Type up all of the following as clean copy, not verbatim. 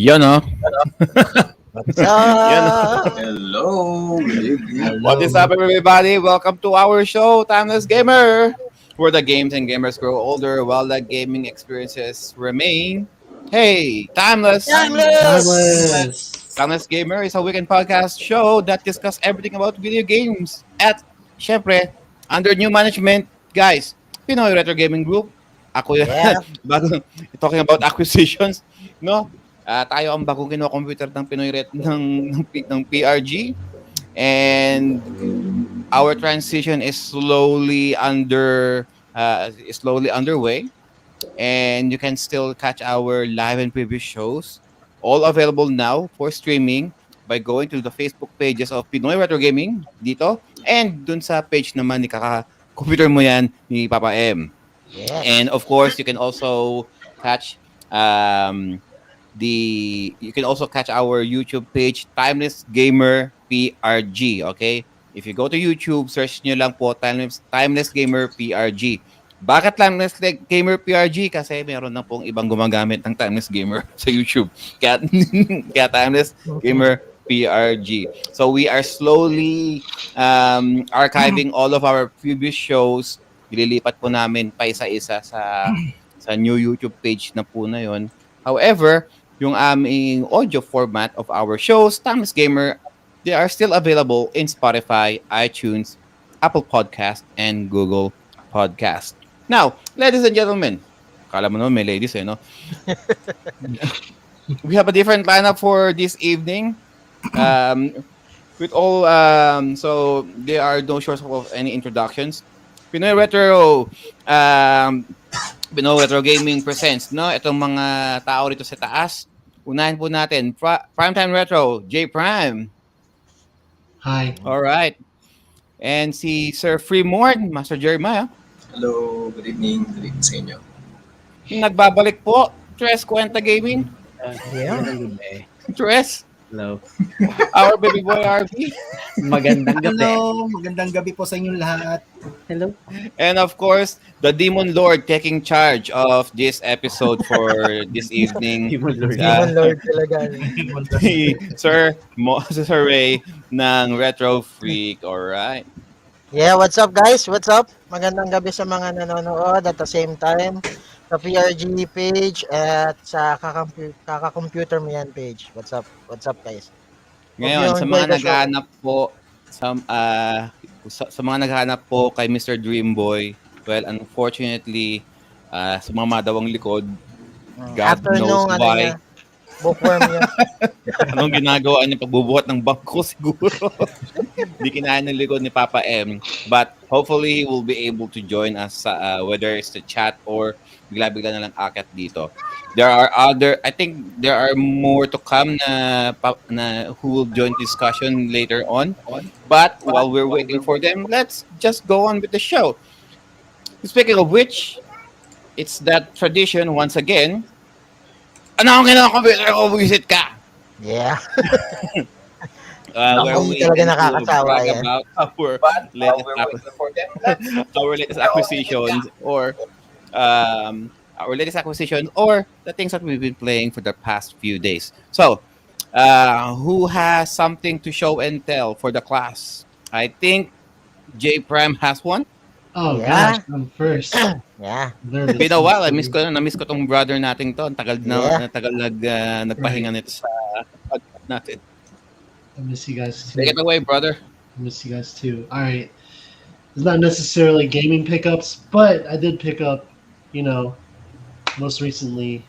Yun, oh. What's Yun. up? Hello, good evening. What is up, everybody? Welcome to our show, Timeless Gamer, where the games and gamers grow older while the gaming experiences remain. Hey, Timeless! Timeless! Timeless Gamer is a weekend podcast show that discusses everything about video games at, syempre, under new management. Guys, Pinoy Retro Gaming Group. Ako yun. Yeah. Bago, talking about acquisitions, no? Tayo ang bagong kino-computer ng ng PRG. And our transition is slowly underway, and you can still catch our live and previous shows, all available now for streaming by going to the Facebook pages of Pinoy Retro Gaming dito, and dun sa page naman ni computer mo yan ni Papa M. Yes. And of course, you can also catch our YouTube page, Timeless Gamer PRG. Okay? If you go to YouTube, search nyo lang po Timeless Gamer PRG. Bakit Timeless Gamer PRG? Kasi meron na pong ibang gumagamit ng Timeless Gamer sa YouTube. Kaya Timeless Gamer PRG. So we are slowly archiving all of our previous shows. Ililipat po namin pa isa-isa sa new YouTube page na po na yon. However, yung aming audio format of our shows, Timeless Gamer, they are still available in Spotify, iTunes, Apple Podcast, and Google Podcast. Now, ladies and gentlemen, kala mo naman may ladies no? We have a different lineup for this evening. With all, so there are no shorts of any introductions. Pinoy Retro Gaming presents, no? Itong mga tao rito sa taas. Unahin po natin, Primetime Retro, J Prime. Hi. All right. And si Sir Freemore, Master Jeremiah. Hello, good evening sa inyo. Nagbabalik po, Tres Cuenta Gaming. Yeah. Tres, Hello. our baby boy RV. Magandang gabi. Hello, magandang gabi po sa inyong lahat. Hello. And of course, the Demon Lord taking charge of this episode for this evening. Demon Lord. Demon Lord talaga. Si Sir Ray ng Retro Freak. Alright. Yeah, what's up guys? What's up? Magandang gabi sa mga nanonood at the same time sa PRG page at sa Kaka-Computer mo yan page. What's up? What's up guys? Ngayon, sa mga naghahanap po sa mga naghahanap po kay Mr. Dreamboy, well, unfortunately, sa mga madawang likod, God After knows nung why. bookworm yan. Anong ginagawa niya pagbubuhat ng bangko siguro. Hindi kinaya ng likod ni Papa M. But hopefully, he will be able to join us whether it's the chat or bigla-bigla na lang akyat dito. I think there are more to come na who will join discussion later on. But while we're waiting for them, let's just go on with the show. Speaking of which, it's that tradition once again. Ano ang kinaka-computer ko? Visit ka! Yeah. Where Ako we talaga tend to nakakasawa brag yan. about our latest acquisitions or the things that we've been playing for the past few days. So, who has something to show and tell for the class? I think J Prime has one. Oh Yeah. gosh, I'm first. Yeah. Nervous. Been a while. Na-miss ko tong brother natin to. Ang tagal Yeah. nagpahinga nito sa podcast natin. I miss you guys too. Take it away, brother. I miss you guys too. All right. It's not necessarily gaming pickups, but I did pick up, most recently,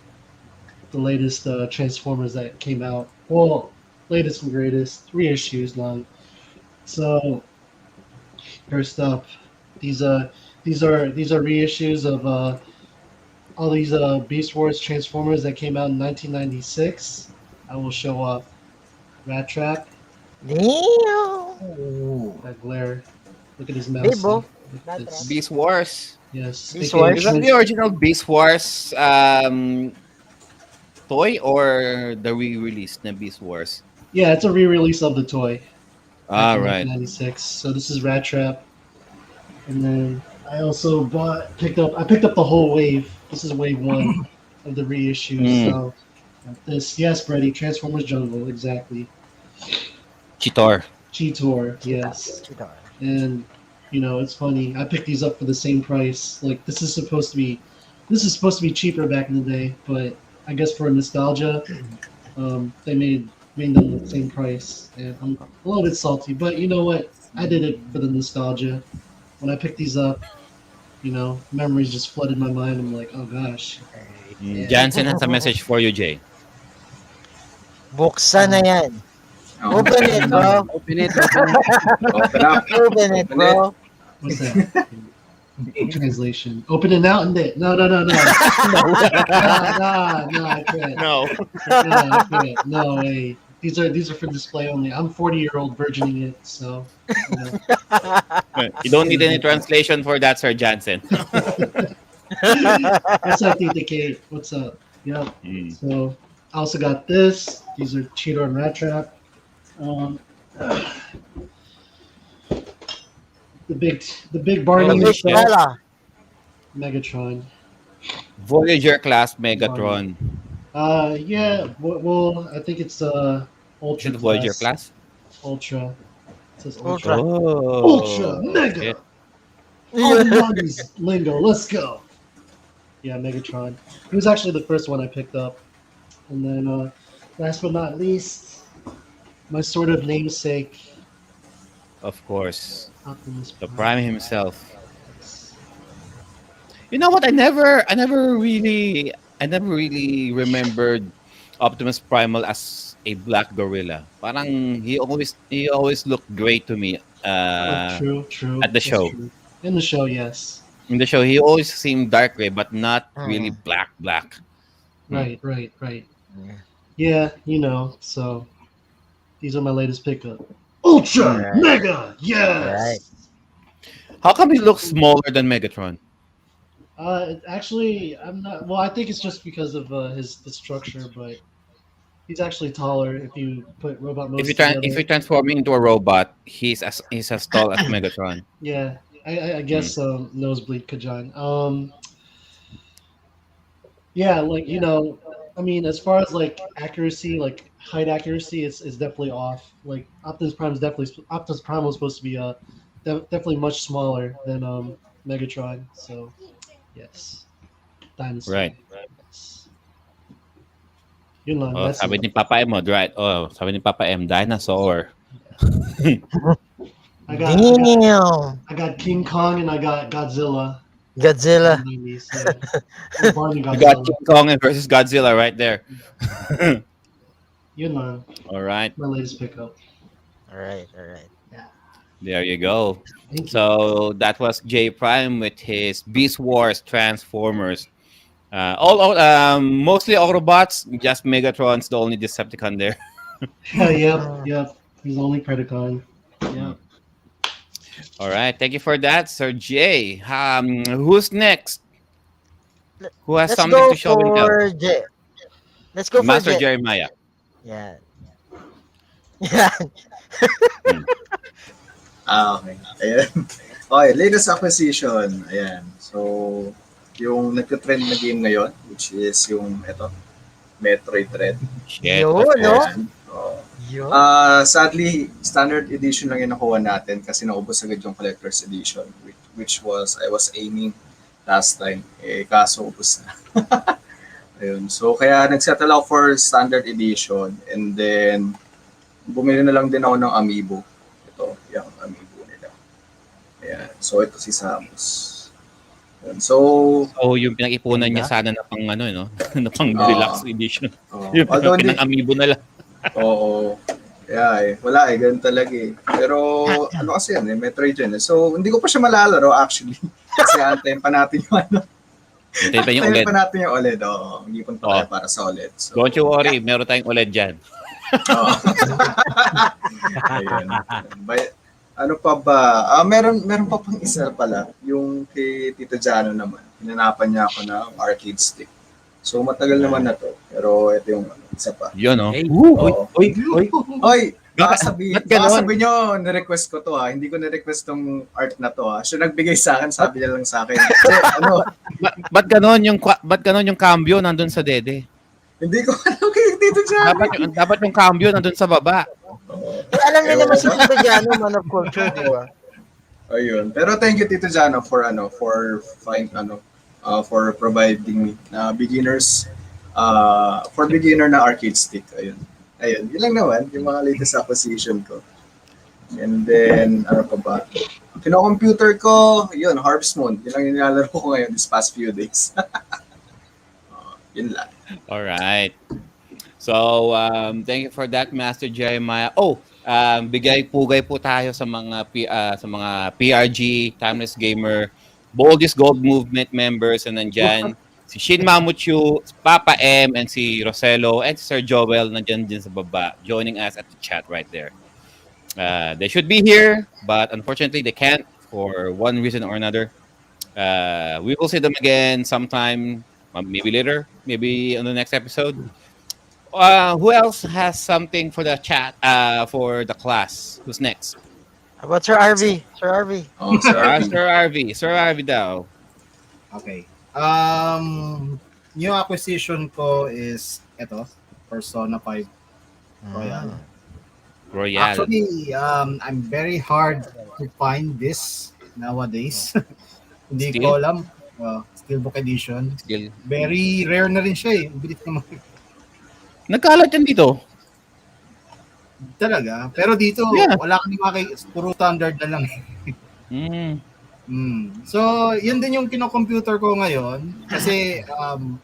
the latest Transformers that came out. Well, latest and greatest, reissues long. So, first up, these are reissues of all these Beast Wars Transformers that came out in 1996. I will show off Rat Trap. Damn. That glare. Look at his mouse. Bibo. Look at this. Beast Wars. Yes. Beast aka Wars? Is that the original Beast Wars toy or the re-release na Beast Wars? Yeah, it's a re-release of the toy. Ah, right. 1996. So this is Rat Trap, and then I also picked up the whole wave. This is wave one of the reissue. So This, yes, Brady, Transformers Jungle, exactly. Cheetor. Cheetor, yes. Cheetor. And it's funny. I picked these up for the same price. Like this is supposed to be cheaper back in the day, but I guess for nostalgia, they made them the same price, and I'm a little bit salty. But you know what? I did it for the nostalgia. When I picked these up, memories just flooded my mind. I'm like, oh gosh, yeah. Jansen has a message for you, Jay. Buksan na yan. Oh, Open it, bro. Open it, open it. Open up. Open it, bro. What's that? Translation. Open it out and it. No. No, I can't. No. No, I can't. No way. These are for display only. I'm 40-year-old virgining it, so. You don't need any translation for that, Sir Jansen. What's up, Tita Kate? What's up? Yep. So I also got this. These are Cheetor and Rat Trap. The big Barney Big show. fella. Megatron. Voyager class Megatron. Yeah. Well, I think it's Is Ultra it Voyager class? Ultra. It says Ultra. Ultra. Oh. Ultra Mega. shit. All the 90s lingo. Let's go. Yeah, Megatron. He was actually the first one I picked up. And then, last but not least, my sort of namesake, Of course. Optimus The Prime. Prime himself. You know what? I never really remembered Optimus Primal as a black gorilla. Parang he always looked great to me. True. At the That's show. true. In the show, yes. In the show, he always seemed dark gray, but not really black. Right. Yeah, so these are my latest pickup. Ultra Right. Mega, yes. Right. How come he looks smaller than Megatron? Actually, I'm not. Well, I think it's just because of the structure, but he's actually taller if you put robot modes together. If you transform him into a robot, he's as tall as Megatron. Yeah, I guess nosebleed Kajan. Yeah, like I mean, as far as like accuracy, like height accuracy, it's definitely off. Like Optimus Prime was supposed to be definitely much smaller than Megatron. So yes, dinosaur. Right. Yes. Yun lang. Oh, That's sabi it. ni Papa M, right? Oh, sabi ni Papa M, dinosaur. I got Damn. I got King Kong and I got Godzilla. Godzilla. Barney You got Godzilla. King Kong versus Godzilla right there. Yun lang. All right, My latest pickup. All right. there you go. Thank you. So that was J Prime with his Beast Wars Transformers. Mostly Autobots, just Megatron's the only Decepticon there. Yep. He's the only Predacon. Yeah. All right, thank you for that, Sir J. Who's next? Who has Let's something go to show and tell? for J. Let's go Master for J. Jeremiah. Yeah. Yeah. Okay. Ayan. Okay, latest acquisition. Ayan. So, yung nagka-trend na game ngayon, which is yung Metroid Dread. Shit, Yo, of no? course. Ayan. Oh. Yo. Sadly, standard edition lang yung nakuha natin kasi naubos agad yung collector's edition, which was, I was aiming last time. Kaso ubos na. Ayun. So, kaya nagsettle ako for standard edition and then bumili na lang din ako ng amiibo. Ito, yung amiibo nila. Ayan. So, ito si Samus. Ayan. So, Yung pinag-ipunan niya sana na pang no? na pang deluxe edition. Yung although pinang-amiibo na lang. Oo. Yeah, wala ganun talaga eh. Pero ano kasi yan Metroid yun. So, hindi ko pa siya malalaro actually. Kasi antayin pa natin yung Hintayin pa yung antayin OLED. pa natin yung OLED. Oo. Hindi pa tayo para sa OLED. So, Don't you worry, meron tayong OLED dyan. Oo. Ayun. Ano pa ba? Meron pa pang isa pala. Yung kay Tito Jano naman. Hinanapan niya ako ng arcade stick. So, matagal naman na to. Pero ito yung isa pa. Yun, no? Hey. Oo. Oy. Oy, Ba't ganon? baka sabi nyo, nirequest ko to ha. Hindi ko nirequest tong art na to ha. Siya nagbigay sa akin, sabi niya lang sa akin. Kasi, Ba't ganon yung cambio nandun sa dede? hindi ko alam kay Tito Johnny. Dapat yung cambio nandun sa baba. Alam niyo Ewan naman ko si ba? Tito Jano, man of culture, di ba? Ayun. Pero thank you Tito Jano for providing me na beginners for beginner na arcade stick. Ayun. Ayun, yun lang naman yung mga latest acquisition ko. And then ano pa ba? Kino-computer ko, yun, Harvest Moon. Yun lang yung nilalaro ko ngayon this past few days. Yun lang. All right. So, thank you for that, Master Jeremiah. Oh, bigay-pugay po tayo sa mga PRG, Timeless Gamer, Boldest Gold Movement members na nandyan. Si Shin Mamuchu, si Papa M, and si Rosello, and si Sir Joel nandyan din sa baba, joining us at the chat right there. They should be here, but unfortunately they can't for one reason or another. We will see them again sometime, maybe later, maybe on the next episode. Who else has something for the chat? For the class? Who's next? How about Sir RV? Sir RV. Oh, sorry. Sir RV. Sir RV daw. Okay. New acquisition ko is ito, Persona 5 Royal. Royal. Actually, I'm very hard to find this nowadays. Hindi ko alam. Steelbook edition. Still. Very rare na rin siya eh. Bilit naman. Nagkalat yan dito. Talaga. Pero dito, Yeah. wala kang puro standard na lang. So, yun din yung kinocomputer ko ngayon. Kasi,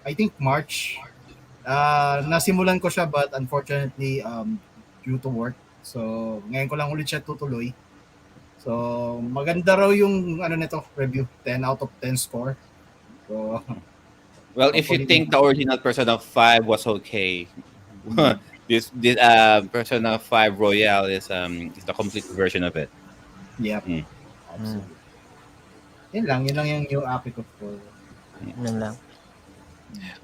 I think March, nasimulan ko siya but unfortunately, due to work. So, ngayon ko lang ulit siya tutuloy. So, maganda raw yung nito, review. 10 out of 10 score. So, Well, if you think the original Persona 5 was okay, this Persona 5 Royal is the complete version of it. yep. Absolutely. Yun lang yung new app ko for. Yun lang.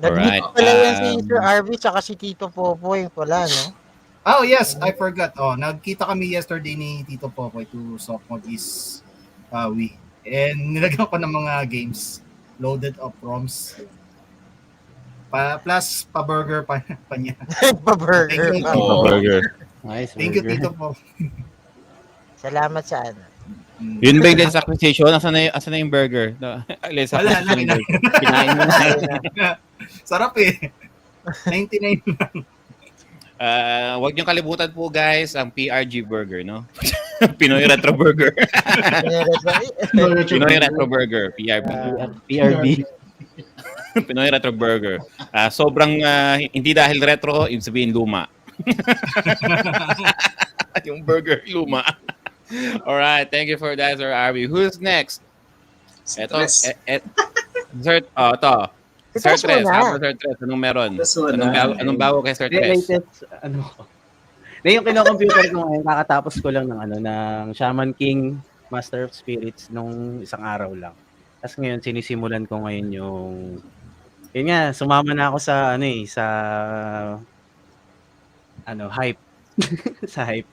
Alright. Nag-meet pala yan si Sir RV saka si Tito Popoy pala, no? Oh, yes, I forgot. Nagkita kami yesterday ni Tito Popoy to sophomore is Wii. And nilagyan ko ng mga games. Loaded up ROMs. Plus, pa-burger pa niya. Pa-burger. Thank you. Oh. Burger. Nice. Thank you, Tito Po. Salamat sa ano. Yun ba yung acquisition? Asan na yung burger? No, Wala, Kinain mo na. Sarap eh. 99 lang. Huwag niyong kalimutan po guys ang PRG burger, no? Pinoy Retro Burger. Pinoy Retro Burger, PRB. PRB. Pinoy Retro Burger. Sobrang hindi dahil retro, ibig sabihin luma. Yung burger luma. Alright, thank you for that, Sir Arby. Who's next? Ito. Sir, ito. Sir Tres, Sir Tres, anong meron? Anong bago kay Sir Tres? Latest, na yung kinocomputer ko ngayon, kakatapos ko lang ng Shaman King Master of Spirits nung isang araw lang. Tapos ngayon, sinisimulan ko ngayon yun nga, sumama na ako sa, hype. Sa hype.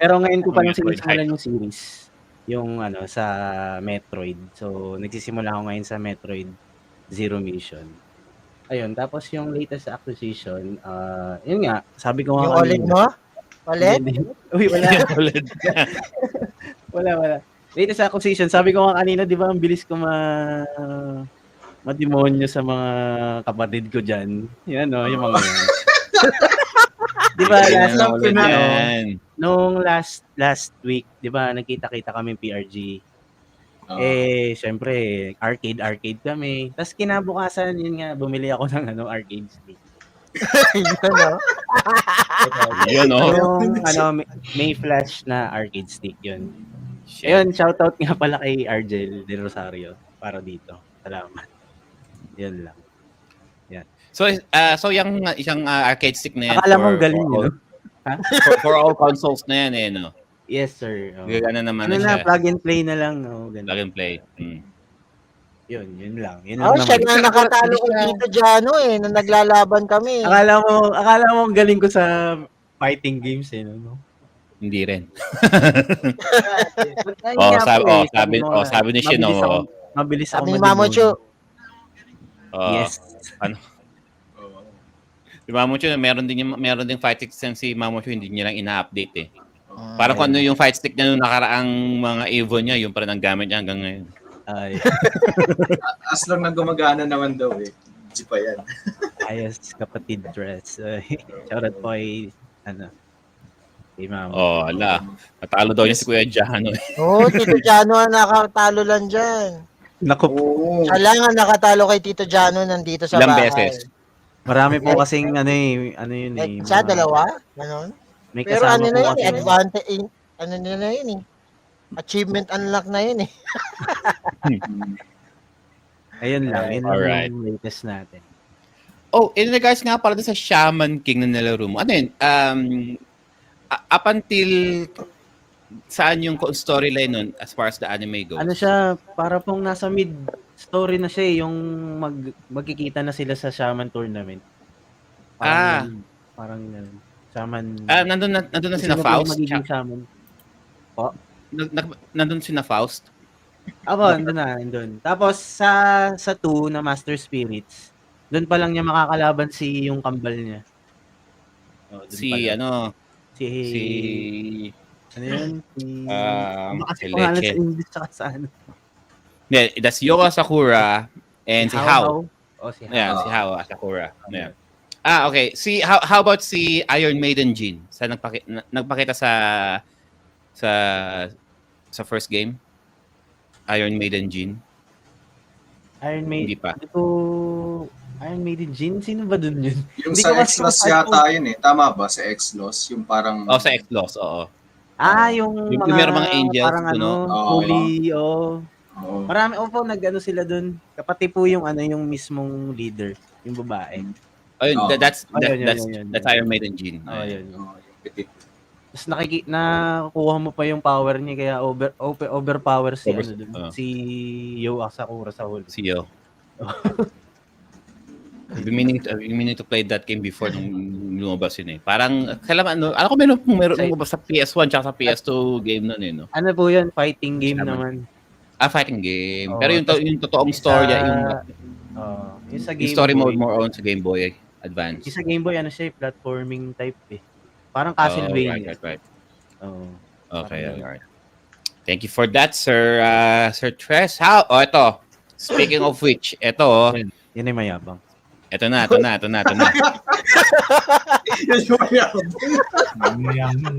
Pero ngayon ko pa lang sinisimulan yung series. Yung, sa Metroid. So, nagsisimula ako ngayon sa Metroid Zero Mission. Ayun, tapos yung latest acquisition, yun nga, sabi ko nga yung OLED mo? OLED? Uy, wala. wala. Latest acquisition, sabi ko nga kanina, di ba, ang bilis ko mademonyo sa mga kapatid ko dyan. Yan, no, yung mga yan. Di ba, nung last week, di ba, nagkita-kita kami PRG. Syempre, arcade kami. Tapos kinabukasan, yun nga, bumili ako ng arcade stick. Yun, no? Yung, may flash na arcade stick yun. Ayun, shoutout nga pala kay Argel de Rosario para dito. Salamat. Yun lang. Yan. So yung isang arcade stick na yan akala mong galing yun, no? for all consoles na yan, no? Yes, sir. Gagana naman na siya. Plug and play na lang. Plug and play. Yun lang. Siya na nakatalo ko dito Jano nung naglalaban kami. Akala mo ang galing ko sa fighting games, no? Hindi rin. Sabi ni Shino. Mabilis ako. Sabi ni Mamocho. Yes. Yung Mamocho, meron din fight stick si Mamocho, hindi niya lang ina-update eh. Ah, Parang kung ano Ayun. yung fight stick niya nung nakaraang mga Evo niya, yung pa rin ang gamit niya hanggang ngayon. Ay, As long na gumagana naman daw eh. G pa yan. ayos kapatid dress. Shoutout po kay, kay Mama. Oh, ala. Natalo daw niya si Kuya Jano. Oo, Tito Jano ang nakatalo lang dyan. Naku, Oo. Siya lang ang nakatalo kay Tito Jano nandito sa Ilang bahay. beses? marami po kasing yun eh. Siya, mga- dalawa? Ganon? May Pero kasama ano po na yun, kasi. advantage, ano na yun eh. Achievement unlock na yun eh. Ayun lang, yun lang Alright. yung latest natin. Oh, in regards nga pala sa Shaman King na nilaro mo, ano yun? Up until saan yung storyline nun as far as the anime goes? Ano siya, para pong nasa mid story na siya eh, yung magkikita na sila sa Shaman Tournament. Parang ganun. Shaman. Nandun na kung sina sino po yung Faust? magiging Shaman. Nandun sina Faust? Nandun. Tapos sa 2 na Master Spirits, doon pa lang niya makakalaban si yung kambal niya. Oh, dun Si, pa lang. ano, si ano yun? Baka si si pangalan Leche. sa English tsaka sa ano. Yeah, that's Yoko Sakura and si Hao. Oh, si Hao. Yeah, si Hao Sakura. Yeah. Okay. How about si Iron Maiden Jin? Sa nagpakita sa first game? Iron Maiden Jin? Iron Maiden. Hindi pa. Iron Maiden Jin? Sino ba dun yun? Yung Hindi sa ko kasi X-Loss masyado- yata yun eh. Tama ba? Sa X-Loss? Yung parang... Oh, sa X-Loss, oo. Yung Yung meron mga angels, parang ano? holy, Oo. Marami, nag-ano sila dun. Kapati po yung yung mismong leader, yung babae. Ayun, Oo. that's Yun. Iron Maiden Jin. Oh, yun. Oo, yung petit. Tapos nakukuha mo pa yung power niya kaya overpower si si Yo Asakura sa huli. Si Yo. I've been meaning to play that game before nung lumabas yun eh. Parang, kailangan alam ko meron lumabas sa PS1 tsaka sa PS2 game nun eh, no? Ano po yun? Fighting game Naman. naman. Fighting game. Oo, Pero yung totoong story, yung sa yung Game story Boy. mode more on sa Game Boy Advance. Yung sa Game Boy, siya, platforming type eh. Parang Oh, Castlevania. right. Oh. Okay, Parang alright. Thank you for that, Sir Sir Tres. Ito. Speaking of which, ito. Yan ay mayabang. Ito na. Yun yung Mayaman.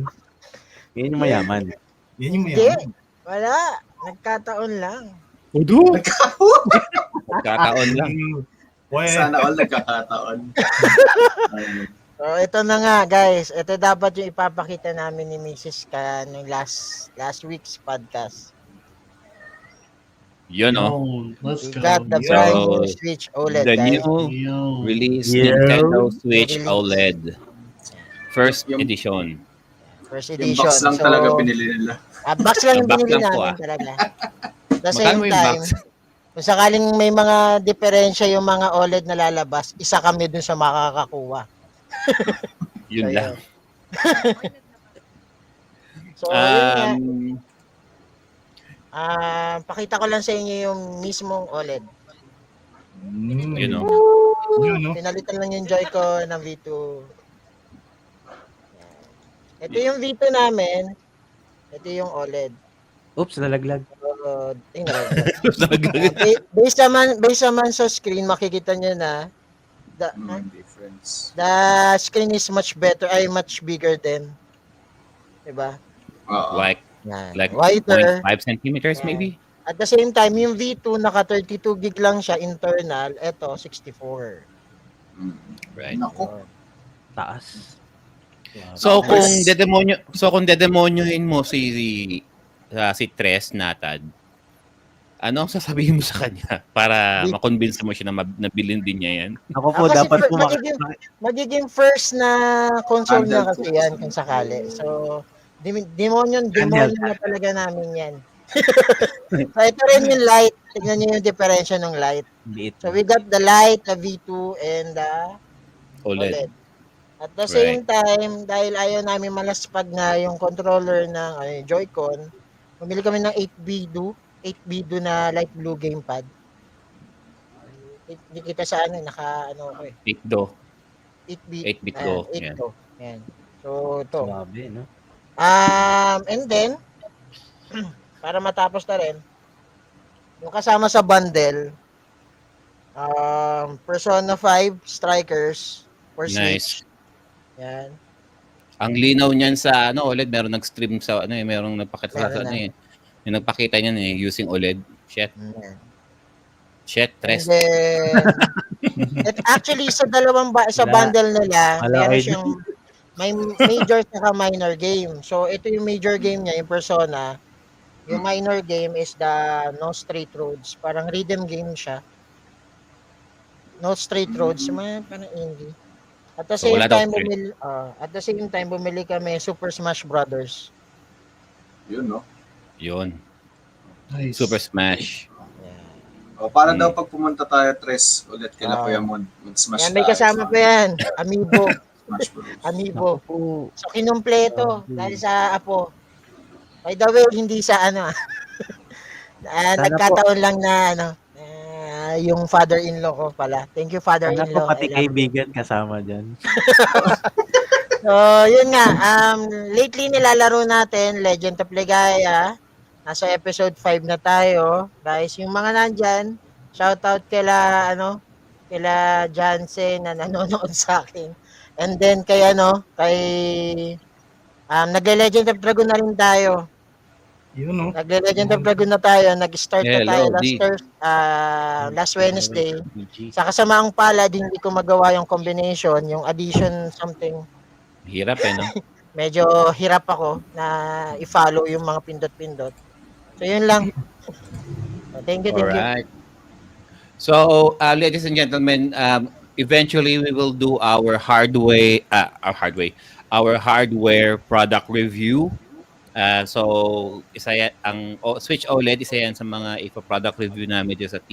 Yan yung mayaman. Yan yung Hindi. mayaman. Wala. Nagkataon lang. Udo! Kataon lang. Well, Sana all nagkakataon. So, ito na nga, guys. Ito dapat yung ipapakita namin ni Mrs. Ka nung last week's podcast. Yun, Let's We go. got the So, brand new Switch OLED, the guys. new release Yo. Nintendo Switch Release. OLED. First Yung- edition. First Yung edition. box lang So, talaga binili nila. box lang yung Box binili lang po, namin talaga. At the Magkano same yung time, box? kung sakaling may mga diferensya yung mga OLED na lalabas, isa kami dun sa makakakuha. Yun So, lang. So, yun nga. Pakita ko lang sa inyo yung mismong OLED. You know. Yun, no? Pinalitan lang yung Joy-Con ng V2. Ito yung V2 namin. Ito yung OLED. Oops, nalaglag. So, based naman sa screen, makikita nyo na Difference. the screen is much better, much bigger than. Diba? Oo. like Yan. 0.5 Wider. centimeters maybe? At the same time, yung V2, naka 32 gig lang siya internal. Ito, 64. Right. Naku. Taas. So Tapos- kung dedemonyohin mo si Tres Natad, ano ang sasabihin mo sa kanya para makonvince mo siya na nabilin din niya yan? Ako po, Kasi dapat po magiging first na console na Handheld kasi po. yan kung sakali. So, demonyo na talaga namin yan. So, ito rin yung light. Tignan nyo yung diferensya ng light. liit. So, we got the light, the V2, and the OLED. OLED. At the same time, dahil ayaw namin malaspag na yung controller ng Joy-Con, bumili kami ng 8B2 na light blue gamepad. Hindi kita sa naka ko eh. 8 do. 8-bit, 8-bit ayan, go. 8 Yan. to. Ayan. So, ito. Grabe, no? And then, para matapos na rin, yung kasama sa bundle, Persona 5 Strikers for Nice. Switch. Yan. Ang linaw niyan sa ano OLED, meron nag-stream sa ano merong nagpakita Meron sa ano na. yung nagpakita niyan using OLED. Shit. Yan. Shit, And tres. then, actually, sa sa Wala. bundle nila, meron Malaki siyang may major at minor game. So, ito yung major game niya, yung Persona. Yung minor game is the No Straight Roads. Parang rhythm game siya. No Straight Roads, parang indie. At the So same wala daw time straight. bumili kami Super Smash Brothers. Yun, no? Yun. Nice. Super Smash. Yan. O, para daw pag pumunta tayo, Tres, ulit kila Ah. Kuya Mon, mag-smash Yan, may tayo kasama sa pa yan. Amiibo. Smash Bros. Amiibo. po. So, kinumpleto. Grabe. Dahil sa Apo. By the way, hindi sa ano. Sana Nagkataon lang na yung father-in-law ko pala. Thank you, Sana po father-in-law. pati I love you. kaibigan kasama dyan. So, yun nga. Lately nilalaro natin, Legend of Legaia. Nasa episode 5 na tayo. Guys, yung mga nandyan, shoutout kila Jansen na nanonood sa akin. And then kay nagle-Legend of Dragon na rin tayo. Yun, no? Nagle-Legend of Dragon na tayo. Nag-start na tayo Hello, D. last Wednesday. PG. Sa kasamaang palad, hindi ko magawa yung combination, yung addition something. Hirap no? Medyo hirap ako na i-follow yung mga pindot-pindot. So, yun lang. Thank you. Alright. So, ladies and gentlemen, eventually we will do our hardware product review. So, isa yan, Switch OLED, isa yan sa mga product review namin dyan sa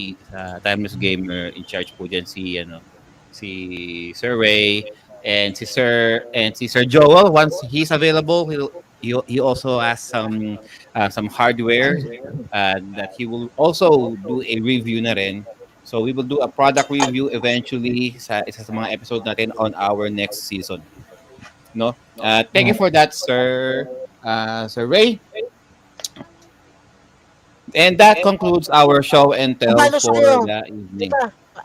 Timeless Gamer. In charge po dyan si Sir Ray and si Sir Joel. Once he's available, he also has some hardware that he will also do a review na rin. So we will do a product review eventually sa isa sa mga episode natin on our next season. No? Thank you for that, Sir Ray. And that concludes our show and tell Paano for sa'yo? the evening.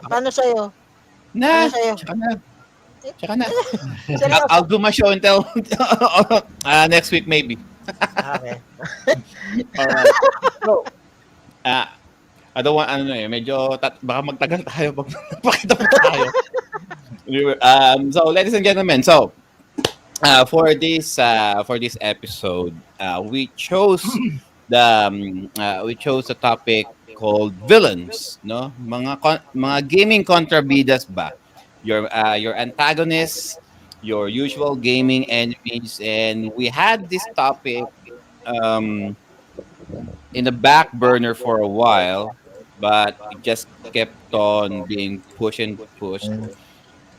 Paano sa'yo? Na, Paano sa'yo? tsaka na. Seryoso? I'll do my show and tell next week maybe. Okay. Alright. So, I don't want, medyo, baka magtagal tayo pag napakita pa tayo. So, ladies and gentlemen, so, for this episode, we chose a topic called villains, no? Mga gaming kontrabidas ba? Your antagonists, your usual gaming enemies, and we had this topic in the back burner for a while, but it just kept on being pushed and pushed.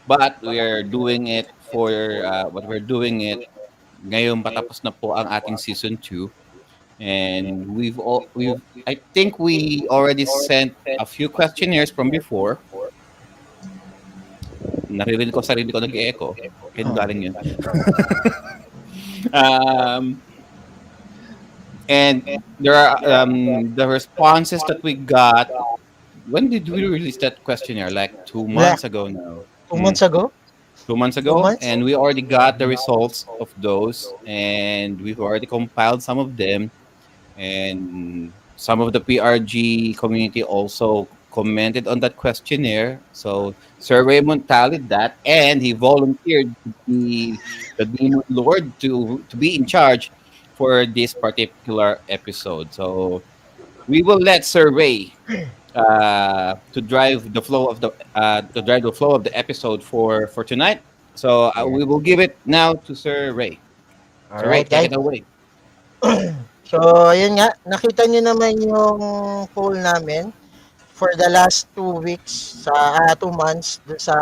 But we are doing it ngayon patapos na po ang ating season 2. And I think we already sent a few questionnaires from before. Naririnig ko sarili ko nag-echo. Kaya galing yun. And there are the responses that we got. When did we release that questionnaire? Like 2 months ago now. 2 months ago? 2 months ago, 2 months? and we already got the results of those, and we've already compiled some of them, and some of the PRG community also commented on that questionnaire. So Sir Raymond tallied that, and he volunteered to be the Demon Lord to be in charge for this particular episode. So we will let Sir Ray to drive the flow of the episode for tonight. So we will give it now to Sir Ray. Sir Ray, Alright, take guys. it away. So, yun nga. Nakita nyo naman yung poll namin for the last 2 weeks, 2 months, dun sa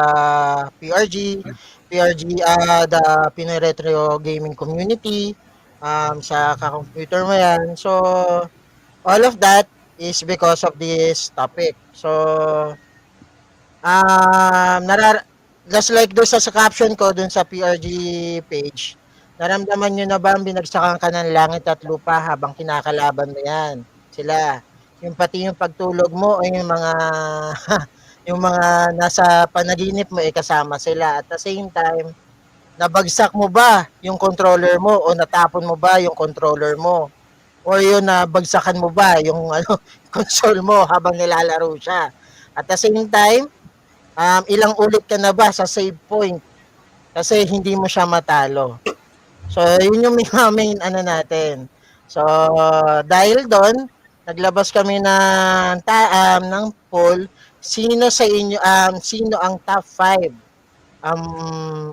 PRG, the Pinoy Retro Gaming Community, sa computer mo yan. So, all of that is because of this topic. So, just like doon sa caption ko doon sa PRG page, naramdaman nyo na ba ang binagsakan ka ng langit at lupa habang kinakalaban mo yan? Sila. Yung pati yung pagtulog mo o yung mga yung mga nasa panaginip mo kasama sila. At the same time, nabagsak mo ba yung controller mo o natapon mo ba yung controller mo? O yun nabagsakan mo ba yung console mo habang nilalaro siya? At the same time, ilang ulit ka na ba sa save point kasi hindi mo siya matalo. So, yun yung main natin. So, dahil doon, naglabas kami ng poll, sino sa inyo, sino ang top 5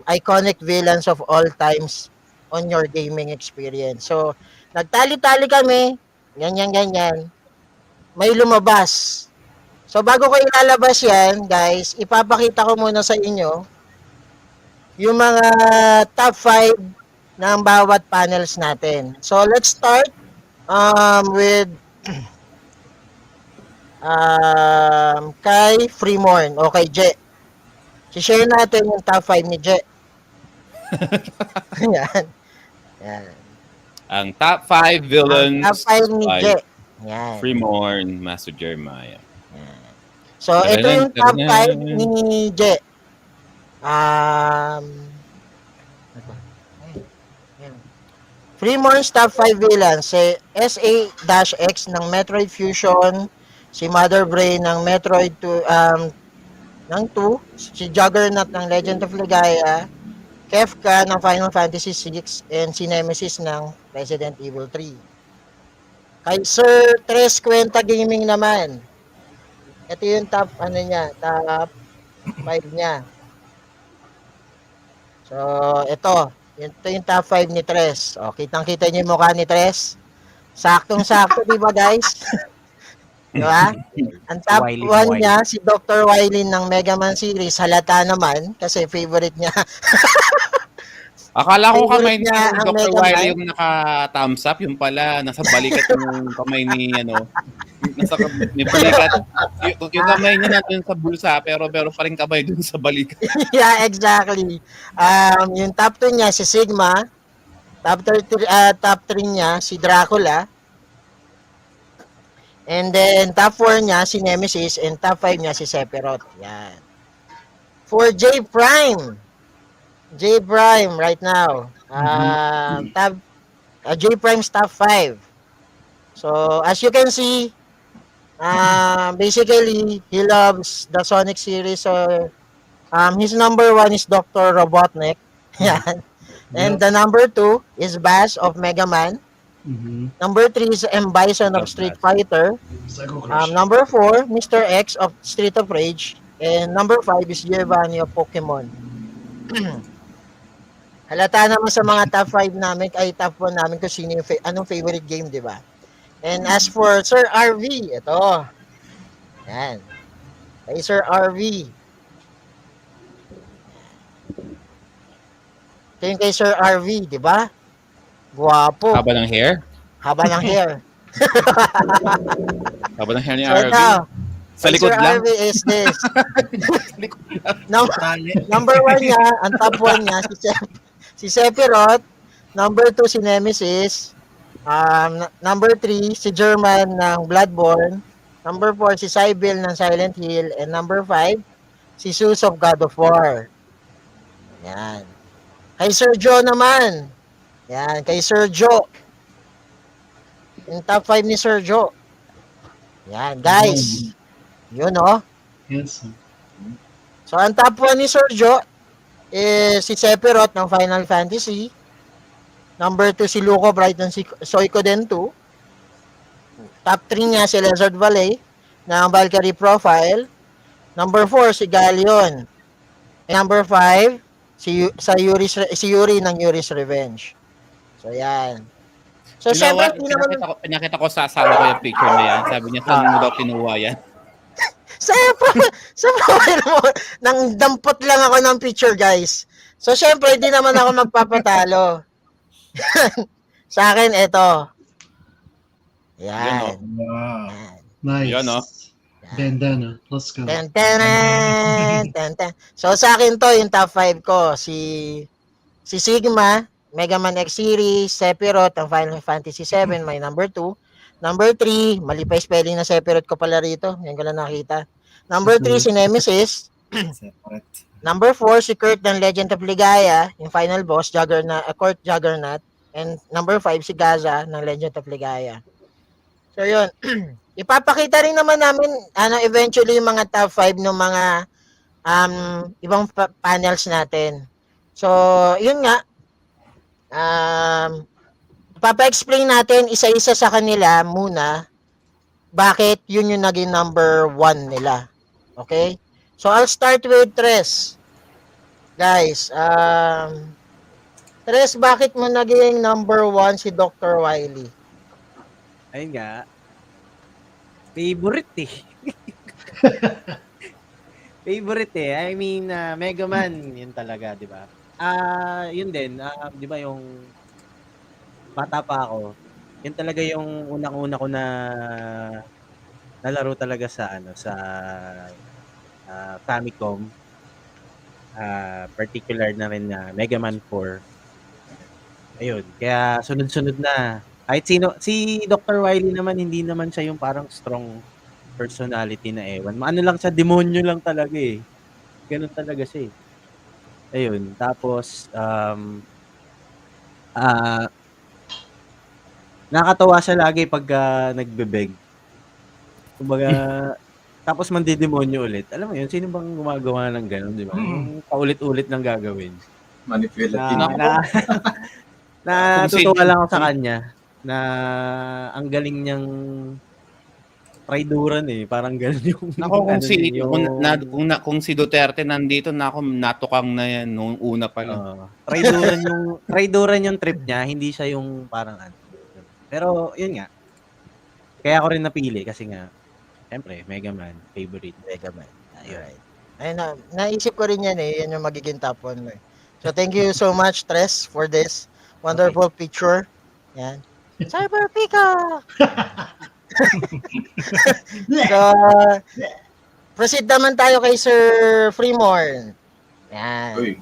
iconic villains of all times on your gaming experience. So, nagtali-tali kami, ganyan. May lumabas. So, bago ko ilalabas yan, guys, ipapakita ko muna sa inyo yung mga top 5 ng bawat panels natin. So, let's start with kay Freemorn o kay Je. Si-share natin yung top 5 ni Je. Yan. Ang top 5 villains. Ang top 5 ni Je. Yan. Freemorn, Master Jeremiah. So, ito yung top 5 ni Je. Freemorn's top 5 villains, si SA-X ng Metroid Fusion, si Mother Brain ng Metroid 2, ng 2, si Juggernaut ng Legend of Legaia, Kefka ng Final Fantasy 6, and si Nemesis ng Resident Evil 3. Kay Sir Tres Cuenta Gaming naman, ito yung top top 5 niya. So, ito yung top 5 ni Tres. O, kitang-kita niyo yung mukha ni Tres. Saktong-sakto, di ba guys? Di ba? Ang top 1 niya, si Dr. Wily ng Mega Man series. Halata naman, kasi favorite niya. Akala ko kamay ni Favorite niya ang Dr. Mega Wily Man. yung naka-thumbs up, yung pala, nasa balikat yung kamay ni, nasa may balikat. Yung kamay niya nandun sa bulsa, pero pa rin kamay dun sa balikat. Yeah, exactly. Yung top 2 niya, si Sigma. Top 3 niya, si Dracula. And then, top 4 niya, si Nemesis. And top 5 niya, si Sephiroth. Yan. For J Prime right now. J Prime's top 5. So, as you can see, basically, he loves the Sonic series. So, his number 1 is Dr. Robotnik. Yan. And the number 2 is Bass of Mega Man. Number 3 is M. Bison of Street Fighter. Number 4, Mr. X of Street of Rage. And number 5 is Giovanni of Pokemon. Halata naman sa mga top 5 namin, ay top 1 namin kung sino yung anong favorite game, di ba? And as for Sir RV, ito. Yan. Kay Sir RV. Ito yung kay Sir RV, di ba? Guwapo. Haba ng hair? Haba ng hair. Haba ng hair ni So RV. ito, Sa likod Sir lang. RV is this. Number 1 niya, ang top 1 niya, si Sephiroth. Number 2, si Nemesis. Number 3, si German ng Bloodborne. Number 4, si Sybil ng Silent Hill. And number 5, si Zeus of God of War. Yan. Kay Sir Joe naman. Yan, kay Sir Joe. Yung top 5 ni Sir Joe. Yan, guys. Yun, oh. Handsome. So, ang top 1 ni Sir Joe is si Sephiroth ng Final Fantasy. Number 2, si Luco Bright ng Suikoden 2. Top 3 niya, si Lizard Valley ng Valkyrie Profile. Number 4, si Galleon. And number 5, si Yuri ng Yuri's Revenge. So, yan. So, You know syempre, what? Pinakita ko sa asawa ko yung picture na yan. Sabi niya, saan mo daw kinuha yan? sa profile mo, nang dampot lang ako ng picture, guys. So, syempre, hindi naman ako magpapatalo. Sa akin, ito. Yan. Nice. Yun, no? Bandana. Let's go. Ten, ten, ten, ten. So sa akin to, yung top 5 ko, si Sigma, Mega Man X Series, Sephiroth, ang Final Fantasy 7, may number 2. Number 3, mali pa yung spelling na Sephiroth ko pala rito. Yan ko lang nakita. Number 3, si Nemesis. Separate. Number 4, si Kurt ng Legend of Ligaya, yung final boss, Court Juggernaut. And number 5, si Gaza ng Legend of Ligaya. So yun, ipapakita rin naman namin eventually yung mga top 5 ng mga ibang panels natin. So, yun nga, papa-explain natin isa-isa sa kanila muna bakit yun yung naging number 1 nila. Okay? So, I'll start with Tres. Guys, Tres, bakit mo naging number 1 si Dr. Wiley? Ayun nga. Favorite eh. Favorite eh. I mean, Mega Man, yun talaga, di ba? Yun din, di ba yung bata pa ako, yun talaga yung unang-una ko na nalaro talaga sa Famicom. Particular na rin na Mega Man 4. Ayun, kaya sunod-sunod na. Kahit sino, si Dr. Wiley naman, hindi naman siya yung parang strong personality na ewan. Ano lang siya, demonyo lang talaga eh. Ganun talaga siya eh. Ayun, tapos, nakakatawa siya lagi pag nagbebeg. Kumbaga, tapos mandidemonyo ulit. Alam mo yun, sino bang gumagawa ng gano'n, di ba? Yung paulit-ulit lang gagawin. Manipulative. Natutuwa lang ako sa kanya na ang galing niyang traiduran eh. Parang gano'n yung... kung si Duterte nandito, natukang na yan nung una pa lang. Traiduran yung trip niya, hindi siya yung parang Pero, yun nga. Kaya ako rin napili kasi nga, siyempre, Mega Man, favorite. Mega Man. Alright. Ayun naisip ko rin yan eh. Yan yung magiging top 1 mo eh. So, thank you so much, Tres, for this wonderful picture. Yan. Cyber Pika! So, proceed naman tayo kay Sir Freemorn. Yan. Uy.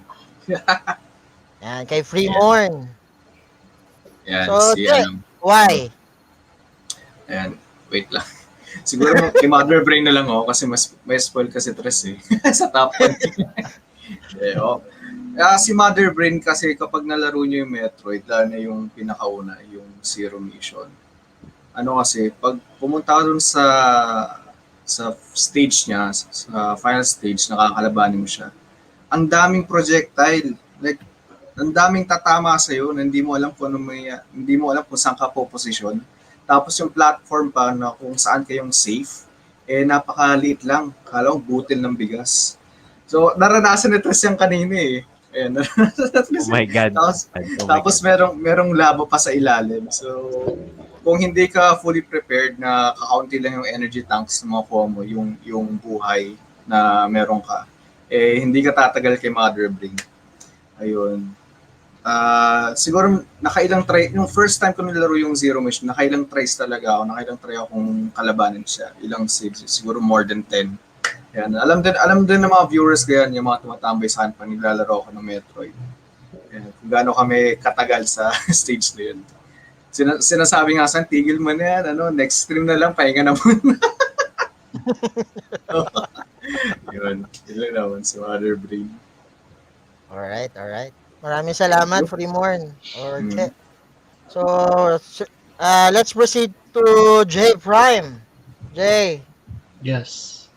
Yan, kay Freemorn. Yan, So, si why? Ayan, wait lang. Siguro kay Mother Brain na lang ako kasi may spoil kasi Tres eh. Sa top 1. Si Mother Brain kasi kapag nalaro nyo yung Metroid, lalo na yung pinakauna, yung Zero Mission. Ano kasi, pag pumunta ka dun sa stage niya, sa final stage, nakakalabanin mo siya. Ang daming projectile. Like, ang daming tatama sa'yo na hindi mo alam kung hindi mo alam kung saan ka po posisyon. Tapos yung platform pa na kung saan kayong safe, napakaliit lang. Kala ko butil ng bigas. So, naranasan ni Tres yung kanina eh. Ayan, Oh my God. Tapos merong labo pa sa ilalim. So, kung hindi ka fully prepared na kakaunti lang yung energy tanks ng mga mo, yung buhay na meron ka, hindi ka tatagal kay Mother Brain. Ayun. Siguro nakailang try, yung first time ko nilaro yung Zero Mission, nakailang tries talaga ako, nakailang try akong kalabanin siya. Ilang saves, siguro more than 10. Yan. Alam din ng mga viewers ganyan, yung mga tumatambay sa akin pag naglalaro ako ng Metroid. Yan. Kung gaano kami katagal sa stage na yun. Sinasabi nga sa tigil mo na yan, next stream na lang, pahinga na muna. Yun lang naman si Mother Brain. Alright. Maraming salamat, Freemorn. So, let's proceed to J Prime. J, Yes.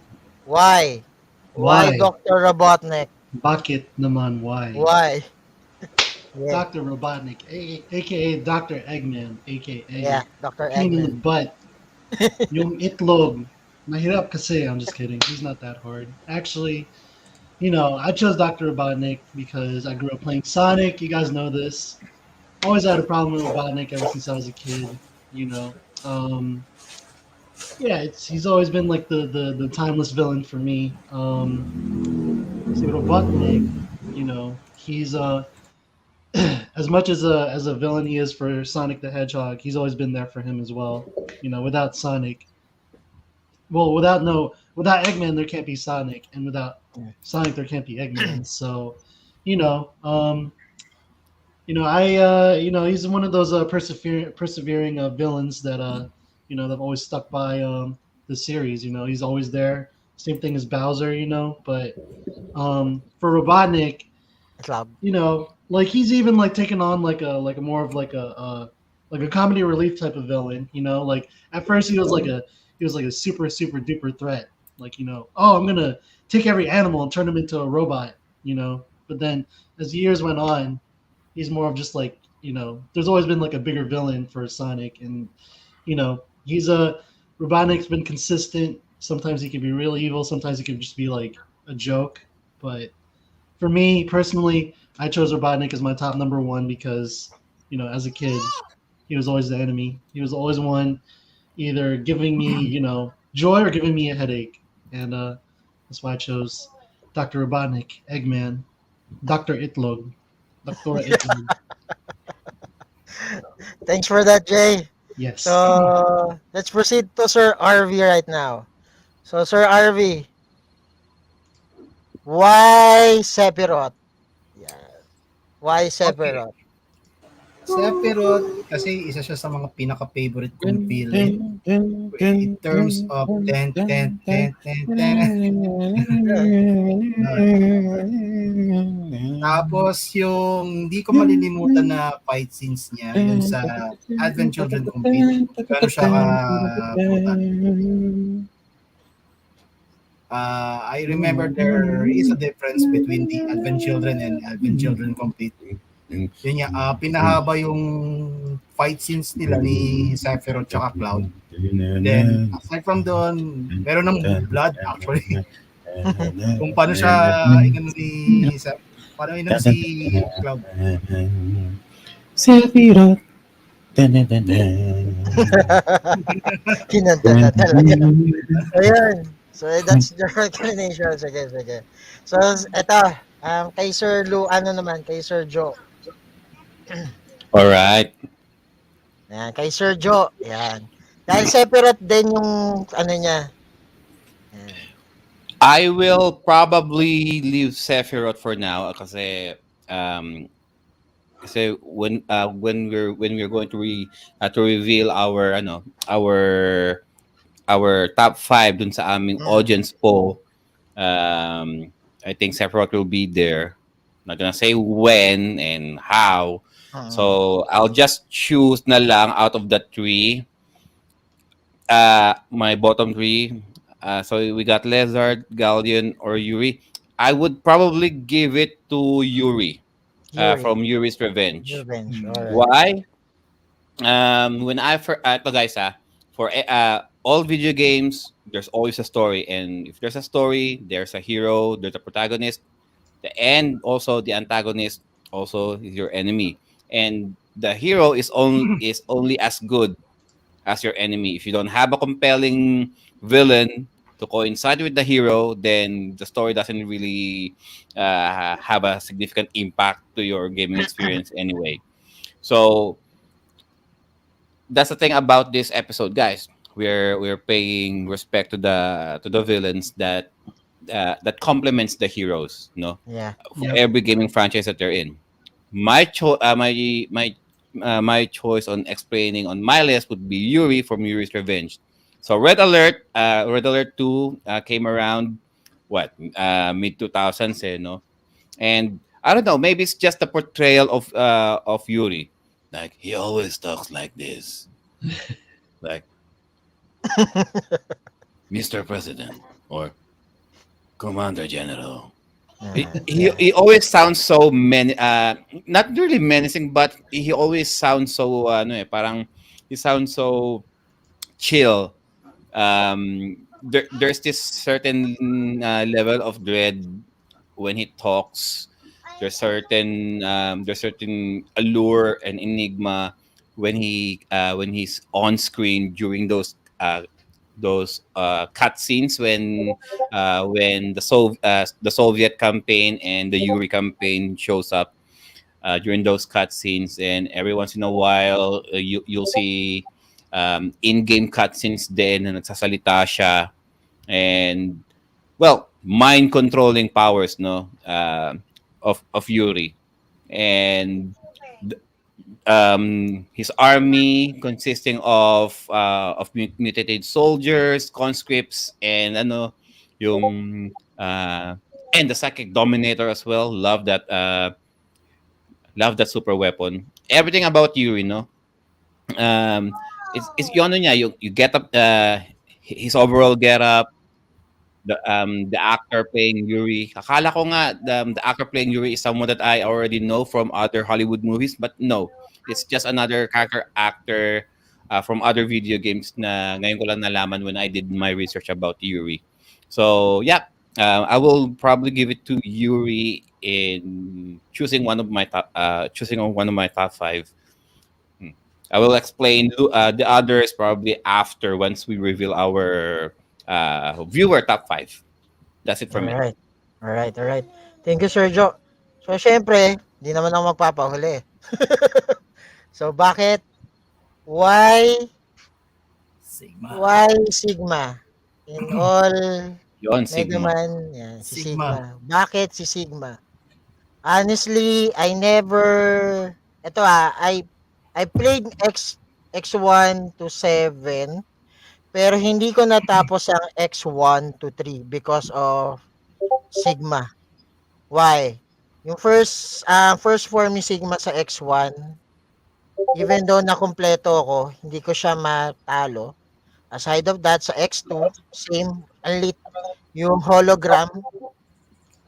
why? Why Dr. Robotnik? Bakit naman why? Why? Yeah. Dr. Robotnik, aka Dr. Eggman, aka Dr. pain in the Eggman. butt. Yung itlog, mahirap kasi, I'm just kidding. He's not that hard. Actually, I chose Dr. Robotnik because I grew up playing Sonic. You guys know this. Always had a problem with Robotnik ever since I was a kid. He's always been like the timeless villain for me. So Robotnik, he's as much as a villain he is for Sonic the Hedgehog, he's always been there for him as well. Without Sonic, well, without Eggman, there can't be Sonic, and without Sonic, there can't be Eggman. So, you know, he's one of those persevering villains that they've always stuck by the series. He's always there. Same thing as Bowser, but for Robotnik, Club. like he's even like taken on like a more of like a comedy relief type of villain. Like at first he was like a super super duper threat. Like oh, I'm gonna take every animal and turn him into a robot. But then as the years went on, he's more of just like there's always been like a bigger villain for Sonic, and he's a Robotnik's been consistent. Sometimes he can be real evil, sometimes he can just be like a joke. But for me personally, I chose Robotnik as my top number one because as a kid he was always the enemy. He was always one either giving me joy or giving me a headache, and that's why I chose Dr. Robotnik, Eggman, Dr. Itlog, Dr. Itlog. Thanks for that, Jay. Yes. So let's proceed to Sir RV right now. So Sir RV, why Sephiroth? Yeah. Why Okay. Sephiroth? Sephiroth, kasi isa siya sa mga pinaka-favorite kong villain in terms of ten, ten, ten, ten, ten. Yun. Tapos yung hindi ko malilimutan na fight scenes niya, yun sa Advent Children Complete. Gano'n siya ka-brutal. I remember there is a difference between the Advent Children and Advent Children Complete. Yun nga, pinahaba yung fight scenes nila ni Sephiroth tsaka Cloud. Then, aside from doon, meron ng blood actually. Kung paano siya inano ni paano inano si Cloud. Sephiroth. Kinanta na talaga. Ayan. So that's the recognition. Sige, sige. So eto, kay Sir Lu, ano naman, kay Sir Joe. All right. Ayan, kay Sir Joe. Ayan. Dahil separate din yung ano niya. Ayan. I will probably leave Sephiroth for now kasi when we're going to reveal our top 5 dun sa aming audience poll, I think Sephiroth will be there. Not gonna say when and how. So I'll just choose na lang out of the 3. My bottom 3. So we got Lizard, Galleon, or Yuri. I would probably give it to Yuri, Yuri. from Yuri's Revenge. Revenge. Alright. Why? When I ito guys for all video games, there's always a story, and if there's a story, there's a hero, there's a protagonist, and also the antagonist also is your enemy, and the hero is only as good as your enemy. If you don't have a compelling villain to coincide with the hero, then the story doesn't really have a significant impact to your gaming experience anyway. So that's the thing about this episode, guys. We're paying respect to the villains that complements the heroes, Yeah. for Yep. every gaming franchise that they're in. My choice on explaining on my list would be Yuri from Yuri's Revenge. So Red Alert 2 came around what mid 2000s, no? And I don't know, maybe it's just the portrayal of Yuri. Like he always talks like this. Like Mr. President or Commander General. He always sounds so not really menacing, but he always sounds so parang he sounds so chill. There's this certain level of dread when he talks. There's certain allure and enigma when he's on screen during those cutscenes when the Soviet campaign and the Yuri campaign shows up during those cutscenes, and every once in a while you'll see in-game cutscenes din na nagsasalita siya. and well, mind controlling powers, no, of Yuri, and his army consisting of mutated soldiers, conscripts, and ano, yung and the psychic dominator as well. Love that super weapon. Everything about Yuri, no. It's yung ano niya, you get up his overall get up, the actor playing Yuri. Akala ko nga the actor playing Yuri is someone that I already know from other Hollywood movies, but no, it's just another character actor from other video games na ngayon ko lang nalaman when I did my research about Yuri. So yeah, I will probably give it to Yuri in choosing on one of my top five. Hmm. I will explain the others probably after once we reveal our viewer top five. That's it for me. Alright. Alright. Thank you, Sir Joe. So, syempre, hindi naman ako magpapahuli. So, bakit? Why? Sigma. Why Sigma? In all Yon, Mega Sigma. Man, yan, si Sigma. Sigma. Bakit si Sigma? Honestly, I played X1 to 7, pero hindi ko natapos ang X1 to 3 because of Sigma. Why? Yung first form ni Sigma sa X1, even though nakumpleto ko, hindi ko siya matalo. Aside of that, sa X2, same, unlit yung hologram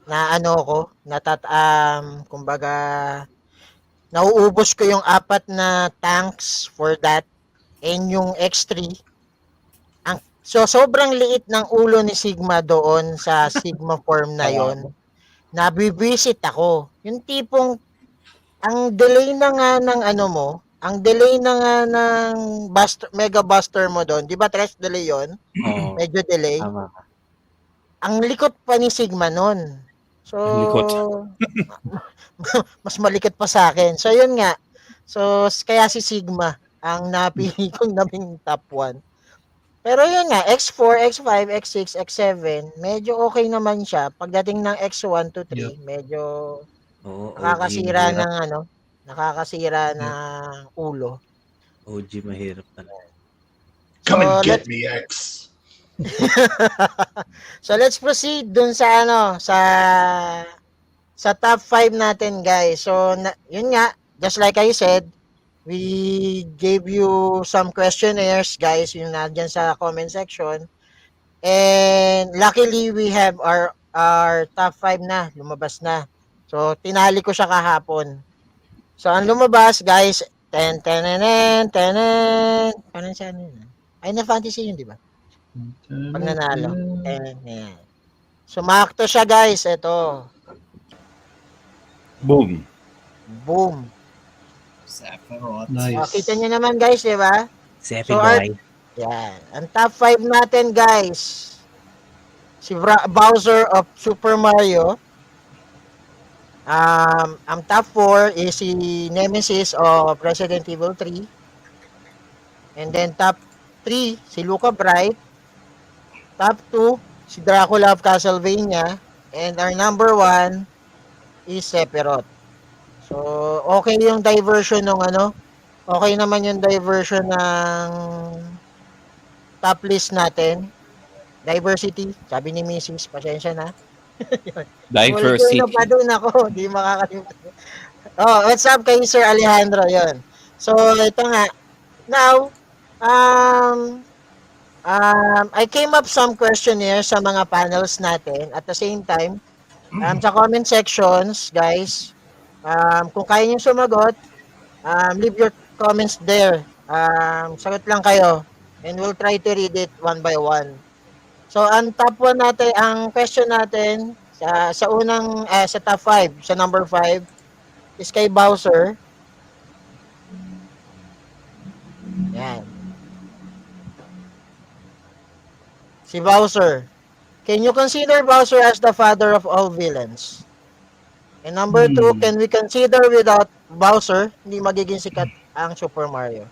na ano ko, kumbaga, nauubos ko yung 4 na tanks for that, and yung X3, so sobrang liit ng ulo ni Sigma doon sa Sigma form na yon. Nabibisit ako. Yung tipong ang delay na nga ng ano mo, ang delay na nga ng Mega Buster mo doon, 'di ba tres delay 'yon? Oo, Medyo delay. tama ka. Ang likot pa ni Sigma noon. So Ang likot. mas malikot pa sa akin. So yun nga. So kaya si Sigma ang napili kong naming top 1. Pero yun nga, X4, X5, X6, X7, medyo okay naman siya. Pagdating ng X1 to 3, Yep. medyo Oo, OG nakakasira mahirap. ng ano, nakakasira Yep. ng ulo. OG mahirap talaga. Come and So get let's me, X. so let's proceed dun sa ano, sa top 5 natin, guys. So yun nga, just like I said, we gave you some questionnaires, guys, yung nandiyan sa comment section. And luckily, we have our top 5 na, lumabas na. So, tinali ko siya kahapon. So, ang lumabas, guys, 10, 10, 10, 10, parang siya ano yun. Final Fantasy yun, di ba? Pag nanalo. 10, yan. Sumakto siya, guys. Ito. Boom. Boom. Sephiroth. Nice. Kita nyo naman, guys, di ba? Sepi So, boy. yan. Ang top 5 natin, guys. Si Bowser of Super Mario. Ang top 4 is si Nemesis of Resident Evil 3. And then top 3, si Luca Bright. Top 2, si Dracula of Castlevania. And our number 1 is Sephiroth. So, okay yung diversion ng ano. Okay naman yung diversion ng top list natin. Diversity, sabi ni Mrs. Pasensya na. Volcano pa Diversity. din ako, di makakalimutan. Oh, what's up kay Sir Alejandro, yon. So, ito nga. Now, I came up some questionnaires sa mga panels natin. At the same time, sa comment sections, guys, kung kaya niyo sumagot, leave your comments there. Sagot lang kayo. And we'll try to read it one by one. So, ang top 1 natin, ang question natin sa unang, sa top 5, sa number 5, is kay Bowser. Yan. Si Bowser. Can you consider Bowser as the father of all villains? And number 2, can we consider without Bowser, hindi magiging sikat ang Super Mario?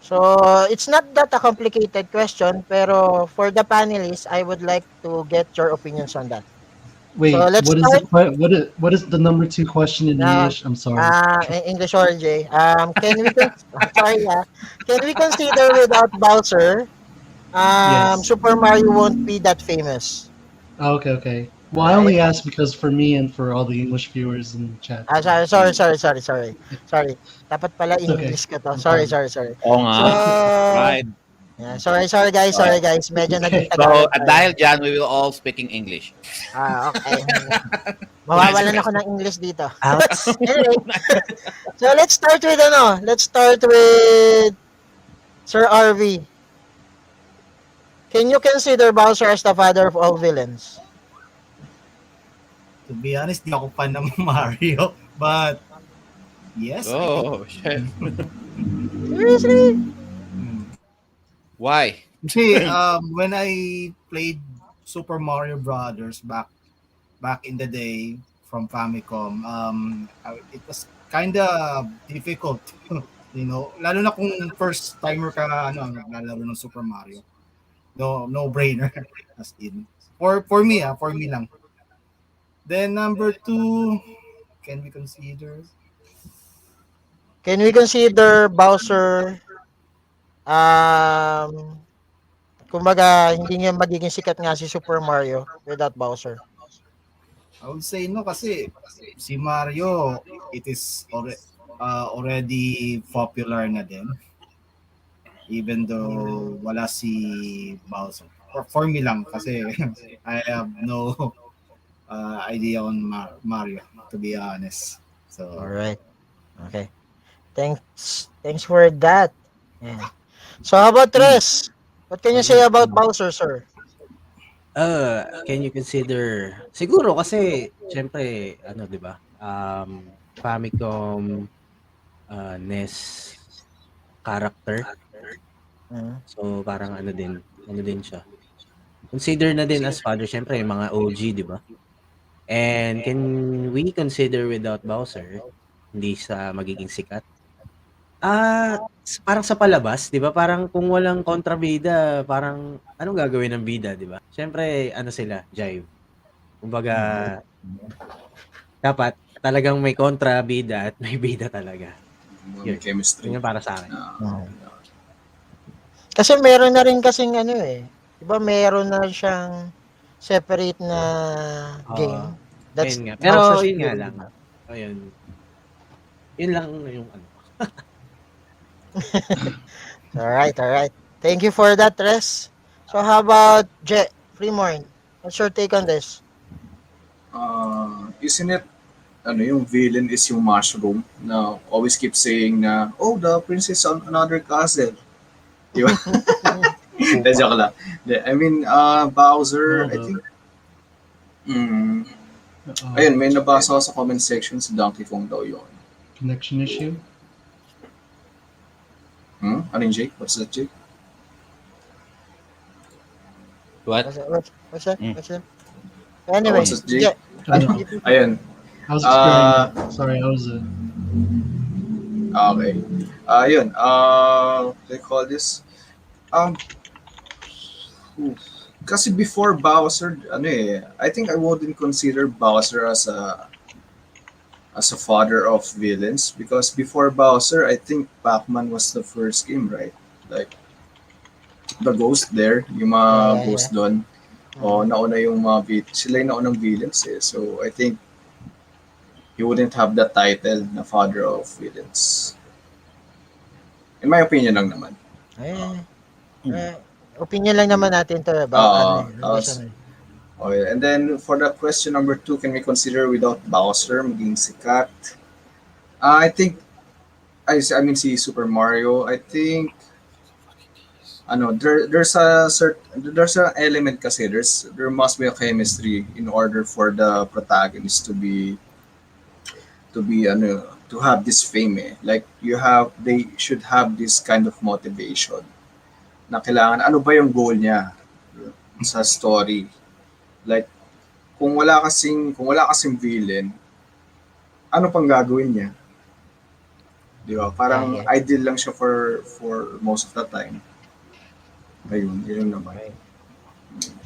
So, it's not that a complicated question, pero for the panelists, I would like to get your opinions on that. So, Wait, let's what is the start what is the number two question in now. English? I'm sorry. English or J. Can we sorry, can we consider without Bowser, Yes. Super Mario won't be that famous? Oh, okay, okay. All Well, I right. only asked because for me and for all the English viewers in the chat. Sorry. Dapat pala It's okay. in-English ko to. No problem. Sorry. Oo So, nga. Right. yeah, sorry guys. Medyo naging So, Tagalog at tayo. dahil dyan, we will all speaking English. Okay. Nice Mawawalan ako question. ng English dito. Ouch. Anyway, so let's start with Sir RV. Can you consider Bowser as the father of all villains? To be honest, di ako fan ng Mario. But, yes, I think. Oh, shit. Seriously? Hmm. Why? Kasi when I played Super Mario Brothers back in the day from Famicom, it was kind of difficult, lalo na kung first timer ka naglalaro ng Super Mario. No brainer as in. For me lang. Then number 2, can we consider? Can we consider Bowser um kumbaga hindi niya magiging sikat nga si Super Mario without Bowser? I would say no kasi si Mario, it is already popular na din. Even though wala si Bowser. For me lang kasi I have no idea on Mario, to be honest. All So, right. Okay. Thanks for that. Yeah. So how about Hmm. Tres? What can you say Ayun. about Bowser, sir? Can you consider siguro kasi siyempre ano 'di ba, Famicom, NES character. Mm. So parang ano din siya. Consider na din as father siyempre yung mga OG 'di ba? And can we consider without Bowser, hindi sa magiging sikat? Parang sa palabas 'di ba, parang kung walang kontrabida, parang anong gagawin ng bida 'di ba? Siyempre ano sila, jive. Kumbaga dapat talagang may kontrabida at may bida talaga. May Yun, chemistry. yun yung para sa'kin. Na, Mm. Kasi meron na rin kasing ano eh. 'Di ba meron na siyang separate na Oo, game. That's ayun nga. Pero Bowser's yun nga Fury, lang, 'di ba? ayun, yun lang yung ano ko. All right. Thank you for that, Tres. So how about Fremorn? What's your take on this? isn't it, yung villain is yung mushroom na always keep saying na, oh, the princess on another castle. Di ba? De, joke lang. De, I mean, Bowser, Hold I up. think, mm, ayun, Uh, may nabasa ko sa comment section si Donkey Kong daw yun. connection issue. Ano yung Jake? What's that, Jake? What? What's that? Mm. What's that? Oh, Anyway, what's that, Jake? you- Ayun. I was just hearing Uh, that. Sorry, I was okay. Ayun. They call this? Um, kasi before Bowser, I think I wouldn't consider Bowser as a father of villains because before Bowser, I think Pac-Man was the first game, right? Like the ghost there, yung mga yeah. ghost doon. O nauna yung sila yung naunang villains eh. So I think he wouldn't have the title na father of villains. In my opinion lang naman. Opinion lang naman natin to about based on Okay. And then for the question number 2, can we consider without Bowser maging sikat? I think I mean si Super Mario, I think there's an element kasi there must be a chemistry in order for the protagonist to have this fame eh. Like they should have this kind of motivation na kailangan ano ba yung goal niya sa story. Like kung wala kasing villain, ano pang gagawin niya? Di ba? Yeah, Parang yeah. ideal lang siya for most of the time. Ayun, yun naman. Right.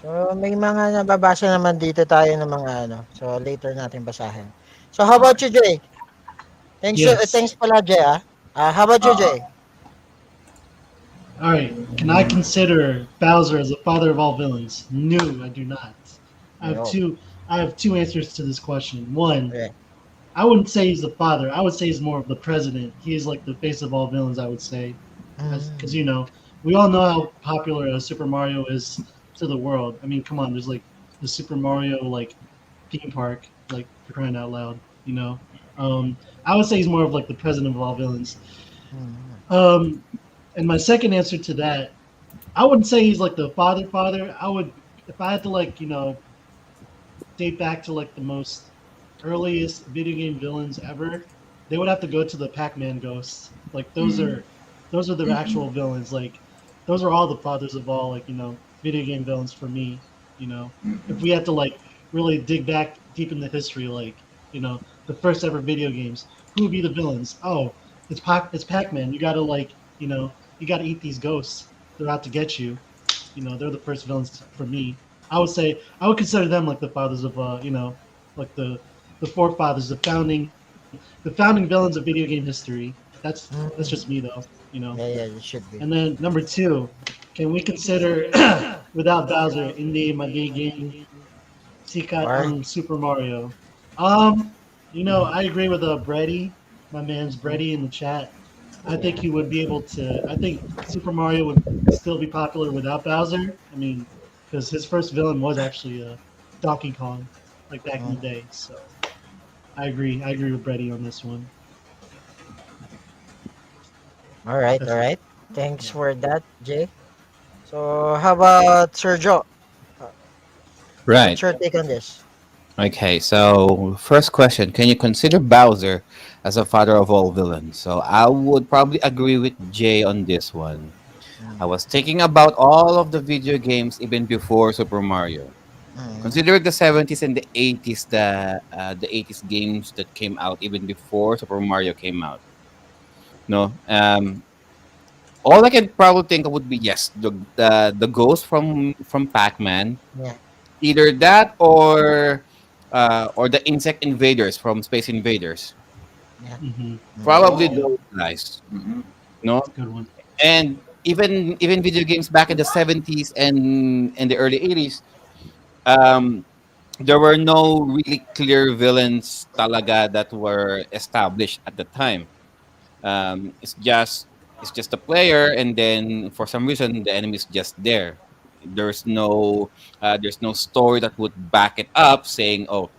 So may mga nababasa naman dito tayo ng mga ano. So later natin basahin. So how about Okay. you, Jay? Yes. Thanks pala, Jay, ah. How about you, Ah, Jay? All right. Can I consider Bowser as the father of all villains? No, I do not. I have No. two. I have two answers to this question. One, Okay. I wouldn't say he's the father. I would say he's more of the president. He is like the face of all villains. I would say, as because Mm, we all know how popular Super Mario is to the world. I mean, come on, there's like the Super Mario like theme park, like for crying out loud. I would say he's more of like the president of all villains. mm, Um, and my second answer to that, I wouldn't say he's like the father. I would, if I had to like date back to like the most earliest video game villains ever, they would have to go to the Pac-Man ghosts. Like mm, those are the mm, actual villains. Like those are all the fathers of all like video game villains for me. If we mm, had to like really dig back deep in the history, like the first ever video games, who would be the villains? Oh, it's Pac-Man. You gotta you gotta eat these ghosts. They're out to get you. They're the first villains for me. I would say I would consider them like the fathers of like the forefathers, the founding villains of video game history. That's just me mm. though. Yeah, yeah, it should be. And then number two, can we consider without Bowser hindi magiging sikat Or ang Super Mario? I agree with Brady, my man's Brady in the chat. I think yeah, he would be able to. I think Super Mario would still be popular without Bowser. I mean, because his first villain was actually Donkey Kong, like back in the mm. day. So I agree. I agree with Brady on this one. All right, all That's it. right. Thanks Yeah. for that, Jay. So how about Sergio? Uh, Right. What's your take on this? Okay, so first question, can you consider Bowser as a father of all villains? So I would probably agree with Jay on this one. I Mm, was thinking about all of the video games even before Super Mario. mm, Considering the 70s and the 80s, the 80s games that came out even before Super Mario came out. No, all I can probably think of would be yes, the ghost from Pac-Man, yeah, either that or the insect invaders from Space Invaders. yeah. Mm-hmm. Mm, Probably Yeah, those guys, mm, no? it's a good one. And even video games back in the 70s and the early 80s, um, there were no really clear villains talaga that were established at the time. It's just a player, and then for some reason the enemy is just there. There's no story that would back it up, saying, "Oh,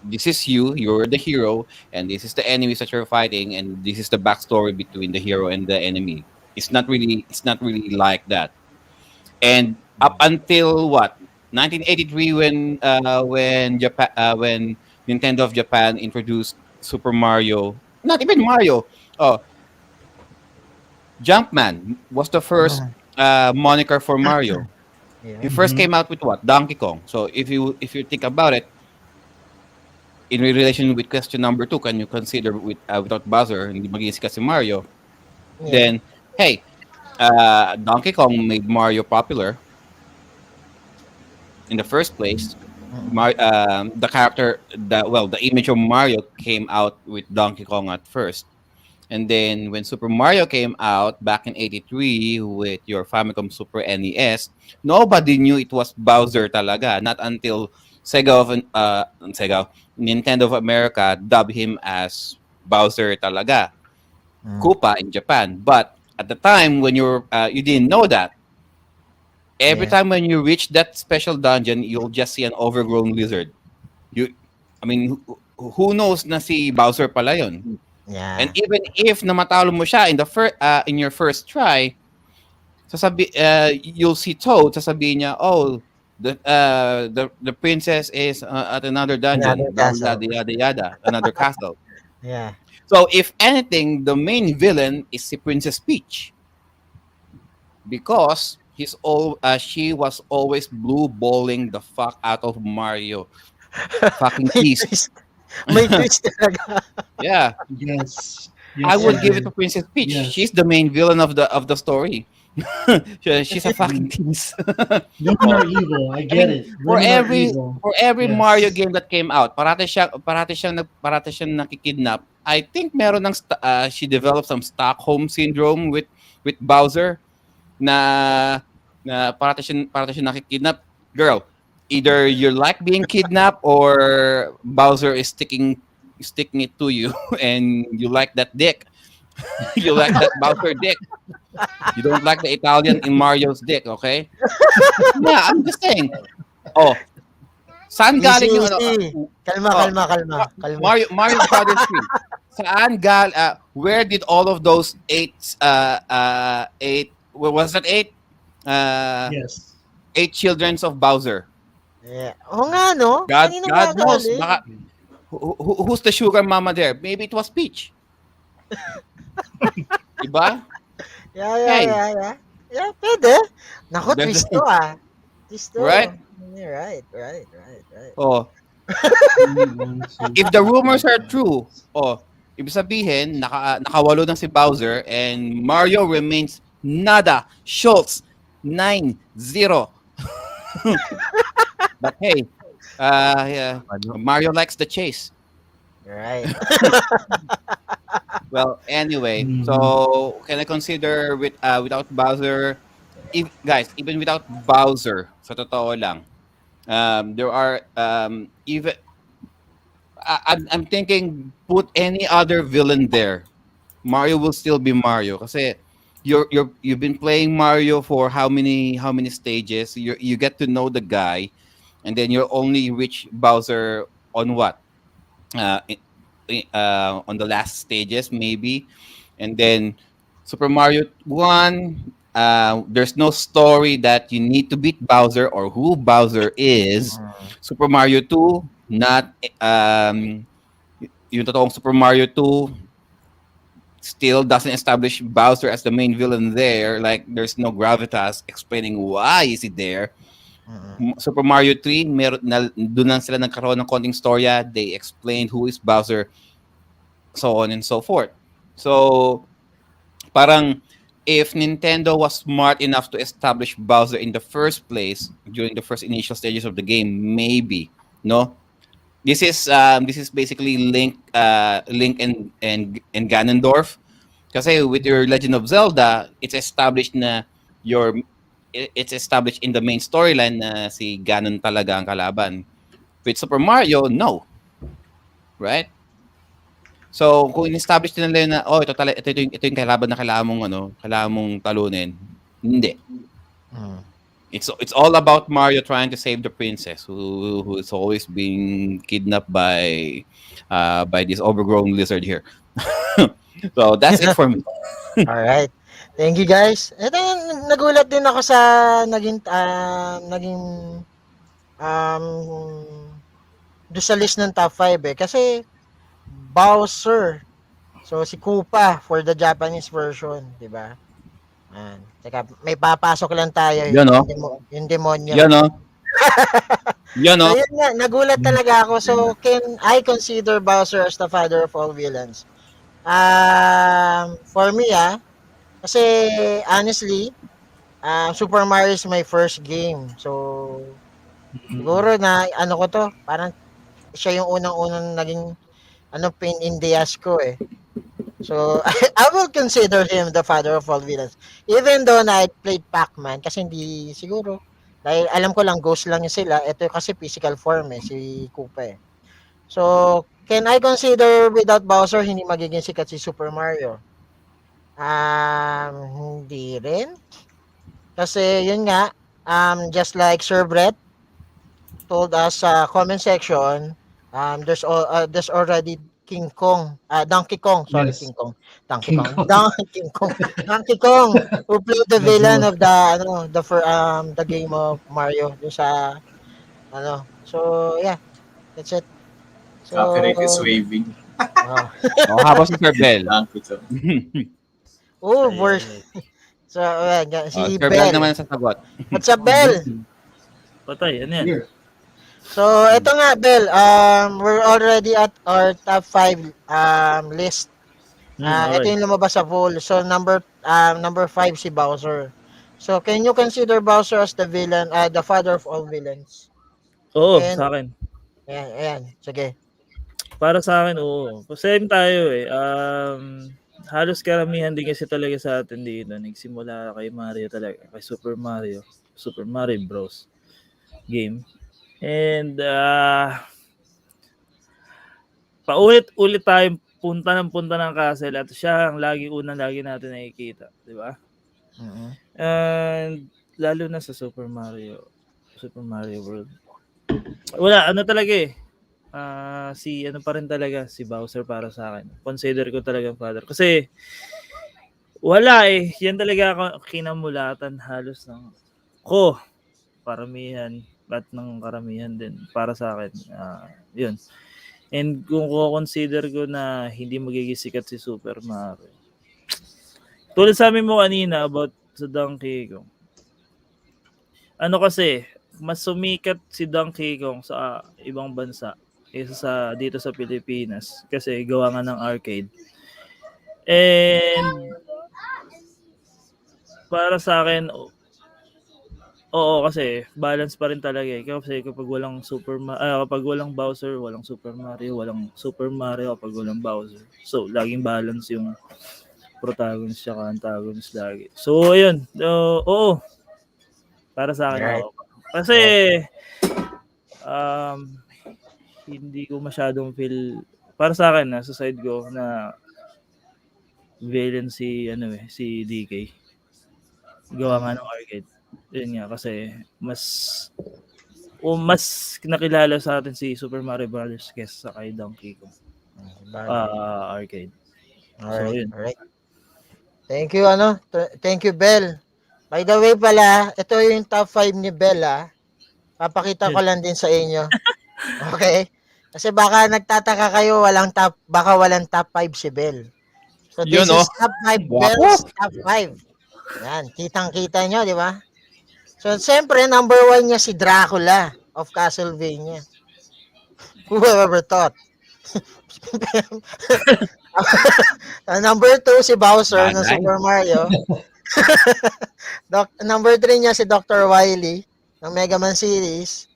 this is you're the hero, and this is the enemies that you're fighting, and this is the backstory between the hero and the enemy." It's not really like that. And up until what 1983, when Nintendo of Japan introduced Super Mario, not even Mario. Oh, Jumpman was the first mm, moniker for Mario. He yeah, first Mm-hmm. came out with what? Donkey Kong. So if you think about it, in relation with question number two, can you consider without Bowser hindi maging sikat si Mario? yeah. Then hey, Donkey Kong made Mario popular in the first place. Mm, The image of Mario came out with Donkey Kong at first. And then when Super Mario came out back in 83 with your Famicom Super NES, nobody knew it was Bowser talaga. Not until Sega, Nintendo of America dubbed him as Bowser talaga. mm, Koopa in Japan. But at the time when you didn't know that, every yeah, time when you reach that special dungeon, you'll just see an overgrown lizard. You, I mean, who knows na si Bowser pala yun? And yeah. even if namatalo mo siya in your first try, you'll see Toad, sasabihin niya, "Oh, the princess is at another Another dungeon, blah blah castle. yada yada yada, another castle." Yeah. So if anything, the main villain is si Princess Peach because she was always blue balling the fuck out of Mario. Fucking May please. twist. May twist talaga. Yeah. Yes. I Yes, would you give it did. to Princess Peach. Yes. She's the main villain of the story. She's a fucking tease. Women Oh, are evil. I I get mean, it. Women are evil. for every Mario Yes. game that came out, parati siyang nakikidnap. I think meron ng she developed some Stockholm syndrome with Bowser na parati siyang nakikidnap. Girl, either you like being kidnapped or Bowser is sticking it to you and you like that dick. You like that Bowser dick. You don't like the Italian in Mario's dick, okay? Yeah, I'm just saying. Oh, saan Easy, galing yung easy. Kalma, oh, kalma, kalma. Kalma. Mario Brothers 3. Where did all of those what was that eight? Uh, Yes. eight childrens of Bowser. Yeah. Oo nga, no? Kanina God nga knows. galing. Baka, who's the sugar mama there? Maybe it was Peach. Diba? Yeah, yeah, Hey, yeah, yeah. Yeah, pwede. Naku, there's- twist to ah. Twist to. right? Yeah, right, right, right, right. Oh, 1, 2, if the 3, 4, rumors are 5, true, 6. oh, ibig sabihin, nakawalo na si Bowser and Mario remains nada. Schultz, 9-0. But hey, yeah, Mario likes the chase. Right. Well, anyway, Mhm. so can I consider without Bowser, guys, even without Bowser, sa totoo lang, there are even I'm thinking put any other villain there. Mario will still be Mario kasi you've been playing Mario for how many stages? You get to know the guy and then you only reach Bowser on what? Uh, on the last stages maybe. And then Super Mario 1, there's no story that you need to beat Bowser or who Bowser is. Super Mario 2, not yung totoong Super Mario 2 still doesn't establish Bowser as the main villain there. Like there's no gravitas explaining why is he there. Super Mario 3, doon lang sila nagkaroon ng konting storya. They explained who is Bowser, so on and so forth. So, parang if Nintendo was smart enough to establish Bowser in the first place during the first initial stages of the game, maybe, no? This is basically Link and Ganondorf. Kasi with your Legend of Zelda, it's established it's established in the main storyline na si Ganon talaga ang kalaban. With Super Mario, no. Right? So, kung in-establish nila yun na, oh, ito yung kalaban na kailangan mong talunin. Hindi. It's all about Mario trying to save the princess who is always being kidnapped by this overgrown lizard here. So, that's it for me. Alright. Thank you guys. Ito, nagulat din ako sa naging um doon sa list ng top 5 eh. Kasi Bowser. So si Koopa for the Japanese version, di ba? Teka, may papasok lang tayo. Yan, no? Yung demonyo. Yan, no? Yan, no? So yun nga, nagulat talaga ako. So can I consider Bowser as the father of all villains? For me kasi honestly, Super Mario is my first game. So siguro na ano ko to, parang siya yung unang-unang naging pain in the ass ko eh. So I will consider him the father of all villains. Even though na I played Pac-Man kasi hindi siguro dahil alam ko lang ghost lang sila. Ito kasi physical form si Koopa eh. So can I consider without Bowser hindi magiging sikat si Super Mario? Hindi rin. Kasi yun nga, just like Sir Brett told us sa comment section, there's already King Kong, Donkey Kong, sorry, Yes. King Kong, Donkey King Kong, Kong. Donkey Kong, who played the villain both. of the game of Mario, yung sa so yeah, that's it. So, Copyright is waving. Oh, habang si Sir Bell. Thank you, sir. So, si Sir Bell Bell. naman ang sasagot. What's up, Bell? Patay, ano yan? Here. So, ito nga, Bell. We're already at our top 5 list. Ito Okay. yung lumabas sa poll. So number 5 si Bowser. So can you consider Bowser as the villain, the father of all villains? Oo, And sa akin. ayan, sige. Para sa akin, oo. Same tayo eh. Halos karamihan din kasi talaga sa atin dito. Nagsimula kay Mario talaga. Kay Super Mario. Super Mario Bros. Game. And paulit-ulit tayong punta ng castle at siya ang lagi natin nakikita. Di ba? Mhm. And lalo na sa Super Mario World. Wala, ano talaga eh. Si ano pa rin talaga, si Bowser para sa akin. Consider ko talagang father. Kasi wala eh. Yan talaga ako kinamulatan halos ng ko. Paramihan at ng karamihan din para sa akin. Yun. And kung ko-consider ko na hindi magiging sikat si Super Mario. Tulad sa amin mo kanina about sa Donkey Kong. Ano kasi, mas sumikat si Donkey Kong sa ibang bansa kaysa sa dito sa Pilipinas kasi gawa nga ng arcade. And para sa akin, oo kasi balance pa rin talaga eh. Kasi kapag walang kapag walang Bowser, walang Super Mario, walang Super Mario kapag walang Bowser. So, laging balance yung protagonist at antagonist lagi. So, ayun. Oo. Para sa akin, Alright. oo. Kasi, um, hindi ko masyadong feel, para sa akin, sa side ko, na villain si DK. Gawa nga ng arcade. Yun nga, kasi mas nakilala sa atin si Super Mario Brothers kesa kay Donkey Kong. Arcade. So, Alright, yun. alright. Thank you, thank you, Bell. By the way pala, ito yung top 5 ni Bell, Papakita ko lang din sa inyo. Okay? Kasi baka nagtataka kayo, baka walang top 5 si Bell. So, this Yun, oh. is top 5 Guwapo. Bell's top 5. Yan, kitang-kita nyo, di ba? So, siyempre, number 1 niya si Dracula of Castlevania. Who ever thought? Number 2 si Bowser ng Bagay. Super Mario. Number 3 niya si Dr. Wily ng Mega Man series.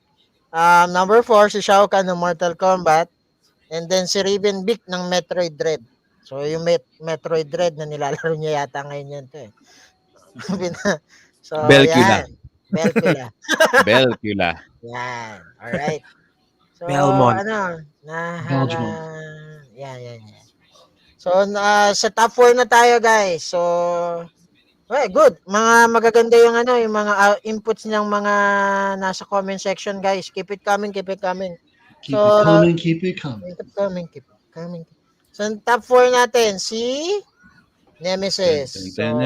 Number 4 si Shao Kahn ng Mortal Kombat. And then si Raven Vic ng Metroid Dread. So yung Metroid Dread na nilalaro niya yata ngayon yan to eh. So Belcula. yan. Belcula. Belcula. Yan. Alright. So Belmont. Belgium. Yan. So sa top 4 na tayo guys. So good. Mga magaganda yung yung mga inputs ng mga nasa comment section guys. Keep it coming. Keep it coming. Keep it coming. So top 4 natin si Nemesis. So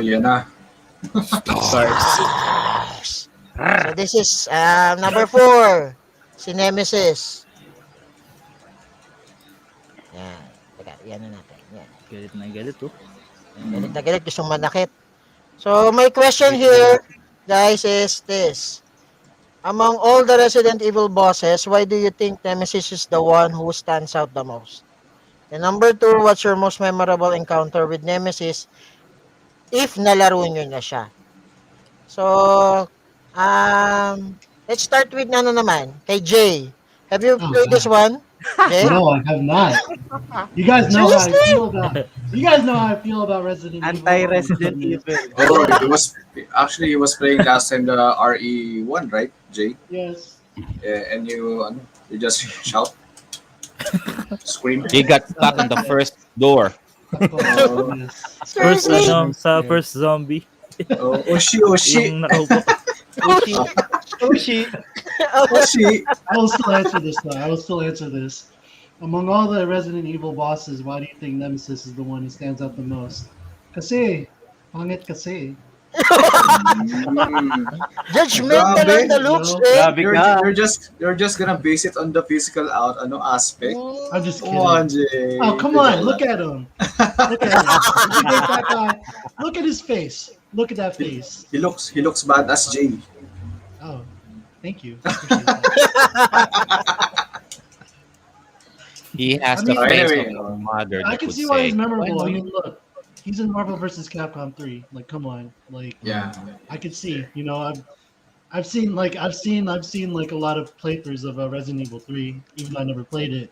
Yan na. Stars. So this is number 4 si Nemesis. Yan. Teka, yan na natin. Yan. Galit na galit, oh. Galit na galit, gusto manakit. So, my question here, guys, is this. Among all the Resident Evil bosses, why do you think Nemesis is the one who stands out the most? And number 2, what's your most memorable encounter with Nemesis if nalaro nyo na siya? So, let's start with naman, kay Jay. Have you played this one? Jay? No, I have not. You guys know how I feel about. You guys know how I feel about Resident Evil. Anti-Resident Evil. Oh, he was playing last time the RE1, right, Jay? Yes. And you just shout, scream. He got stuck on the first door. Oh, yes. Sa first zombie. Oh shit. Yung nakaupo. Oshi. I will still answer this though. I will still answer this. Among all the Resident Evil bosses, why do you think Nemesis is the one who stands out the most? Kasi, pangit kasi. Judgmental on the looks, Grabe. You're just gonna base it on the physical aspect. I'm just Come kidding. on, Jay. Oh, come on. Look at him. Look at him. If you hate that guy, look at his face. Look at that face. He looks badass, Jay. Oh, thank you. I appreciate that. He has I the mean, face Anyway, of a mother I that can would see why he's say, memorable. I "Well, mean, look, he's in Marvel vs. Capcom 3. Like, come on, like yeah. I could see. You know, I've seen like a lot of playthroughs of Resident Evil 3, even though I never played it.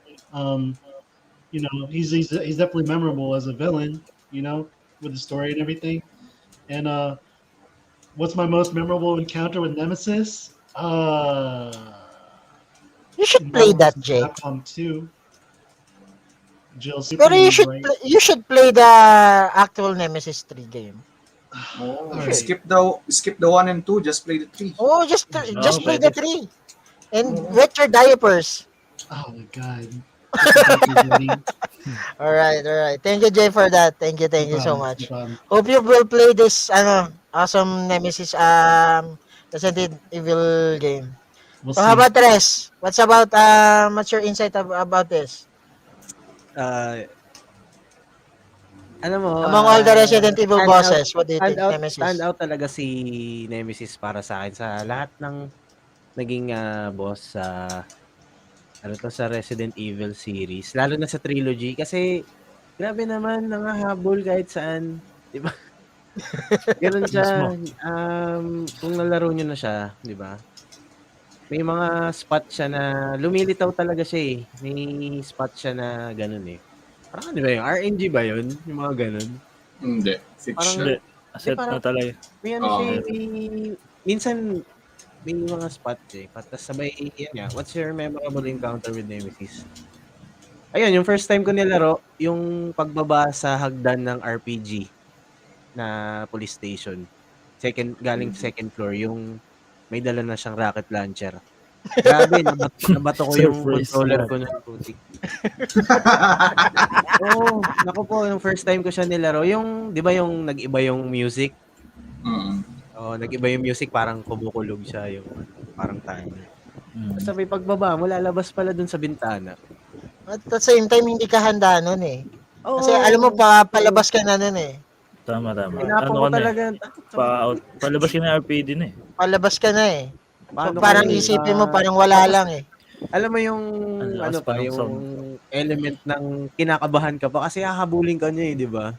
You know, he's definitely memorable as a villain. You know, with the story and everything. And what's my most memorable encounter with Nemesis? You should play Marvel that, vs. Jay. Capcom 2. Jill Super Pero when he's right. you should play the actual Nemesis 3 game. Oh, You All should. right. skip the 1 and 2, just play the 3. Oh, Oo, just play the pwede. 3 and Oo. wet your diapers. Oh my god. Get the diapers ready. All right. Thank you, Jay, for that. No Thank you so problem. No much. problem. Hope you will play this awesome Nemesis Resident Evil game. We'll So how see. about Res? What's your insight about this? Ah, alam mo, Among all the Resident Evil stand out bosses, what do you think? stand Nemesis. out talaga si Nemesis para sa'kin sa lahat ng naging, boss sa ano 'to, sa Resident Evil series, lalo na sa trilogy kasi grabe naman nangahabol kahit saan, 'di ba? Gano'n Mismo. siya, kung nalaro niyo na siya, 'di ba? May mga spot siya na lumilitaw talaga siya, eh. May spot siya na gano'n, eh. Parang ano ba yun, RNG ba yun, yung mga gano'n? Hindi, Parang Hindi. fiction. 'di Asset na parang talaga. may ano siya, Oo. eh, may minsan may mga spots, eh, tapos sabay yan nga, what's your memorable encounter with Nemesis? Ayun, yung first time ko nilaro, yung pagbaba sa hagdan ng RPG na police station. Galing second floor, yung may dala na siyang rocket launcher. Grabe, nabato ko yung Surprise controller lahat. ko nun, putik. Oo, naku po, yung first time ko siya nilaro, yung 'di ba yung nag-iba yung music? Mm. Oo, nag-iba yung music, parang kumukulog siya yung ano, parang timer. Tapos Mm. sabay pagbaba mo, lalabas pala dun sa bintana. At the same time, hindi ka handa nun eh. Kasi alam mo, Oo, palabas ka na nun eh. Tama. tinapon Ano ko ka na eh. talaga, Pa-out. Palabas ka na RPD na eh. Palabas ka na eh. So paano parang kung, isipin mo, parang wala tapos lang eh. alam mo yung Ang ano lakas pa pa, ng yung sound. element ng kinakabahan ka pa kasi hahabulin ka niya, eh, 'di ba?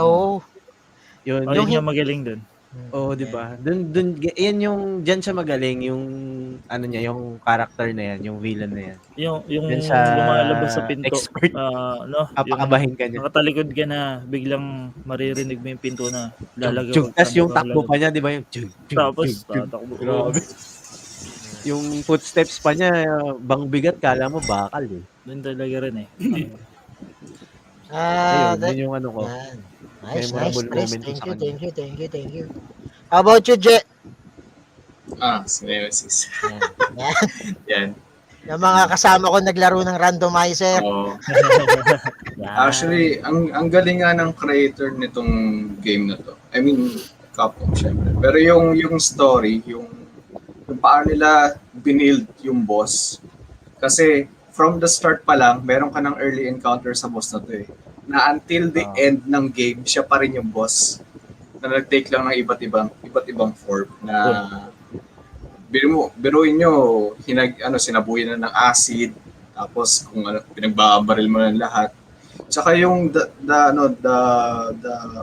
Oo. Yun, Oh, Yung yun nga magaling dun. oo, 'di yan. ba? Dun yan yung diyan siya magaling, yung ano niya, yung character na yan, yung villain na yan. Yung Diyan siya lumalabas sa pinto, expert, yung papakabahin ka niya. nakatalikod ka na, biglang maririnig mo yung pinto na Chug, lalagaw chug. Tas saan yung ka takbo lalabas. pa niya, 'di ba, yung chug, chug, Tapos chug, chug. tatakbo. Grabe. Yung footsteps pa niya, bang bigat, kala mo bakal, eh. Doon talaga rin eh. Ayun, That, yun yung ano ko, yan. Nice, memorable Chris. moment ko Thank sa you, kanya. thank you. How about you, Je? Si Nemesis. Yan. Yan. Yan. Yung mga kasama ko naglaro ng randomizer. Oo. Yan. Actually, ang galing nga ng creator nitong game na to. I mean, Capcom syempre. Pero yung story, yung paano nila binild yung boss. Kasi from the start pa lang, meron ka ng early encounter sa boss na to eh. Na until the end ng game, siya pa rin yung boss. Na nag-take lang ng iba't ibang form na biruin nyo, sinabuyan na ng acid, tapos kung ano, pinagbabaril mo ng lahat. Tsaka yung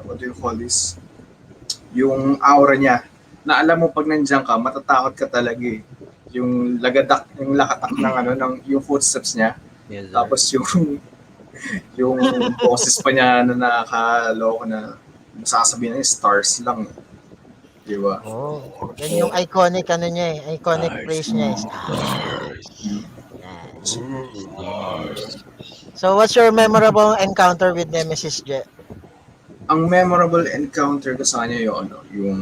what do you call this? Yung aura niya, na alam mo pag nandiyan ka, matatakot ka talaga eh. Yung lakatak ng yung footsteps niya. Yes, sir. Tapos yung boses pa niya na nakakaloko na masasabihin na stars lang. Di ba? Oh, yan yung iconic niya eh. Iconic phrase niya is So what's your memorable encounter with Nemesis, Je? Ang memorable encounter ko sa kanya yung yung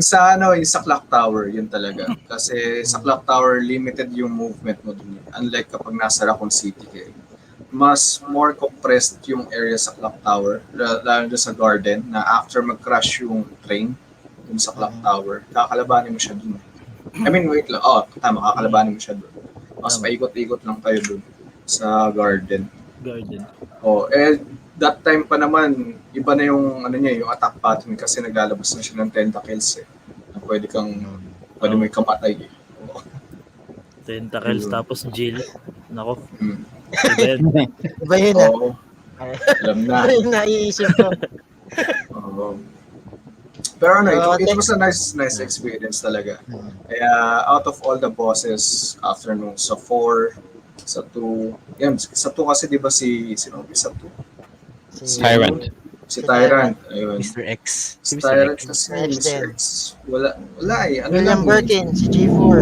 sa clock tower, yun talaga. Kasi sa clock tower, limited yung movement mo dun. Unlike kapag nasa Raccoon City kayo. Mas more compressed yung area sa clock tower, lalo sa garden, na after mag-crash yung train dun sa clock tower, kakalabanin mo siya dun. I mean, wait lang. Tama, kakalabanin mo siya dun. Mas paikot-ikot lang kayo dun sa garden. That time pa naman, iba na yung yung attack pattern kasi naglalabas na siya ng tentacles eh. Na pwede mo ikamatay eh. Tentacles Yun. tapos Jill. Nako, Mm. iba yun. Iba yun ah. Oo, alam na. Iba yung naiisip ko. Oo. Pero ano, So, it was a nice experience talaga. Kaya out of all the bosses after nung sa 4, sa 2, yan, sa 2 kasi 'di ba sino sa 2? Si Tyrant. si Tyrant, ayun. Mr. X. Si Si Mr. Tyrant X. kasi X Mr. din. X, wala eh. Ano William lang eh. Birkin, si G4.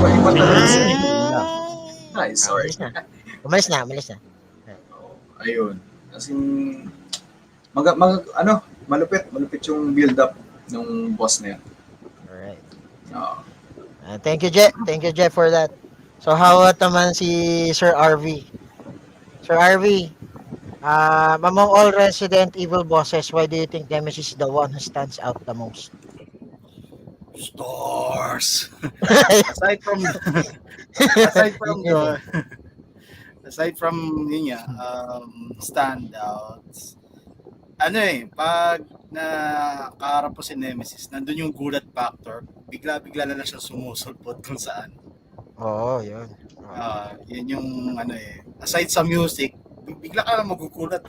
Iba talaga siya. Ay, sorry. Umalis na. Ayun. Kasi malupit yung build up ng boss na yan. Alright. Oo. Thank you, Jeff. Thank you, Jeff, for that. So, how about naman si Sir RV? Sir RV, among all Resident Evil bosses, why do you think Nemesis is the one who stands out the most? Stars. aside from aside from the aside from yun nga, standouts, ano pag nakaharap po si Nemesis, nandun yung gulat factor, bigla-bigla na siya sumusulpot kung saan. Oo, yun. Yun yung aside sa music, bigla ka lang magugulat.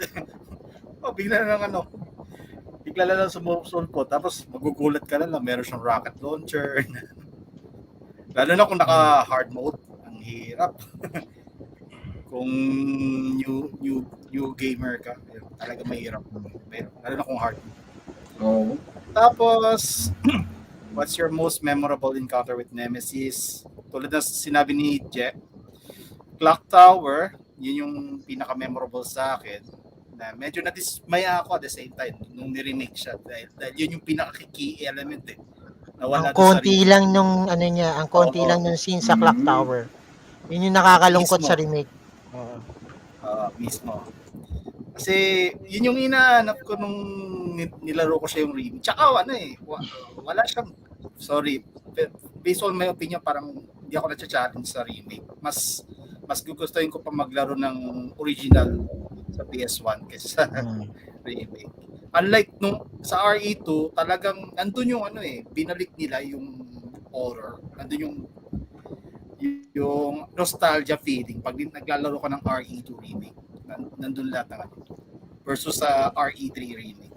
Bigla na lang sumusulpot, tapos magugulat ka na lang, meron siyang rocket launcher. Lalo na kung naka hard mode, ang hirap. Kung new gamer ka, talaga mahirap. Pero lalo na kung hard. Oo. Tapos what's your most memorable encounter with Nemesis? Tulad ng sinabi ni Je, Clock Tower, yun yung pinaka-memorable sa akin. Na medyo na-dismaya ako at the same time nung ni-remake siya dahil yun yung pinaka-key element nawala Ang konti lang nung scene sa Clock Mm. Tower. Yun yung nakakalungkot Mismo. sa remake. Mismo. Kasi yun yung inaanap ko nung nilaro ko siya yung remake. Tsaka wala siyang, sorry, based on my opinion, parang hindi ako na-challenge sa remake. Mas gugustuhin ko pa maglaro ng original sa PS1 kaysa sa remake. Unlike nung sa RE2, talagang nandun yung binalik nila yung horror. Nandun yung nostalgia feeling pag naglalaro ka ng RE2 remake. Nandun lahat ng versus sa RE3 remake.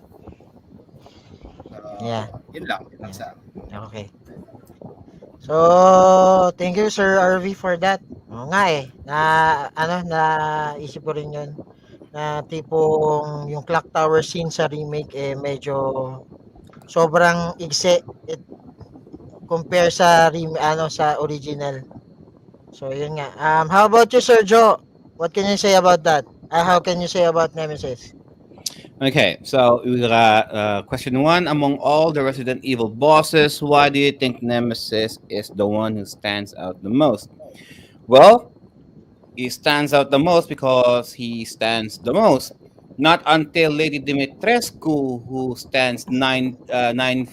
Yun lang. Isa. Okay. So, thank you Sir RV for that. Oo nga naisip ko rin yun. Na tipong yung Clock Tower scene sa remake medyo sobrang igse compare sa sa original. So, yun nga. How about you, Sir Joe? What can you say about that? How can you say about Nemesis? Okay, so we got question 1. Among all the Resident Evil bosses, why do you think Nemesis is the one who stands out the most? Well, he stands out the most because he stands the most. Not until Lady Dimitrescu, who stands 9'4",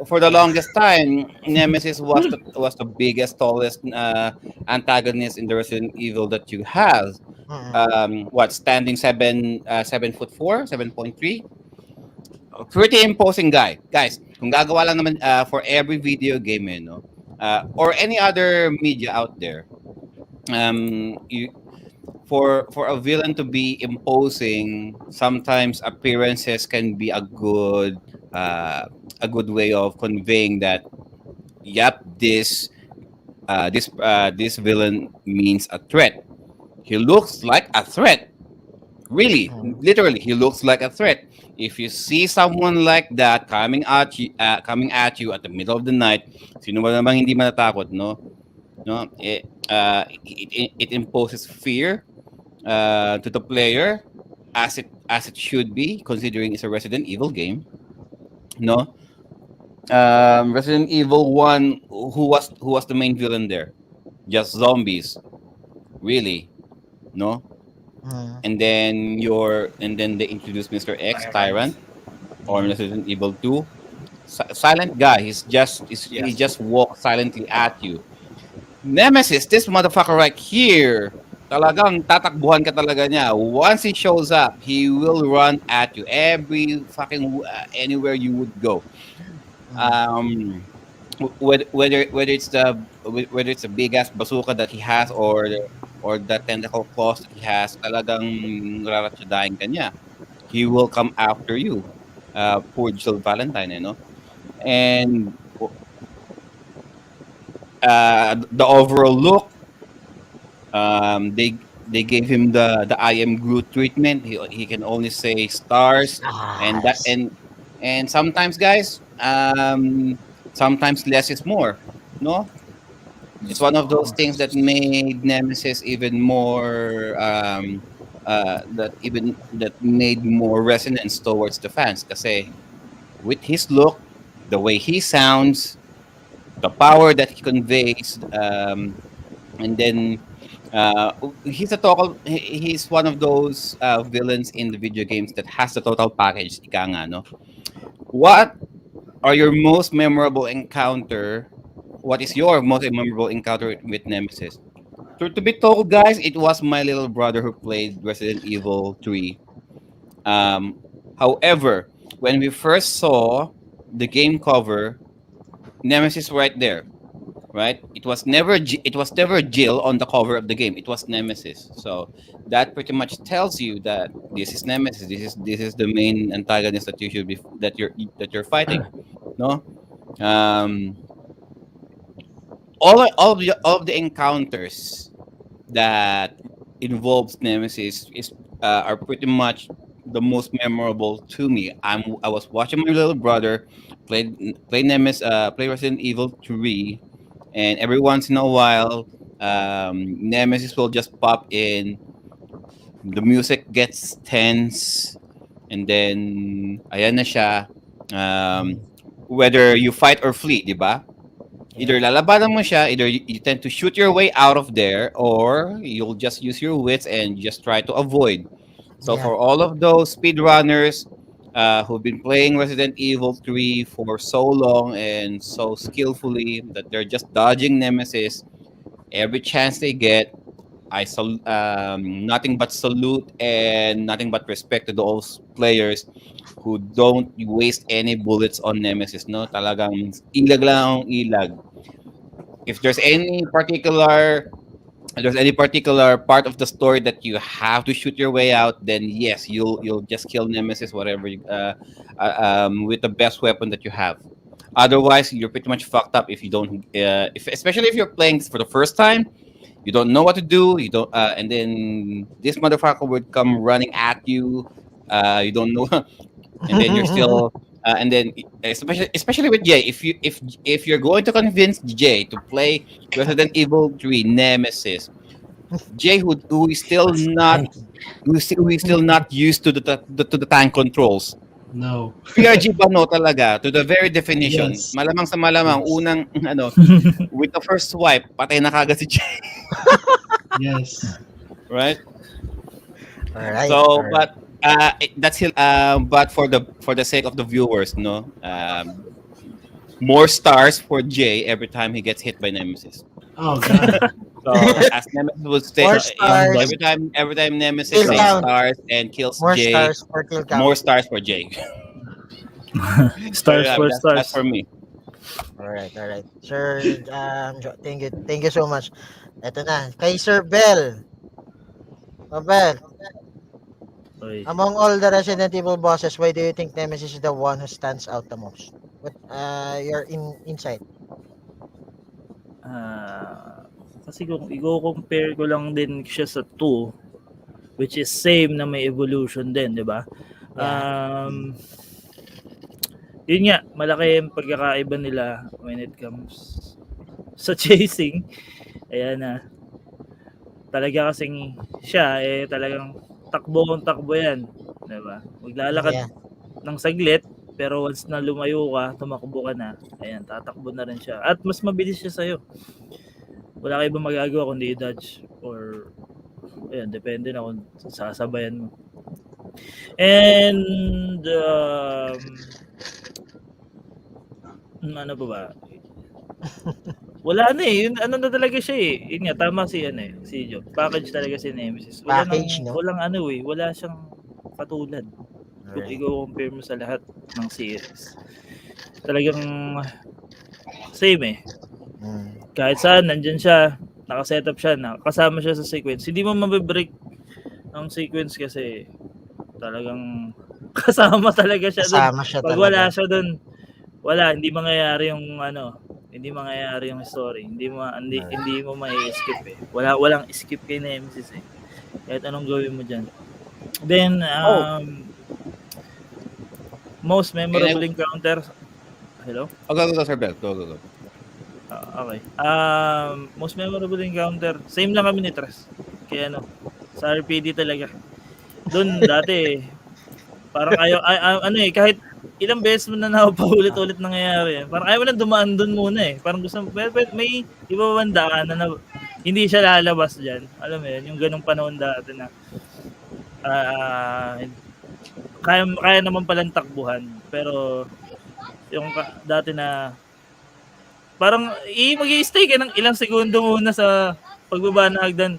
for the longest time, Nemesis was the biggest, tallest antagonist in the Resident Evil that you have. Standing 7'4", 7.3"? Pretty imposing guy. Guys, kung gagawa lang naman for every video game, or any other media out there, for a villain to be imposing, sometimes appearances can be a good way of conveying that, yep, this villain means a threat. He looks like a threat. Really, literally, he looks like a threat. If you see someone like that coming at you at the middle of the night, sino ba namang hindi matatakot, no? No, it imposes fear to the player, as it should be, considering it's a Resident Evil game. No, Resident Evil 1, who was the main villain there? Just zombies, really, no. And then they introduce Mr. X, Tyrant, or Resident Evil 2. Silent guy. He just walks silently at you. Nemesis, this motherfucker right here, talagang tatakbuhan ka talaga niya. Once he shows up, he will run at you every fucking anywhere you would go. Um, whether it's a big ass bazooka that he has or the tentacle claws that he has, talagang raratsadahin ka niya. He will come after you. Poor Jill Valentine, And the overall look, they gave him the I am Groot treatment. He can only say stars, and that Stars. and sometimes, guys, sometimes less is more. No, it's one of those things that made Nemesis even more that made more resonance towards the fans. Kasi with his look, the way he sounds, the power that he conveys, and then he's one of those villains in the video games that has the total package. Ika nga, no? What are your most memorable encounter? What is your most memorable encounter with Nemesis? To be told, guys, it was my little brother who played Resident Evil 3. Um, However, when we first saw the game cover, Nemesis right there, right? It was never Jill on the cover of the game. It was Nemesis. So that pretty much tells you that this is Nemesis. This is the main antagonist that you should be that you're fighting. No, um, all of the encounters that involves Nemesis are pretty much the most memorable to me. I was watching my little brother play Resident Evil 3, and every once in a while, Nemesis will just pop in. The music gets tense, and then ayan na siya. Um, Whether you fight or flee, di ba? Either lalabanan mo siya, either you tend to shoot your way out of there, or you'll just use your wits and just try to avoid. So Yeah. for all of those speedrunners who've been playing Resident Evil 3 for so long and so skillfully that they're just dodging Nemesis every chance they get, nothing but salute and nothing but respect to those players who don't waste any bullets on Nemesis, no? Talagang ilag lang ang ilag. If there's any particular part of the story that you have to shoot your way out, then yes, you'll just kill Nemesis, with the best weapon that you have. Otherwise, you're pretty much fucked up if you don't. If especially if you're playing for the first time, you don't know what to do. You don't, and then this motherfucker would come running at you. You don't know, and then you're still and then especially with Jay, if you're going to convince Jay to play Resident Evil 3 Nemesis, Jay who is still not who is still not used to the tank controls. No. PRG Bano talaga to the very definition. Yes. Malamang sa malamang Yes. unang with the first swipe patay na kagad si Jay, Yes. right? All right. So, All right. but but for the sake of the viewers, no, more stars for Jay every time he gets hit by Nemesis. Oh God. So as Nemesis would say, More stars. every time Nemesis Kill says count. stars and kills More Jay, stars for kill more count. stars for Jay. Stars Yeah, for that's stars. for me. All right. All right. Sir, thank you. Thank you so much. Ito na. Kay Sir Bell. Bell, Oy. among all the Resident Evil bosses, why do you think Nemesis is the one who stands out the most? What your insight? Kasi kung i-compare ko lang din siya sa 2, which is same na may evolution din, di ba? Yeah. Yun nga, malaki yung pagkakaiba nila when it comes sa chasing. Ayan na. Talaga kasing siya, talagang takbo yan. Di ba? Maglalakad Yeah. ng saglit, pero once na lumayo ka, tumakbo ka na, ayan, tatakbo na rin siya. At mas mabilis siya sa'yo. Wala kayo ba magagawa kundi i-dodge or ayan, depende na kung sasabayan mo. And ano pa ba? Wala na eh. Yun, ano na talaga siya eh. Yun nga, tama si Joe. Package talaga si Nemesis. Package, no? Walang wala siyang katulad. Kung i-compare mo sa lahat ng series. talagang same eh. Mm. Kahit saan, nandyan siya, nakasetup siya, kasama siya sa sequence. Hindi mo mabibreak ang sequence kasi talagang kasama talaga siya doon. Kasama siya Pag talaga. wala siya doon, hindi mangyayari yung hindi mangyayari yung story. Hindi mo mai-skip eh. Walang skip kay Nemesis eh. Kahit anong gawin mo diyan. Then most memorable encounter. Hello? Go, Sir Bel. Go. Okay. Most memorable encounter. Same lang kami ni Tres. Kaya sa RPD talaga. Doon dati parang kahit ilang beses mo na paulit-ulit nangyayari. Parang ayaw mo na dumaan doon muna eh. Parang gusto may iba bang daan na hindi siya lalabas diyan. Alam mo yun, yung ganung panahon dati na kaya naman palang takbuhan. Pero yung dati na parang mag-i-stay ka ng ilang segundo muna sa pagbaba ng hagdan.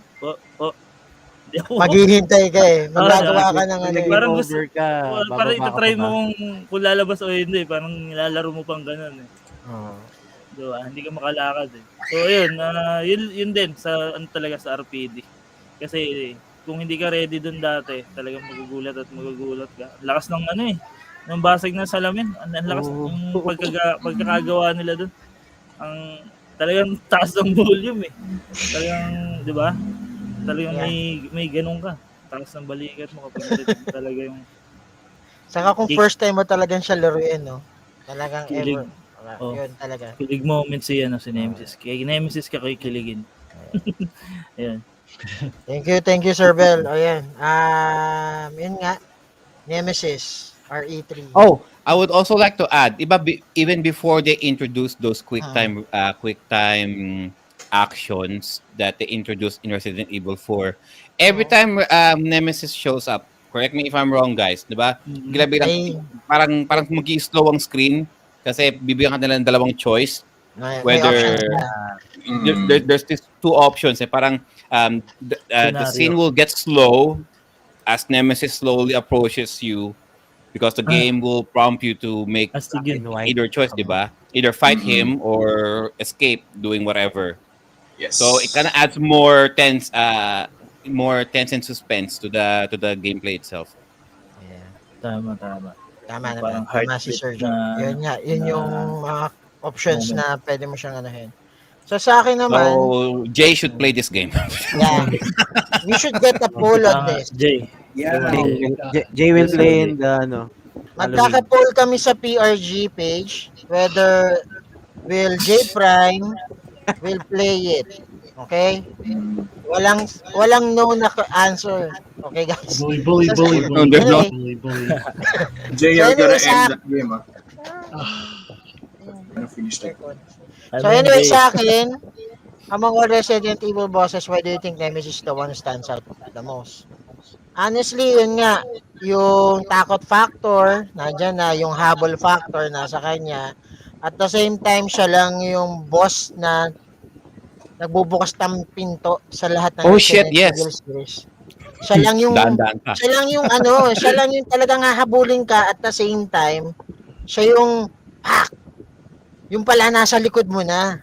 Maghihintay ka eh. Magagawa ka ng ano. Parang gusto ka, parang bababa ka itatry pa mo ba? kung lalabas o hindi. Parang nilalaro mo pang ganun eh. Oo. Diba? Hindi ka makalakad eh. So yun din sa talaga sa RPD. Kasi kung hindi ka ready dun dati, talagang magugulat ka. Lakas ng ng basag ng salamin. Ang lakas yung pagkakagawa nila dun. Ang talagang taas ng volume eh. Talagang, di ba? Talagang may ganun ka. Taas ng balikat mo kapag talaga yung Saka kung first time mo talagang siya laruin, no? Talagang kilig. ever. Yun talaga. Kilig moment si Nemesis. Kaya Nemesis ka kikiligin. Ayan. Thank you, Sir Bel. Ayan. Yun nga. Nemesis. RE3. Oh, I would also like to add, even before they introduced those quick time actions that they introduced in Resident Evil 4, every time Nemesis shows up, correct me if I'm wrong, guys, di ba? Parang mag-i-slow ang screen kasi bibigyan ka nila ng dalawang choice. May options na. There's these two options. Parang the scene will get slow as Nemesis slowly approaches you, because the game will prompt you to make either choice, diba? Either fight him or escape doing whatever. Yes. So it kind of adds more tense and suspense to the gameplay itself. Yeah. Tama. Tama naman. Tama si Sir John. Yun nga. Yun yung mga options na pwede mo siyang anuhin. So sa akin naman. So Jay should play this game. Yeah. We should get a poll on this. Jay. Yeah. Jay will play in the Magkaka-poll kami sa PRG page whether will J Prime will play it. Okay? Walang no na answer. Okay, guys? Bully. Jay, you're gonna end that game, ah. Gonna finish that. So anyway, sa akin, among all Resident Evil bosses, why do you think Nemesis is the one who stands out the most? Honestly, yun nga, yung takot factor, nandyan na, yung habol factor, nasa kanya. At the same time, siya lang yung boss na nagbubukas ng pinto sa lahat ng Resident Evil series. Siya lang yung talagang hahabulin ka at the same time, siya yung yung pala nasa likod mo na.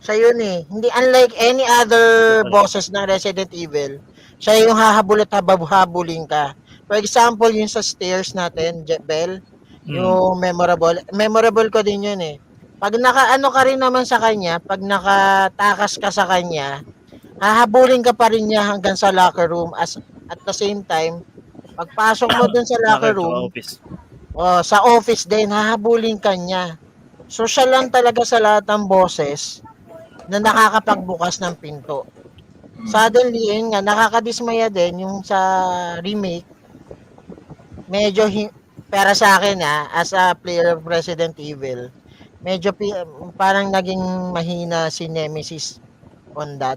Siya yun eh. Hindi unlike any other bosses ng Resident Evil, siya yung hahabol at habulin ka. For example, yung sa stairs natin, Bell, yung memorable ko din yun eh. Pag nakaano ka rin naman sa kanya, pag nakatakas ka sa kanya, hahabulin ka pa rin niya hanggang sa locker room at the same time, pagpasok mo dun sa locker room, sa office din, hahabulin ka niya. So siya lang talaga sa lahat ng bosses na nakakapagbukas ng pinto. Suddenly, yun nga, nakakadismaya din yung sa remake. Medyo, para sa akin as a player of Resident Evil, medyo parang naging mahina si Nemesis on that.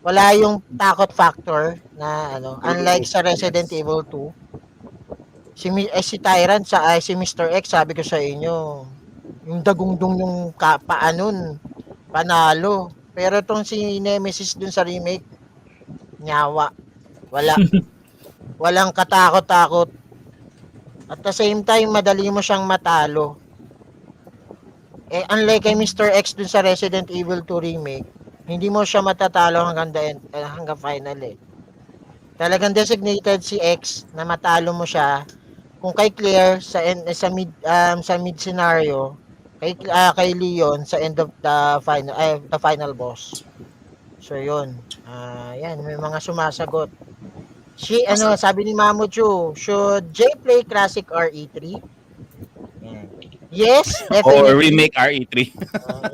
Wala yung takot factor na unlike sa Resident Evil 2. Si Tyrant si Mr. X, sabi ko sa inyo, yung dagundong yung paanon, panalo. Pero itong si Nemesis dun sa remake, nyawa. Wala. Walang katakot-takot. At the same time, madali mo siyang matalo. unlike kay Mr. X dun sa Resident Evil 2 remake, hindi mo siya matatalo hanggang the end, hanggang final eh. Talagang designated si X na matalo mo siya kung kay Claire sa mid scenario, kay Leon sa end of the final boss. So yun. Yan may mga sumasagot. Mas, Sabi ni Mamuchu, should J play classic RE3? Yan. Yes, Or definitely. remake RE3.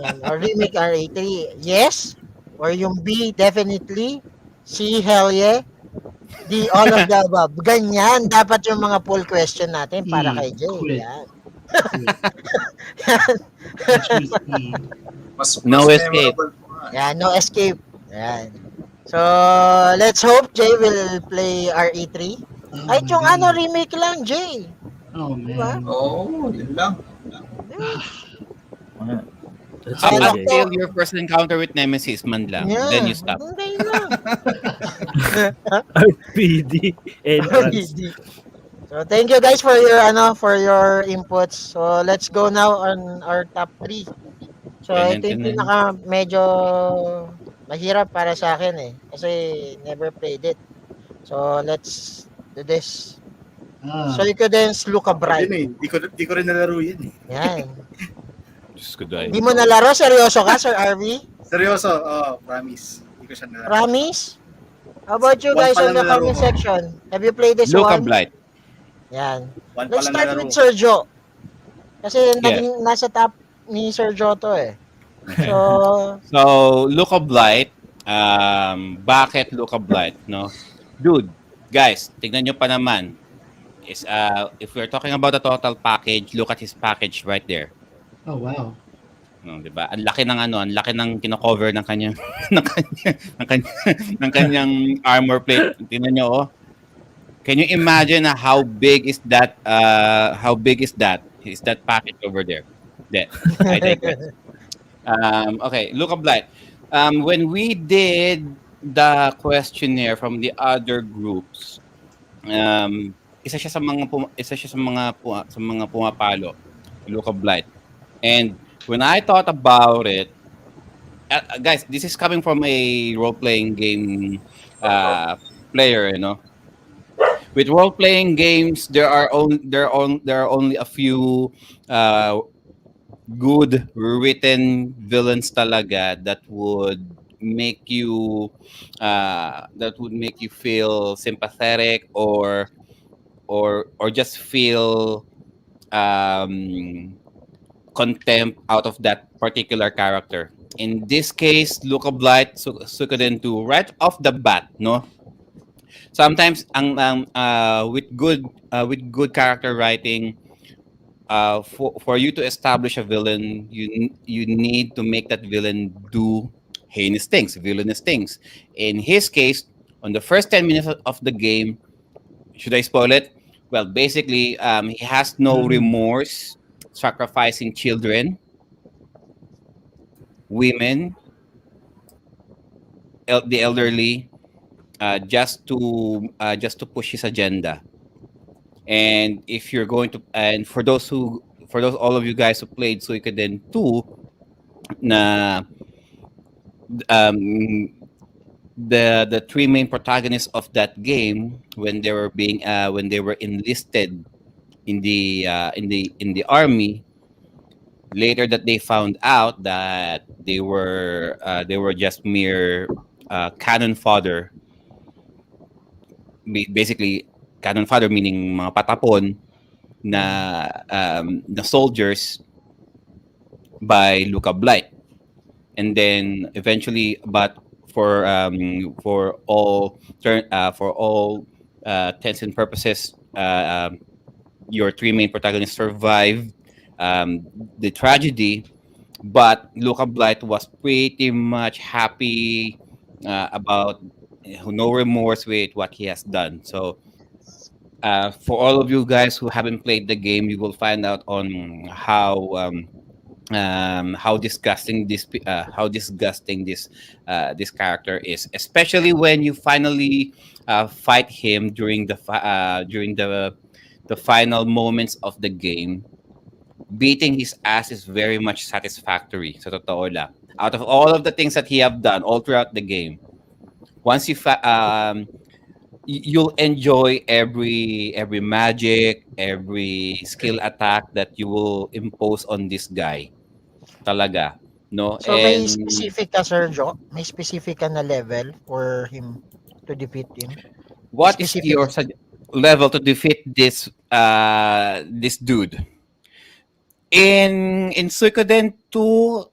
Yan. Or remake RE3. Yes. Or yung B, definitely. C, hell yeah. D, all of the above. Ganyan. Dapat yung mga poll question natin para kay Jay. Quit. Yan. Quit. I choose E. No mas escape. memorable po nga. Yan. No escape. Yan. So, let's hope Jay will play RE3. Oh, Ay, yung man. remake lang, Jay. Oh Diba? man. Oo, yun lang. That's Ay, good, Up Jay. till your first encounter with Nemesis man lang. Yeah. Then you stop. Hindi lang. RPD entrance. RED. So, thank you guys for your inputs. So, let's go now on our top 3. So, ito yung pinaka medyo mahirap para sa akin eh. Kasi never played it. So, let's do this. So, you could then Luca Yun Bright. eh, di ko rin nalaro yun eh. Yan. Diyos ko dahil. Hindi mo nalaro? Seryoso ka, Sir RV? Seryoso, promise. Di ko siya nalaro. Promise? How about you One guys pa on lang the nalaro comment ko. section? Have you played this Luca one? Blight. Yan. One pa Let's lang start nalaro with ko. Sergio. Kasi nasa top ni Sergio to eh. So, So, Luca Blight. Bakit Luca Blight? No? Dude, guys, tignan nyo pa naman. If we're talking about the total package, look at his package right there. Oh wow. No, 'di ba? Ang laki ng kino-cover ng kanyang ng kanyang armor plate. Tingnan niyo oh. Can you imagine how big is that Is that package over there? I digress. Okay, Luca Blight. When we did the questionnaire from the other groups, isa siya sa mga pumapalo, Luca Blight. And when I thought about it, guys, this is coming from a role-playing game player, you know. With role-playing games, there are only a few good written villains talaga that would make you feel sympathetic or just feel contempt out of that particular character. In this case, Luca Blight, Suikoden 2, right off the bat, no? Sometimes with good character writing, for you to establish a villain, you need to make that villain do heinous things, villainous things. In his case, on the first 10 minutes of the game, should I spoil it? Well, basically, he has no remorse sacrificing children, women, the elderly, just to push his agenda. And if you're going to, and for those all of you guys who played Suikoden 2, na the three main protagonists of that game, when they were enlisted in the army, later that they found out that they were just mere cannon fodder. Basically, cannon fodder meaning mga patapon na soldiers by Luca Blight. And then eventually, but for all intents and purposes, your three main protagonists survived the tragedy, but Luca Blight was pretty much happy about no remorse with what he has done. So for all of you guys who haven't played the game, you will find out on how disgusting this this character is, especially when you finally fight him during the final moments of the game. beating his ass is very much satisfactory. Sa totoo lang. Out of all of the things that he have done all throughout the game, once you'll enjoy every magic, every skill attack that you will impose on this guy. Talaga, no? So may And specific ka, Sir Jo? May specific ka na level for him to defeat him? what is Specific. your level to defeat this dude? In Suikoden 2,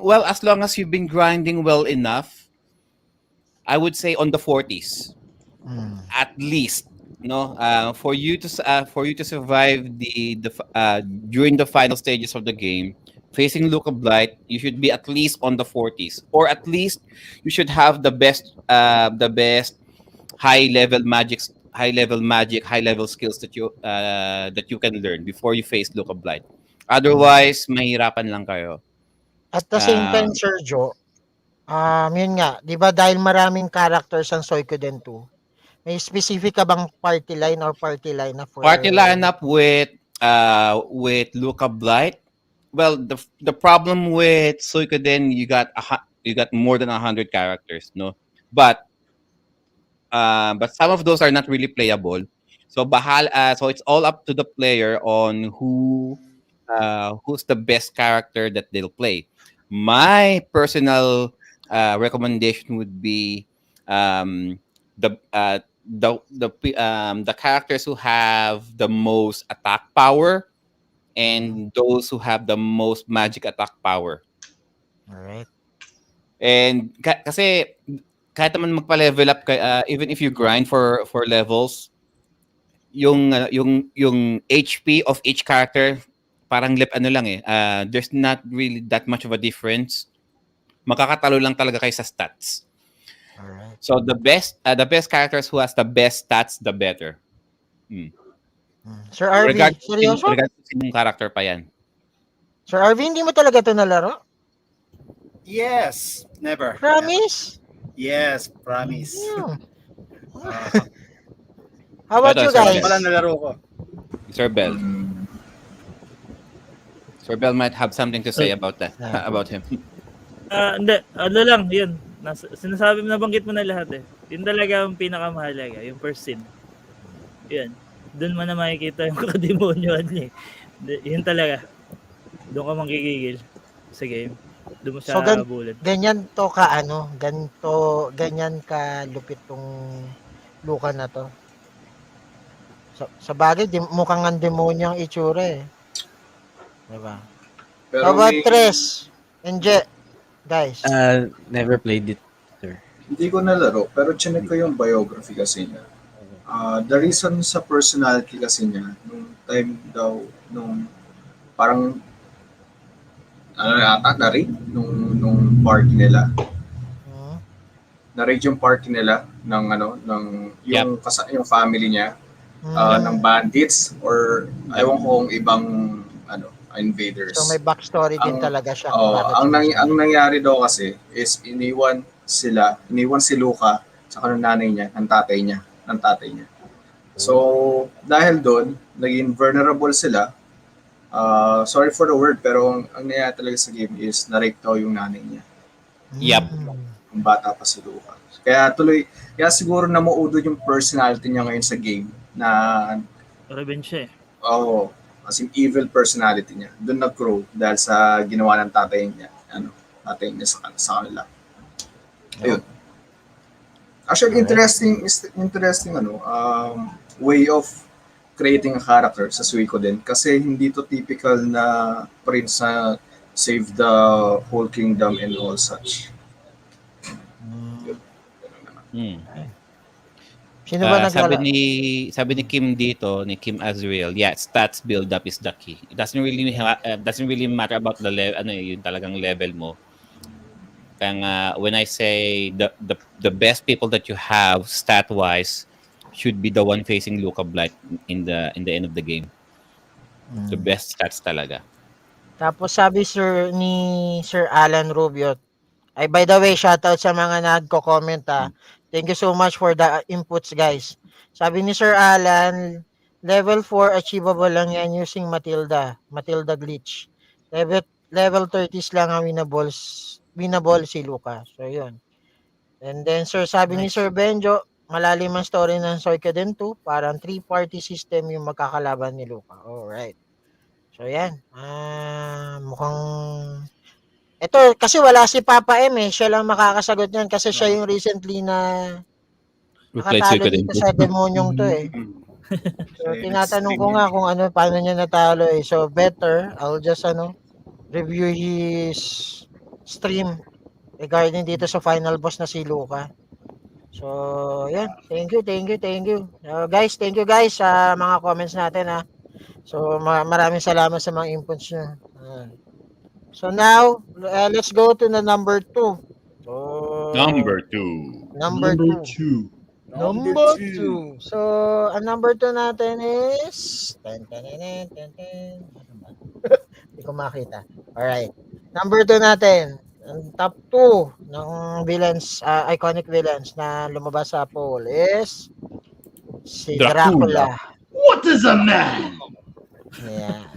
well, as long as you've been grinding well enough, I would say on the 40s at least. No, for you to survive during the final stages of the game, facing Luca Blight, you should be at least on the 40s, or at least you should have the best high level magic, high level skills that you can learn before you face Luca Blight. Otherwise, mahirapan lang kayo. At the same Uh, time, Sir Jo, yun nga, 'di ba dahil maraming characters ang Suikoden 2, may specific ka bang party line or party lineup for Party lineup with Luca Blight. Well, the problem with Suikoden, you got more than 100 characters, no? But some of those are not really playable. So it's all up to the player on who's the best character that they'll play. My personal recommendation would be um, the characters who have the most attack power and those who have the most magic attack power. Alright. And kasi kahit naman magpa-level up even if you grind for levels, yung HP of each character parang lang eh. There's not really that much of a difference. Makakatalo lang talaga kayo sa stats. Alright. So the best characters who has the best stats, the better. Sir RV, seryoso? Regardless sinong character pa yan. Sir RV, hindi mo talaga 'to nalaro? Yes, never. Promise? Yes, promise. Hmm. Ah, How about Ito, you Sir guys? pala nalaro ko. Sir Bell. Sir Bell might have something to say about that, about him. Hindi, ano lang, yun. Sinasabi mo, nabanggit mo na lahat eh. Yun talaga ang pinakamahalaga, yung first scene. Yun. Doon mo na makikita yung kademonyohan niya eh. Yun talaga. Doon ka manggigigil sa game. Doon mo siya So, bullet. ganyan ka lupit tong Luka na to. Sa bagay, mukhang ang demonyo ang itsura eh. Diba? Pero How about may- Tres? Enje, guys. Never played it, sir. Hindi ko nalaro, pero chinek ko yung biography kasi niya. The reason sa personality kasi niya, nung time daw, nung parang, na-raid nung party nila. Hmm? Na-raid yung party nila ng yung family niya, ng bandits or ewan ko kung ibang invaders. So may backstory din Ang- talaga siya. Oo, Bakit ang nangyari daw kasi is iniwan si Luca sa ng nanay niya, ng tatay niya. So, dahil doon, naging vulnerable sila. Sorry for the word, pero ang nangyari talaga sa game is na-rape daw yung nanay niya. Yep. Yung bata pa si Luca. Kaya siguro na maudod yung personality niya ngayon sa game na Revenge siya eh. as in evil personality niya. Doon nag-grow dahil sa ginawa ng tatay niya sa kanila. Ayun. Actually, interesting way of creating a character sa Suikoden kasi hindi to typical na prince na save the whole kingdom and all such. Sino ba Sabi naglaro? ni Kim dito, ni Kim Azriel, yeah, stats build up is the key. It doesn't really matter about the yung talagang level mo. Kaya nga, when I say the best people that you have stat wise should be the one facing Luca Blight in the end of the game. The best stats talaga. Tapos sabi ni Sir Alan Rubio, ay by the way, shoutout sa mga nagko-comment ha. Thank you so much for the inputs guys. Sabi ni Sir Alan, Level 4 achievable lang yan using Matilda glitch. Level 30s lang ang winnable si Luca. So, yun. And then, sir, sabi ni Nice. Sir Benjo, malalim ang story ng Suikoden 2. Parang 3-party system yung magkakalaban ni Luca. Alright. So, yan. Mukhang... Ito, kasi wala si Papa M eh. Siya lang makakasagot yan kasi siya yung recently na Replied nakatalo Suikoden dito 2. sa demonyong to eh. So, tinatanong ko nga kung ano, paano niya natalo eh. So, better, I'll just, review his stream regarding dito sa final boss na si Luca. So, yan. Thank you. Guys, thank you guys sa mga comments natin ha. So, maraming salamat sa mga inputs nyo. So, now, let's go to the number 2. So, Number 2. number 2. Number 2. So, ang number 2 natin is... Ano ba? Hindi ko makita. Alright. Number 2 natin. Ang top 2 ng villains, iconic villains na lumabas sa poll is si Dracula. What is a man? Yeah.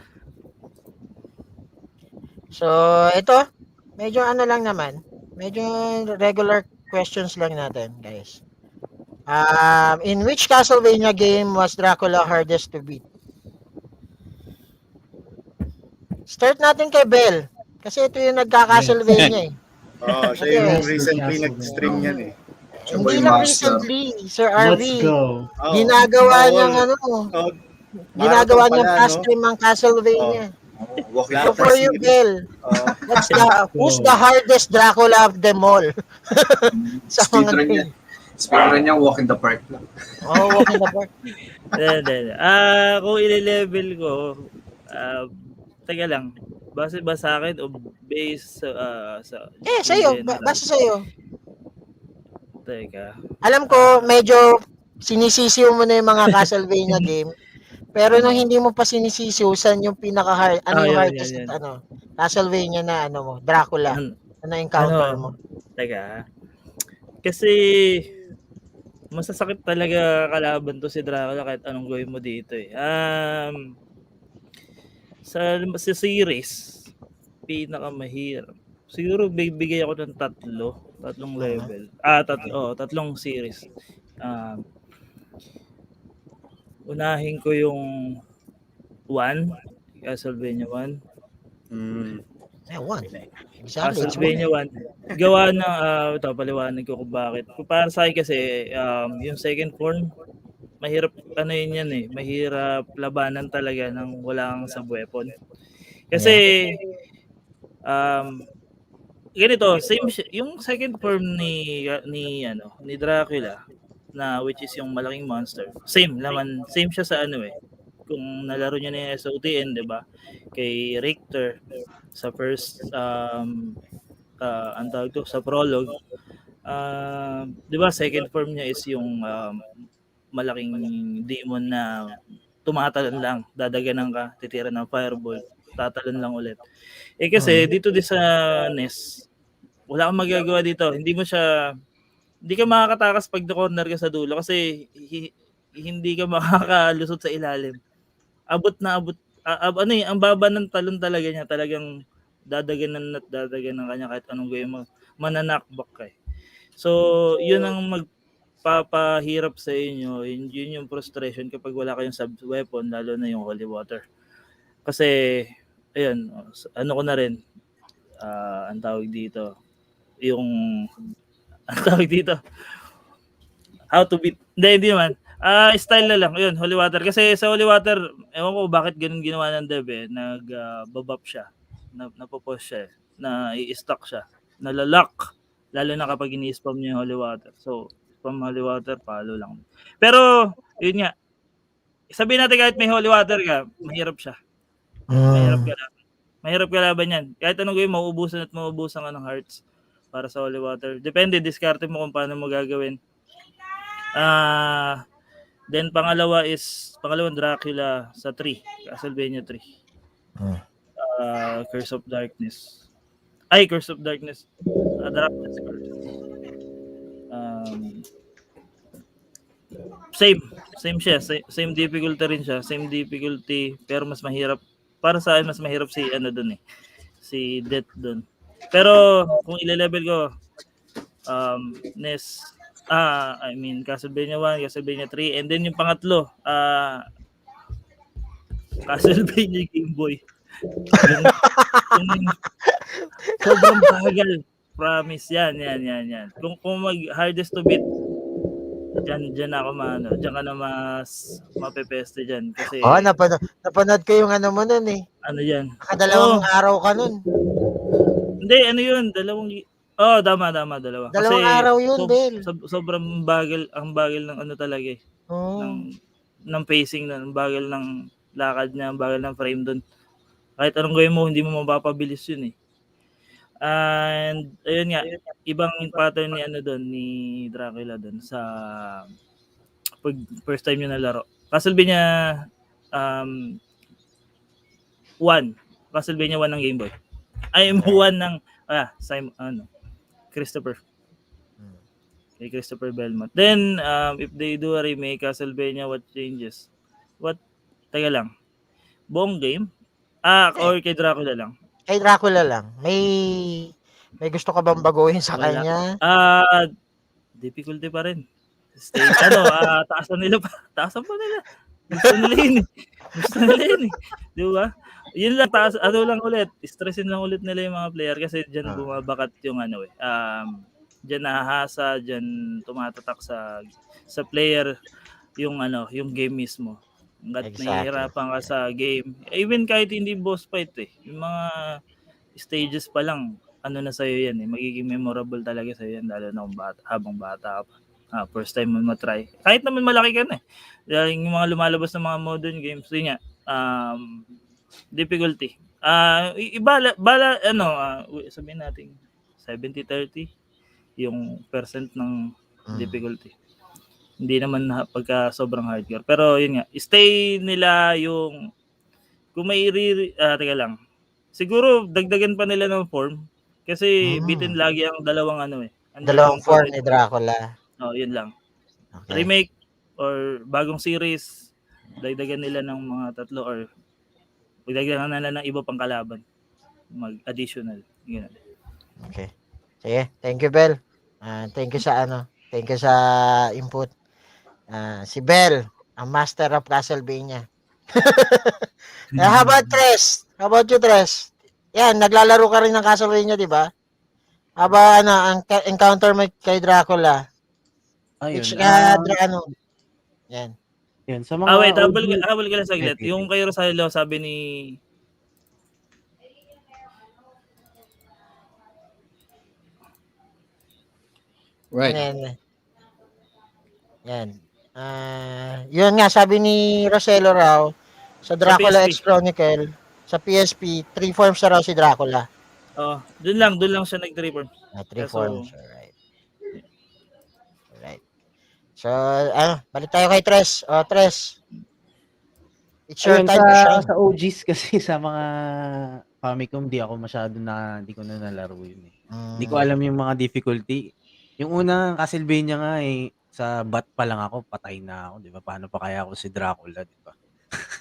So, ito, medyo ano lang naman. Medyo regular questions lang natin, guys. In which Castlevania game was Dracula hardest to beat? Start natin kay Bell. Kasi ito yung nagka-Castlevania eh. Siya Okay. yung recently nag-stream yan eh. Siya po Hindi yung lang master. recently, Sir Let's RV. go. Ginagawa niyang ginagawa marathon niyang pala, fast stream ang Castlevania. Walking Lahat So for you, Bell, who's the hardest Dracula of them all? Sa mga Speedrun niya. game. Speedrun niya, walk in the park lang. Walk in the park. Hindi. Kung ile-level ko, teka lang. Base ba sa akin o base sa Sa'yo. general? Basta sa'yo. Teka. Alam ko, medyo sinisisiw mo na yung mga Castlevania game. Pero nung hindi mo pa sinisisiw, saan yung pinaka-hard, yung Yun, hardest, yun. Castlevania na, mo, Dracula, na encounter mo? Teka. Kasi, masasakit talaga kalaban to si Dracula kahit anong gawin mo dito eh. Sa series, pinakamahirap. Siguro bibigay ako ng tatlong level. Tatlong series. Unahin ko yung 1, Castlevania 1. One. Exactly. Castlevania 1. Gawa ng, paliwanag ko kung bakit. Para sa akin kasi, yung second form, mahirap, yan eh, mahirap labanan talaga ng wala kang sub-weapon. Kasi, ganito, same yung second form ni Dracula, na which is yung malaking monster. Same siya sa kung nalaro niyo na yung SOTN, 'di ba? Kay Richter sa first ang tawag to, sa prologue. 'Di ba second form niya is yung malaking demon na tumatalon lang, dadaganan ka, titira ng fireball, tatalon lang ulit. Kasi dito din sa NES, wala kang magagawa dito. Hindi ka makakatakas pag na-corner ka sa dulo kasi hindi ka makakalusot sa ilalim. Abot ang baba ng talon talaga niya, talagang dadaganan kanya kahit anong gawin mo, mananakback ka eh. So, yun ang magpapahirap sa inyo, yun yung frustration kapag wala kayong sub-weapon, lalo na yung holy water. Kasi, ayun, ko na rin, ang tawag dito, how to beat, hindi naman, style na lang, yun, holy water. Kasi sa holy water, ewan ko bakit ganun ginawa ng dev eh, nag-babap siya, napopos siya, na i-stuck siya, nalalock, lalo na kapag ini-spam niya yung holy water. So, spam holy water, palo lang. Pero, yun nga, sabihin natin kahit may holy water ka, mahirap siya. Mahirap ka laban yan. Kahit anong gawin, mauubusan ka ng hearts para sa holy water. Depende, diskarte mo kung paano mo gagawin. Then pangalawang Dracula sa 3, Castlevania 3. Curse of Darkness. Dracula's Curse. Same siya, same difficulty rin siya, same difficulty pero mas mahirap. Para sa akin mas mahirap si ano doon eh. Si Death doon. Pero kung ile-level ko NES I mean Castlevania 1, Castlevania 3 and then yung pangatlo Castlevania Game Boy. Yung, yung sobrang bagal. Promise yan. Kung mag hardest to beat Diyan ako diyan ka na mas mapepeste diyan kasi Napanood ko yung ano mo nun eh. ano yan. Nakadalawang araw ka nun. Hindi, ano yun, tama, dalawa. Dalawang Kasi araw yun, Bel. sobrang bagal, ang bagal ng ano talaga eh. Ng pacing nun, ang bagal ng lakad niya, ang bagal ng frame doon. Kahit anong gawin mo, hindi mo mapapabilis yun eh. And ayun nga, ibang pattern ni ano doon ni Dracula doon sa pag first time niyo nalaro. Castlevania 1. Castlevania 1 ng Game Boy. Ay, 1 ng Christopher. Kay Christopher Belmont. Then, if they do a remake, Castlevania, what changes? Teka lang. Buong game? Or kay Dracula lang? Kay Dracula lang. May gusto ka bang baguhin sa kanya? Difficulty pa rin. Taasan pa nila. Gusto nila yun eh. Di ba? Yun lang, lang ulit. Stressin lang ulit nila yung mga player kasi dyan bumabakat yung dyan nahahasa, dyan tumatatak sa player yung game mismo. Hanggat nahihirapan ka sa game. Even kahit hindi boss fight eh. Yung mga stages pa lang, na sa'yo yan eh. Magiging memorable talaga sa'yo yan lalo na habang bata ka pa. First time mo matry. Kahit naman malaki ka na eh. Yung mga lumalabas ng mga modern games, yun nga, difficulty. Sabihin natin 70-30 yung percent ng difficulty. Hindi naman pagka sobrang hardcore. Pero yun nga, stay nila yung kung may teka lang. Siguro dagdagan pa nila ng form kasi bitin lagi ang dalawang dalawang form ni Dracula. Yun lang. Okay. Remake or bagong series, dagdagan nila ng mga 3 or dagdagan nila ng iba pang kalaban. Mag-additional. Yun. Okay. Sige, thank you, Bel. Thank you sa input. Si Bel, ang master of Castlevania. How about Tres? How about you, Tres? Yan, naglalaro ka rin ng Castlevania, di ba? Haba ang encounter mo kay Dracula. Ayun. Yan. Yun, sa mga wait, habol ka lang saglit. Yung kay Rosario, sabi ni Right. Yan. Yun nga, sabi ni Roselo raw, sa Dracula X Chronicle, sa PSP, 3 forms na raw si Dracula. Doon lang siya nag-3 forms. 3 forms, alright. So, balik tayo kay Tres. Tres. It's your time to shine. Sa OGs kasi sa mga Famicom, hindi ko na nalaro yun eh. Hindi ko alam yung mga difficulty. Yung unang Castlevania nga sa bat pa lang ako, patay na ako, di ba? Paano pa kaya ako si Dracula, di ba?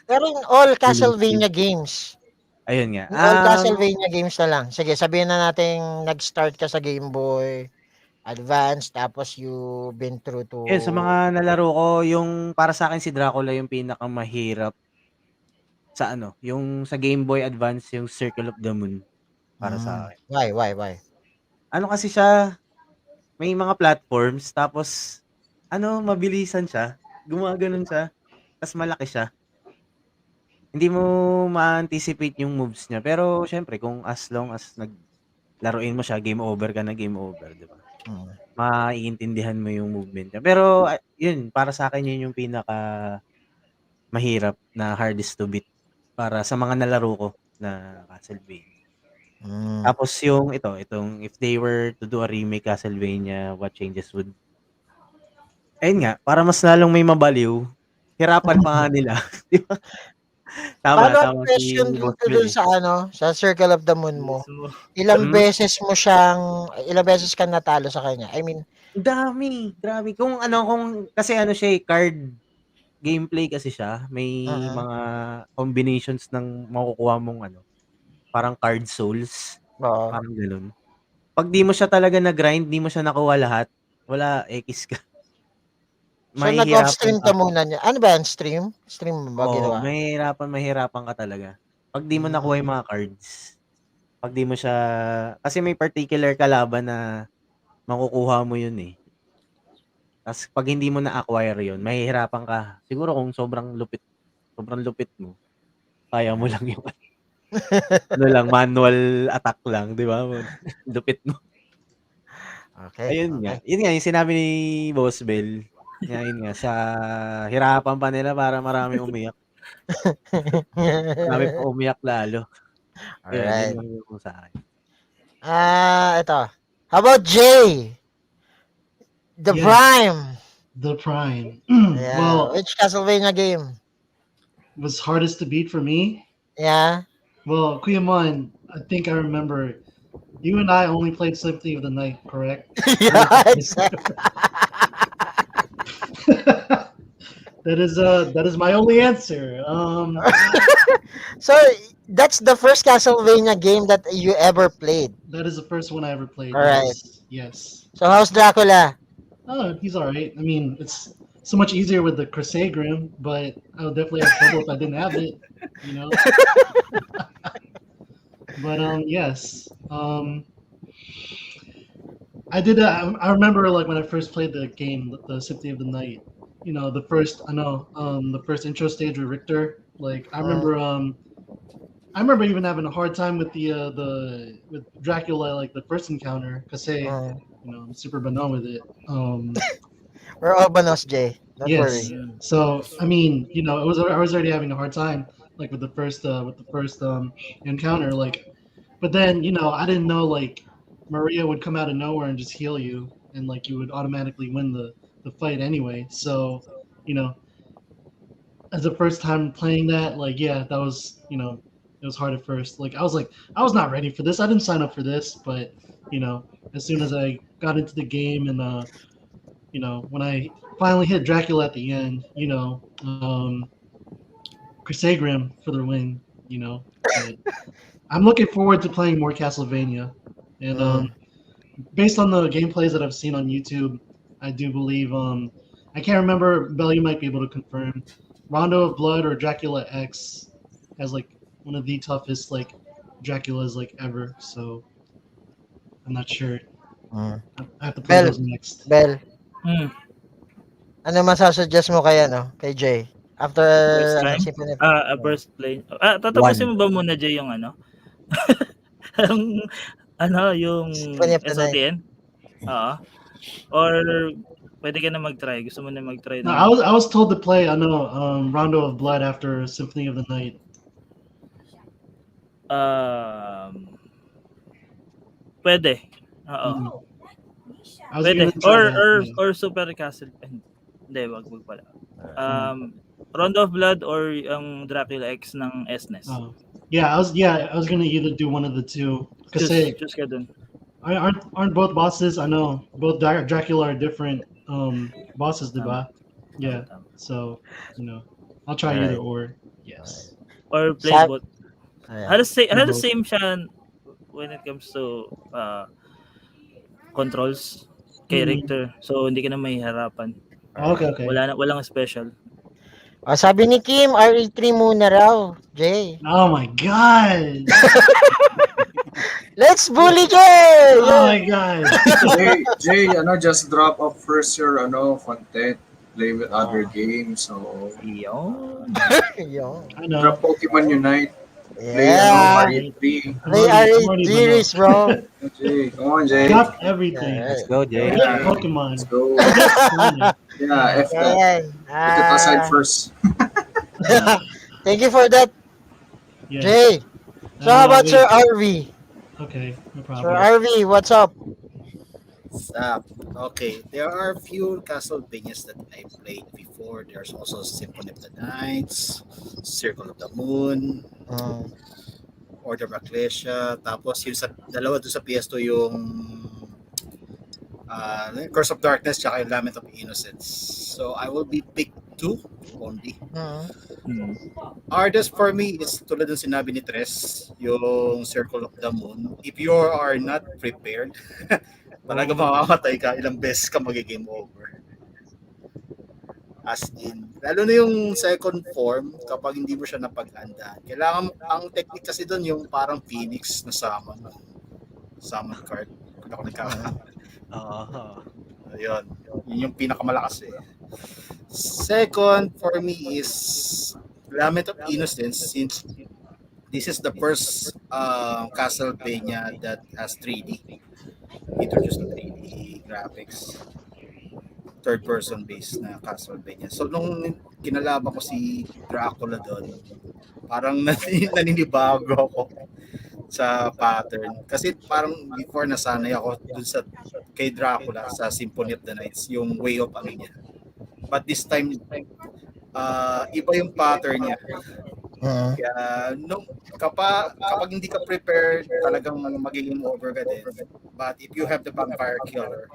Pero in all Castlevania games. Ayun nga. All Castlevania games na lang. Sige, sabihin na natin nag-start ka sa Game Boy Advance, tapos you've been through to... Sa mga nalaro ko, yung para sa akin si Dracula yung pinakamahirap sa yung sa Game Boy Advance, yung Circle of the Moon para sa akin. Why? Ano kasi siya, may mga platforms, tapos mabilisan siya, gumaganon siya, tapos malaki siya. Hindi mo ma-anticipate yung moves niya. Pero syempre, kung as long as naglaruin mo siya, game over ka na game over, di ba? Maiintindihan mo yung movement niya. Pero yun, para sa akin yun yung pinaka mahirap na hardest to beat para sa mga nalaro ko na Castlevania. Tapos itong if they were to do a remake Castlevania, what changes would... Ayun nga, para mas lalong may mabaliw, hirapan pa nga nila. Di ba? Tama question dun sa Circle of the Moon mo. Ilang beses ka natalo sa kanya? I mean, dami. Kung kasi siya card gameplay kasi siya, may Mhm. mga combinations ng makukuha mong ano, parang card souls, Oo. parang gano'n. 'Pag 'di mo siya talaga na-grind, 'di mo siya nakuha lahat, wala, ekis ka. So, Mahihirapan nag-off-stream ka. ka muna niya. Ano ba yan, stream? Stream mo ba Oo, ginawa? mahihirapan ka talaga. 'Pag 'di mo nakuha yung Hmm. mga cards. 'Pag 'di mo siya kasi may particular kalaban na makukuha mo yun, eh. Tas 'pag hindi mo na-acquire yun, mahihirapan ka. Siguro kung sobrang lupit mo, kaya mo lang yung ano lang, manual attack lang, 'di ba? Lupit mo. Okay, Ayun nga, okay. yun nga yung sinabi ni Boss Bell, nga yun nga, sa hirapan pa nila para maraming umiyak. Marami pang umiyak lalo. Ayun, yun Alright. lang yung sa'kin. Ito. How about Jay? The Yes, Prime. the Prime. Yeah. Well, Which Castlevania game? was hardest to beat for me. Yeah. Well, Kuyamon, I think I remember you and I only played Symphony of the Night, correct? Yeah, exactly. That is my only answer. So, that's the first Castlevania game that you ever played. That is the first one I ever played. Alright. Yes, yes. So, how's Dracula? Oh, he's all right. I mean, it's so much easier with the Crusade Grim, but I would definitely have trouble if I didn't have it. You know. But yes. I did. I remember like when I first played the game, the Symphony of the Night. You know, the first I know the first intro stage with Richter. Like I remember even having a hard time with the with Dracula like the first encounter because say Mm. you know I'm super banal with it. We're all Banos, Jay. Don't worry. Yes. So I mean, you know, it was I was already having a hard time like with the first encounter. Like, but then you know I didn't know like Maria would come out of nowhere and just heal you, and like you would automatically win the fight anyway. So you know, as the first time playing that, like yeah, that was you know it was hard at first. Like I was not ready for this. I didn't sign up for this, but you know, as soon as I got into the game and you know, when I finally hit Dracula at the end, you know, Crisagrim for the win, you know. But I'm looking forward to playing more Castlevania, and Mm. based on the gameplays that I've seen on YouTube, I do believe I can't remember. Bell, you might be able to confirm. Rondo of Blood or Dracula X has like one of the toughest like Draculas like ever. So I'm not sure. Mm. I have to play Bell, those next. Bell, Hmm. ano masasuggest mo kay kay Jay? After First time? Symphony of First play. Tatapusin 1. mo ba muna Jay yung ano? Yung yung Symphony of the Night. SOTN? Oo. Or pwede ka na mag-try. Gusto mo na mag-try No, ng I was told to play. I know Rondo of Blood after Symphony of the Night. Pwede. Oo. Mm. I was Pwede. gonna try that. Yeah. Or Super Castle. Hindi, wag pala. Mm. Rondo of Blood or ang Dracula X ng SNES. Oh. Yeah, I was gonna either do one of the two. Cause say Choose ka dun. aren't both bosses? I know both Dracula are different bosses, diba? Yeah. Tama. So you know, I'll try Alright. either or. Yes. Or play Sa- both. Ayan. Halos same siya when it comes to controls kay Mm. Richter. So hindi ka na mahihirapan. Okay. Okay. Walang special. Sabi ni Kim, RE3 muna raw, Jay. Oh my god! Let's bully Jay! Oh my god! Jay, just drop off first your content, play with other games. So Yun. Yun. I know. drop Pokemon Unite, play Yeah. Mario 3. Play I'm already RE series, bro. Jay, come on, Jay. Drop everything. Alright. Let's go, Jay. Yeah. Pokemon. Let's go. Sonic. Yeah, F that. Ayan. Put it aside first. Thank you for that, Yeah. Jay. So how about wait. Sir RV? Okay, no Sir problem. RV, what's up? Okay, there are few Castlevanias that I played before. There's also Symphony of the Nights, Circle of the Moon, Mm. Order of Ecclesia. Tapos yung dalawa doon sa PS2 yung Curse of Darkness tsaka yung Lament of Innocence. So I will be pick 2 only. Mm. Mm. Hardest for me is tulad ng sinabi ni Tres, yung Circle of the Moon. If you are not prepared, talaga mamamatay ka, ilang beses ka mag-game over. As in, lalo na yung second form, kapag hindi mo siya napag-andaan. Kailangan, ang technique kasi doon yung parang Phoenix na summon card. Kung ako nagkaka... Oo. Ayun. Yun yung pinakamalakas eh. Second for me is Lament of Innocence, since this is the first Castlevania that has 3D. Introduced the 3D graphics. Third person based na Castlevania. So nung kinalaban ko si Dracula doon, parang naninibago ako sa pattern. Kasi parang before nasanay ako dun sa kay Dracula sa Symphony of the Nights, yung way of ano niya. But this time, iba yung pattern niya. Mm. Kaya nung kapag hindi ka prepared, talagang magiging over ka din. But if you have the Vampire Killer,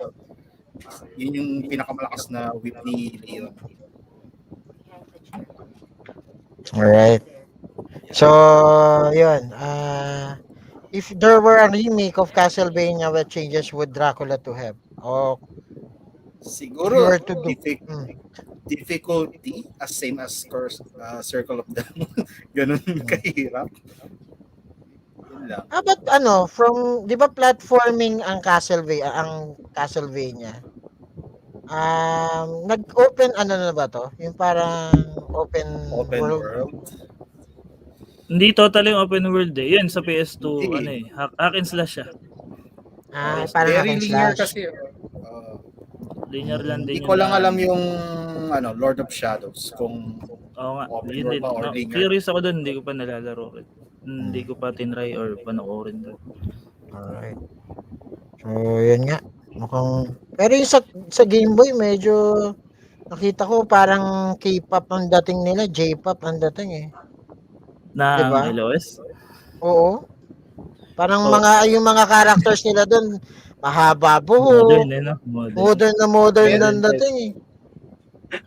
yun yung pinakamalakas na whip ni Leon. Alright. So, yun. If there were a remake of Castlevania, what changes would Dracula to have? Or if you Siguro were to do? Mm. difficulty as same as Circle of the Moon. Ganun kahirap. Yun lang. But ano, from, di ba platforming ang Castlevania? Nag-open ano na ba to? Yung parang open Open world. world. Hindi totally open world eh. Yun sa PS2, Hindi. ano eh, hack and slash siya. Parang hack Very and linear slash. kasi. Linear lang Hindi din ko yun lang na- alam yung Lord of Shadows kung Oo nga, open yun world din. ba or No, linear. curious ako doon, hindi ko pa nalalaro rin. Hindi ko pa tinry or panoorin doon. Alright. So, yun nga. Mukhang, pero yung sa Game Boy, medyo nakita ko parang K-pop ang dating nila, J-pop ang dating eh. Ng Diba? LOS? Oo. Parang Oh. yung mga characters nila doon, mahaba buhok, Modern eh, no? Modern. modern Meron ang dating eh.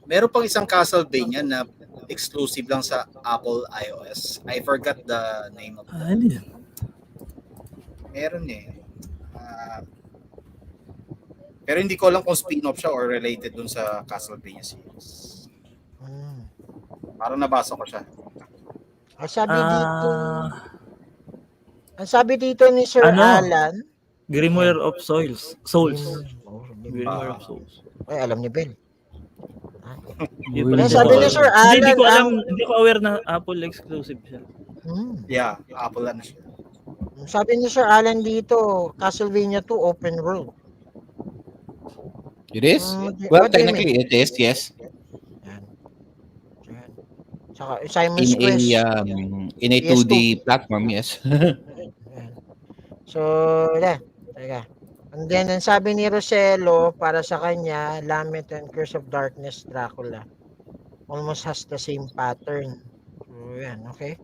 Meron pang isang Castlevania na exclusive lang sa Apple iOS. I forgot the name of Ah, hindi. Meron eh. Pero hindi ko alam kung spin-off siya or related dun sa Castlevania series. Hmm. Parang nabasa ko siya. Ang sabi dito, Ah, ang sabi dito ni Sir Ano? Alan, Grimoire of Souls. Souls. hindi mo- Grimoire of Souls. ay, alam ni Bel. Yun pala Ang siya. sabi ni Sir Hindi Alan, ko alam, hindi ko aware na Apple exclusive siya. Yeah, Apple ano siya. Sabi ni Sir Alan dito, Castlevania 2 open world. It is? what Well, do you technically, it is, yes. Yan. Yan. Saka Simon's In Quest. in a PS2. 2D platform, yes. Yan. So, yan. Teka. And then, ang sabi ni Rosello, para sa kanya, Lament and Curse of Darkness, Dracula. Almost has the same pattern. So, yan. Okay.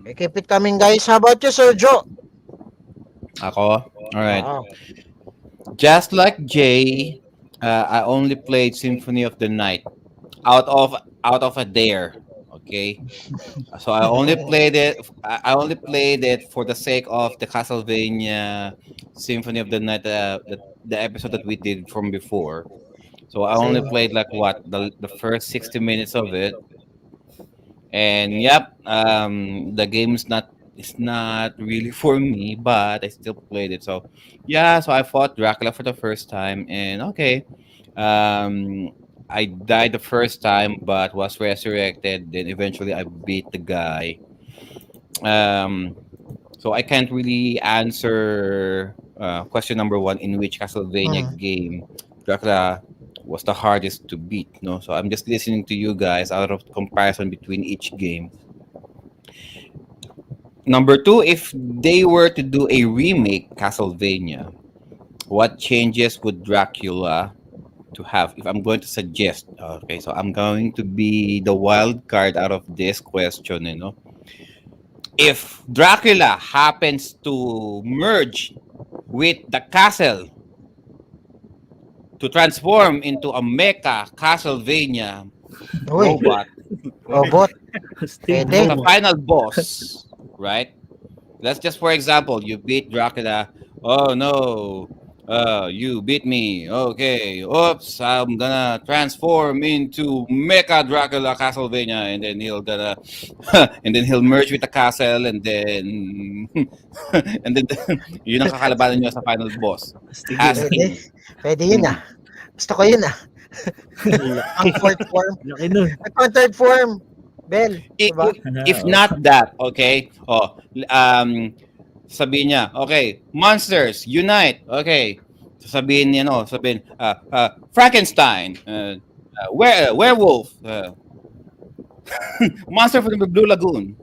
Okay, keep it coming, guys. How about you, Sir Joe? Ako? Alright. Oo. Just like Jay, I only played Symphony of the Night out of a dare. Okay, so I only played it. I only played it for the sake of the Castlevania Symphony of the Night, the episode that we did from before. So I only Same. played like what the first 60 minutes of it, and yep, the game is not. It's not really for me, but I still played it. So, yeah, so I fought Dracula for the first time, and okay, I died the first time, but was resurrected. Then eventually, I beat the guy. So I can't really answer question number one, in which Castlevania game Dracula was the hardest to beat. No, so I'm just listening to you guys out of comparison between each game. Number two, if they were to do a remake Castlevania, what changes would Dracula to have? If I'm going to suggest, okay, so I'm going to be the wild card out of this question, If Dracula happens to merge with the castle to transform into a mecha Castlevania Uy, robot robot. Steve as Pwede. a Ballmer. final boss, right? Let's just, for example, you beat Dracula. Oh no, you beat me. Okay, oops, I'm gonna transform into Mecha Dracula Castlevania, and then he'll gonna, and then he'll merge with the castle, and then, and then, yun ang kakalabanan nyo sa final boss. Astigin. As Pwede. in, Pwede yun ah. Gusto ko yun ah. Ang Laki. fourth form. Laki nun. Ang third form. Bell. Diba? if Oo. not that, okay, sabihin niya, okay, monsters, unite. Okay. Sabihin niya, no, sabihin, Frankenstein, werewolf, monster from the Blue Lagoon.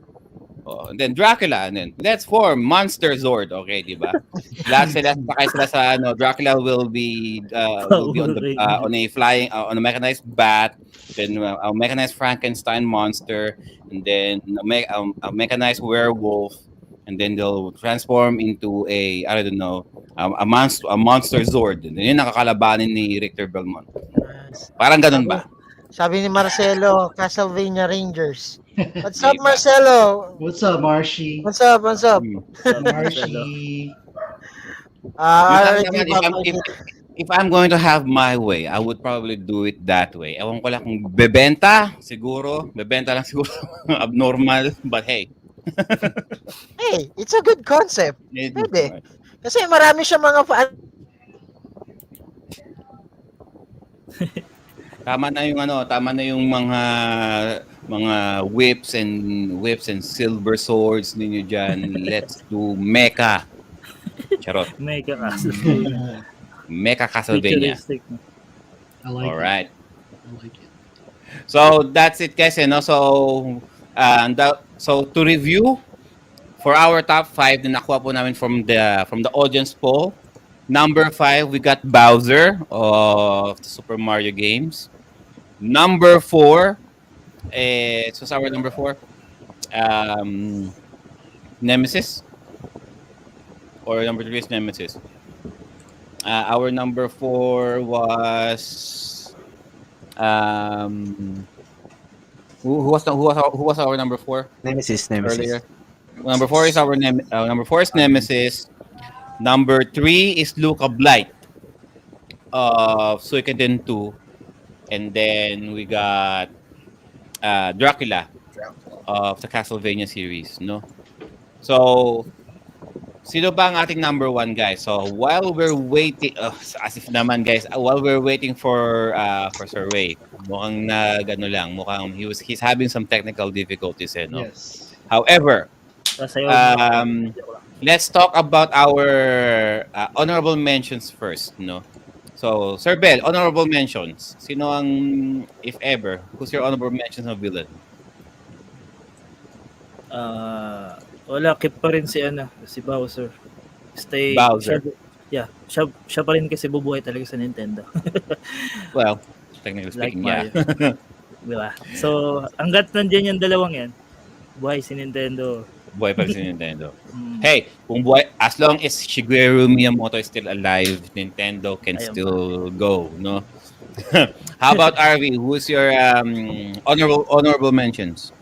Oh, and then Dracula, and then let's form Monster Zord. Okay, di ba? Lahat sila, sakay sila sa ano, Dracula will be on the Power on a flying on a mechanized bat, then a mechanized Frankenstein monster, and then a mechanized werewolf, and then they'll transform into I don't know, a monster Zord. And yun nakakalabanin ni Richter Belmont. Parang ganun ba? Sabi ni Marcelo, Castlevania Rangers. What's up, Diba? Marcelo? What's up, Marshy? What's up? What's up? Marshy. RRG If I'm going to have my way, I would probably do it that way. Ewan ko lang kung bebenta, siguro. Bebenta lang siguro. Abnormal. But hey. Hey, it's a good concept. Pwede. Kasi marami siya mga Tama na yung mga whips and silver swords ninyo diyan. Let's do mecha. Charot. Mega Castlevania. Mecha Castlevania. Futuristic. I like All it. right. I like it. So that's it, guys. So to review, for our top 5 na nakuha po namin from the audience poll, number 5 we got Bowser of the Super Mario games. Number 4, what's our number 4? Nemesis, or number 3 is Nemesis. Our number 4 was who was our number 4 Nemesis. earlier? Number 4 is number 4 is Nemesis. Number 3 is Luca Blight of Suikoden 2, and then we got Dracula of the Castlevania series, no? So, sino ba ang ating number 1, guys? So, while we're waiting, as if naman, guys, while we're waiting for Sir Ray, mukhang mukhang he's having some technical difficulties, no? Yes. However, Sasayaw mo. let's talk about our honorable mentions first, no? So, Sir Bell, honorable mentions. Sino ang, if ever, who's your honorable mentions of villain? Wala, keep pa rin si Bowser. Bowser. Siya pa rin kasi bubuhay talaga sa Nintendo. Well, technically Like speaking, yeah. Mario. Diba? So, hanggat nandiyan yung dalawang yan, buhay si Nintendo. Buhay pa rin si Nintendo. Hey, kung buhay, as long as Shigeru Miyamoto is still alive, Nintendo can still go, no? How about RV? Who's your honorable mentions?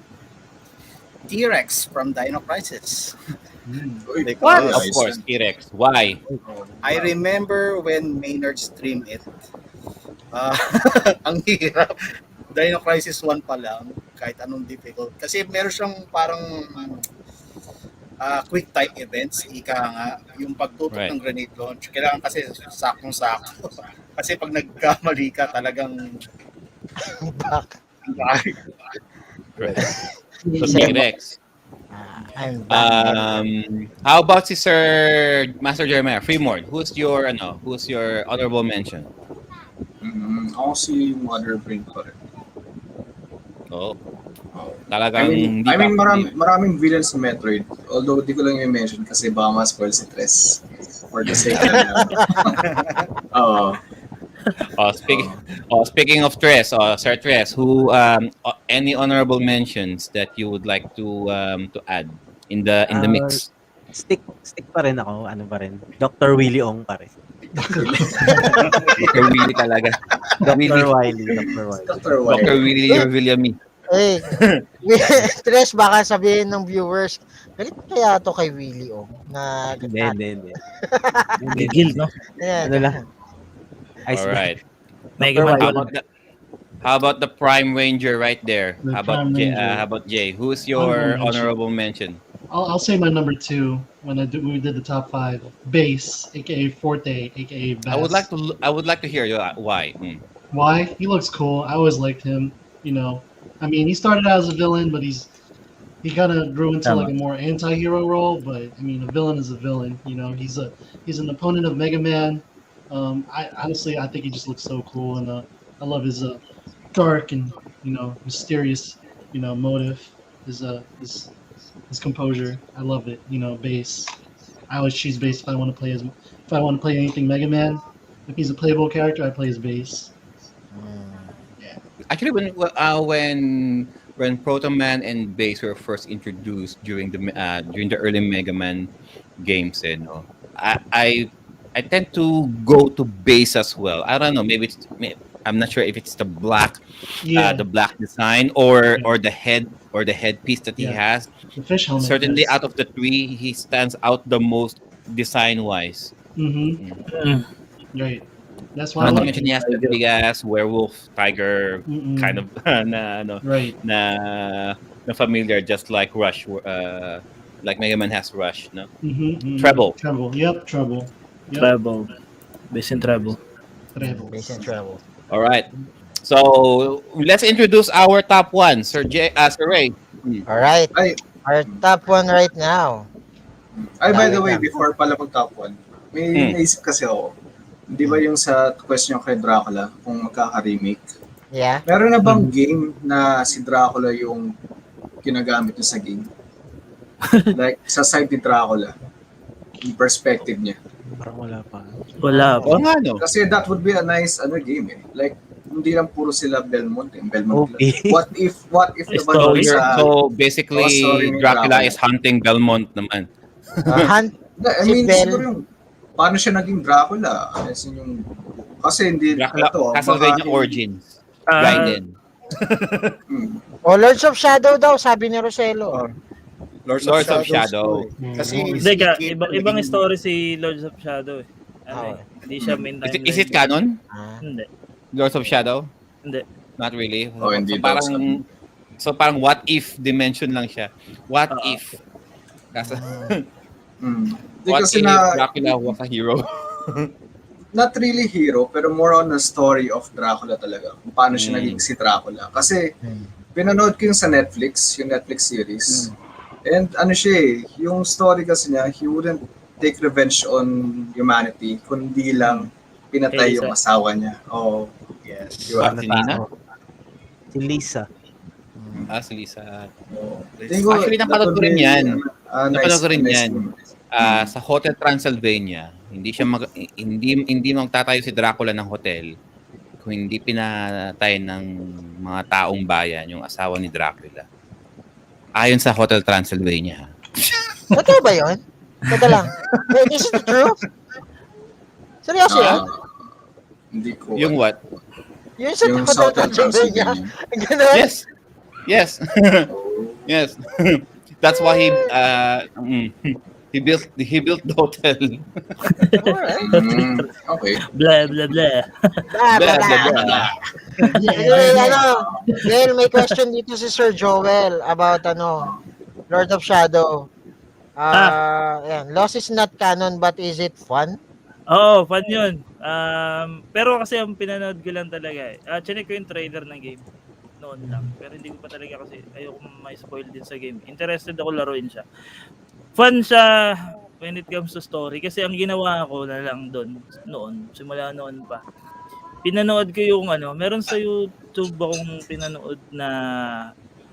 T-Rex from Dino Crisis. What? Of course, T-Rex. Why? I remember when Maynard streamed it. Ang hirap. Dino Crisis 1 pa lang, kahit anong difficult. Kasi meron siyang parang quick time events, ika nga, yung pagtutok ng grenade launch. Kailangan kasi sakong-sakto. Kasi pag nagkamali ka, talagang back. So, T-Rex. I'm back. How about si Sir Master Jeremiah Fremord? Who's your honorable mention? Ako si Mother Brain pa rin. Oh. Talagang I mean maraming villains sa Metroid. Although di ko lang i-mention kasi baka ma-spoil si Tres. For the sake of speaking of Tres, Sir Tres, who any honorable mentions that you would like to add in the mix? stick pa rin ako, ano pa rin, Dr. Willie Ong pa rin. Dr. Willie talaga. Dr. Willie. Wiley, Dr. Wiley. Dr. Dr. Wiley. Willie your Villami. Eh, Tres, baka sabihin ng viewers, galit kaya to kay Willie na Hindi. Gigil, no? Ayan. Ano lang? All right. Mega Dr. Man. Wiley. How about the Prime Ranger right there? The How about Prime Ranger. How about Jay? Who's your Honorable honorable mention? mention. I'll say my number 2 when we did the top 5. Bass, aka Forte, aka Bass. I would like to hear why. Why? He looks cool. I always liked him. You know, I mean, he started out as a villain, but he kind of grew into like a more anti-hero role. But I mean, a villain is a villain. You know, he's an opponent of Mega Man. I honestly think he just looks so cool, and I love his dark and mysterious motive. His composure. I love it. Bass. I always choose Bass if I want to play anything Mega Man. If he's a playable character, I play as Bass. Actually, when Proto Man and Bass were first introduced during the early Mega Man games, I tend to go to Bass as well. I don't know. I'm not sure if it's the black, the black design or the headpiece that he has. The fish helmet. Certainly, yes. out of the three, he stands out the most design-wise. Right. That's why I Not to like mention him. he has the big ass werewolf tiger kind of Right. na familiar, just like Rush, like Mega Man has Rush, no? Treble. Treble. Yep, Treble. Yep. Treble. Bass and treble. Treble. Bass and treble. All right. So let's introduce our top one, Sir Ray. All right. Ay, Our top 1 right now. by the way, Dami lang. before pala mag top 1, may naisip kasi ako. Di ba yung sa question kay Dracula, kung magkaka-remake? Yeah. Meron na bang game na si Dracula yung ginagamit niya sa game? Like, sa side ni Dracula, yung perspective niya. Parang wala pa. Wala pa. Oo nga, no? Kasi that would be a nice game eh. Like, hindi lang puro sila Belmont eh. Belmont Okay. lang. What if naman So, yung sa... So basically, story ni Dracula Dracula. is hunting Belmont naman. Hunt. I Si mean, Bel. siguro yung... Paano siya naging Dracula? As in yung... Kasi hindi... Dracula, ito, Castlevania baka- Origins. Ah, Gaiden. O Lords of Shadow daw, sabi ni Roselo. Lords of Shadow. Kasi Hindi ka, si Kate ibang naging- story si Lords of Shadow eh. Ano hindi siya main timeline. Is it canon? Ah. Hindi. Lords of Shadow? Hindi. Not really. Oh, hindi so daw, parang what if dimension lang siya. What if? Kasi, Hindi what kasi if na... Dracula was a hero? Not really hero, pero more on the story of Dracula talaga. Kung paano siya naging si Dracula. Kasi pinanood ko yung sa Netflix, yung Netflix series. And ano siya eh, yung story kasi niya, he wouldn't take revenge on humanity, kundi lang pinatay yung asawa niya. Oh, yes. Diba? Si Nina? Si Lisa. Si Lisa. Oh. Actually, napanood ko rin yan. Napanood ko rin yan. film. Sa Hotel Transylvania, hindi magtatayo si Dracula ng hotel kung hindi pinatay ng mga taong bayan yung asawa ni Dracula. Ayon sa Hotel Transylvania. Totoo ba yun? Teka lang. Wait, is it true? Seryoso yun? Hindi ko. Yung what? Yun sa Yung Hotel Southern Transylvania. Transylvania. Ganun? Yes. Yes. Yes. That's why he built the hotel. Okay. Blah, blah, blah. Blah, blah, Blah, blah, blah. blah. Dahil may question dito si Sir Joel about Lord of Shadow. Yan. Lost is not canon but is it fun? Oo, fun yun. Pero kasi ang pinanood ko lang talaga eh. Chinek ko yung trailer ng game. Noon lang. Pero hindi ko pa talaga kasi ayoko may spoil din sa game. Interested ako laruin siya. Fun siya when it comes to story. Kasi ang ginawa ko na lang doon, noon, simula noon pa. Pinanood ko yung meron sa YouTube akong pinanood na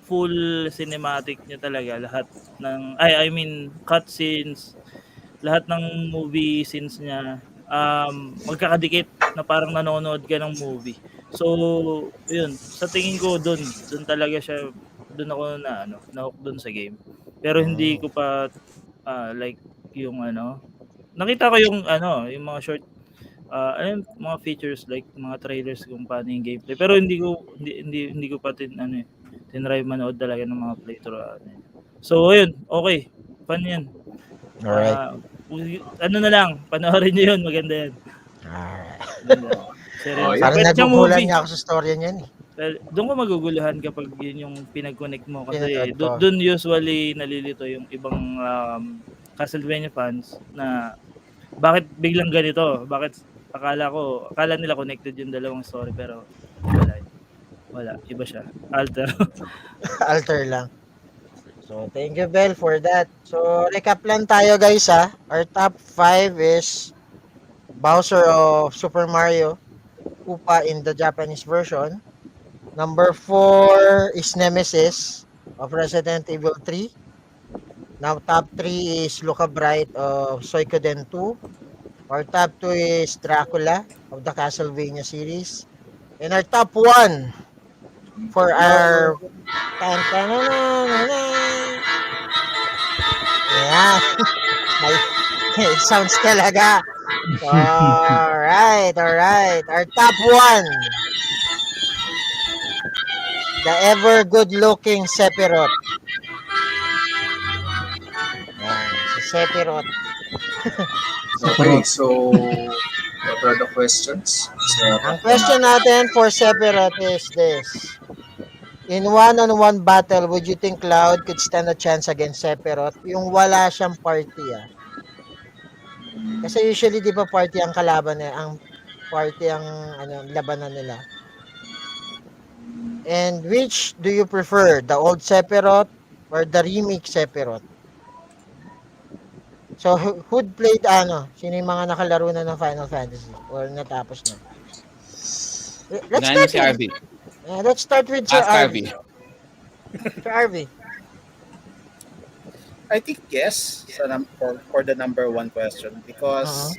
full cinematic niya talaga. Lahat ng, I mean, cutscenes, lahat ng movie scenes niya, magkakadikit na parang nanonood ka ng movie. So, yun, sa tingin ko doon talaga siya, doon ako na hook doon sa game. Pero hindi ko pa like yung ano, nakita ko yung ano, yung mga short ano mga features like mga trailers kung paano yung gameplay. Pero hindi ko pa ano tinry manood talaga ng mga playthrough ano. So ayun, okay. Fun 'yan. Alright. Ano na lang, panoorin niyo 'yun, maganda 'yan. Alright. Maganda. Oh, Seryoso. yeah. Parang Pwede siyang nagugulan movie. nga ako sa storya niyan eh. Doon ko maguguluhan kapag yun yung pinag-connect mo kasi Pinanood ko. doon usually nalilito yung ibang Castlevania fans na bakit biglang ganito? Bakit akala nila connected yung dalawang story pero wala, iba siya. Alter. Alter lang. So, thank you, Bell, for that. So, recap lang tayo, guys, ha. Our top 5 is Bowser of Super Mario, Koopa in the Japanese version. Number 4 is Nemesis of Resident Evil 3. Now, top 3 is Luca Bright of Suikoden 2. Our top 2 is Dracula of the Castlevania series. And our top 1 for our yeah. It sounds talaga. Alright. Our top 1. The ever good-looking Sephiroth. Yan, si Sephiroth. Okay, so what are the questions? Ang question natin for Sephiroth is this. In one-on-one battle, would you think Cloud could stand a chance against Sephiroth? Yung wala siyang party Kasi usually 'di ba party ang kalaban niya, ang party ang ano labanan nila. And which do you prefer, the old Sephiroth or the remake Sephiroth? So who'd played sino yung mga nakalaro na ng Final Fantasy or natapos na? Let's Unahin mo start si with RV. let's start with Sir Ask RV. RV. Sir RV. I think yes for the number one question because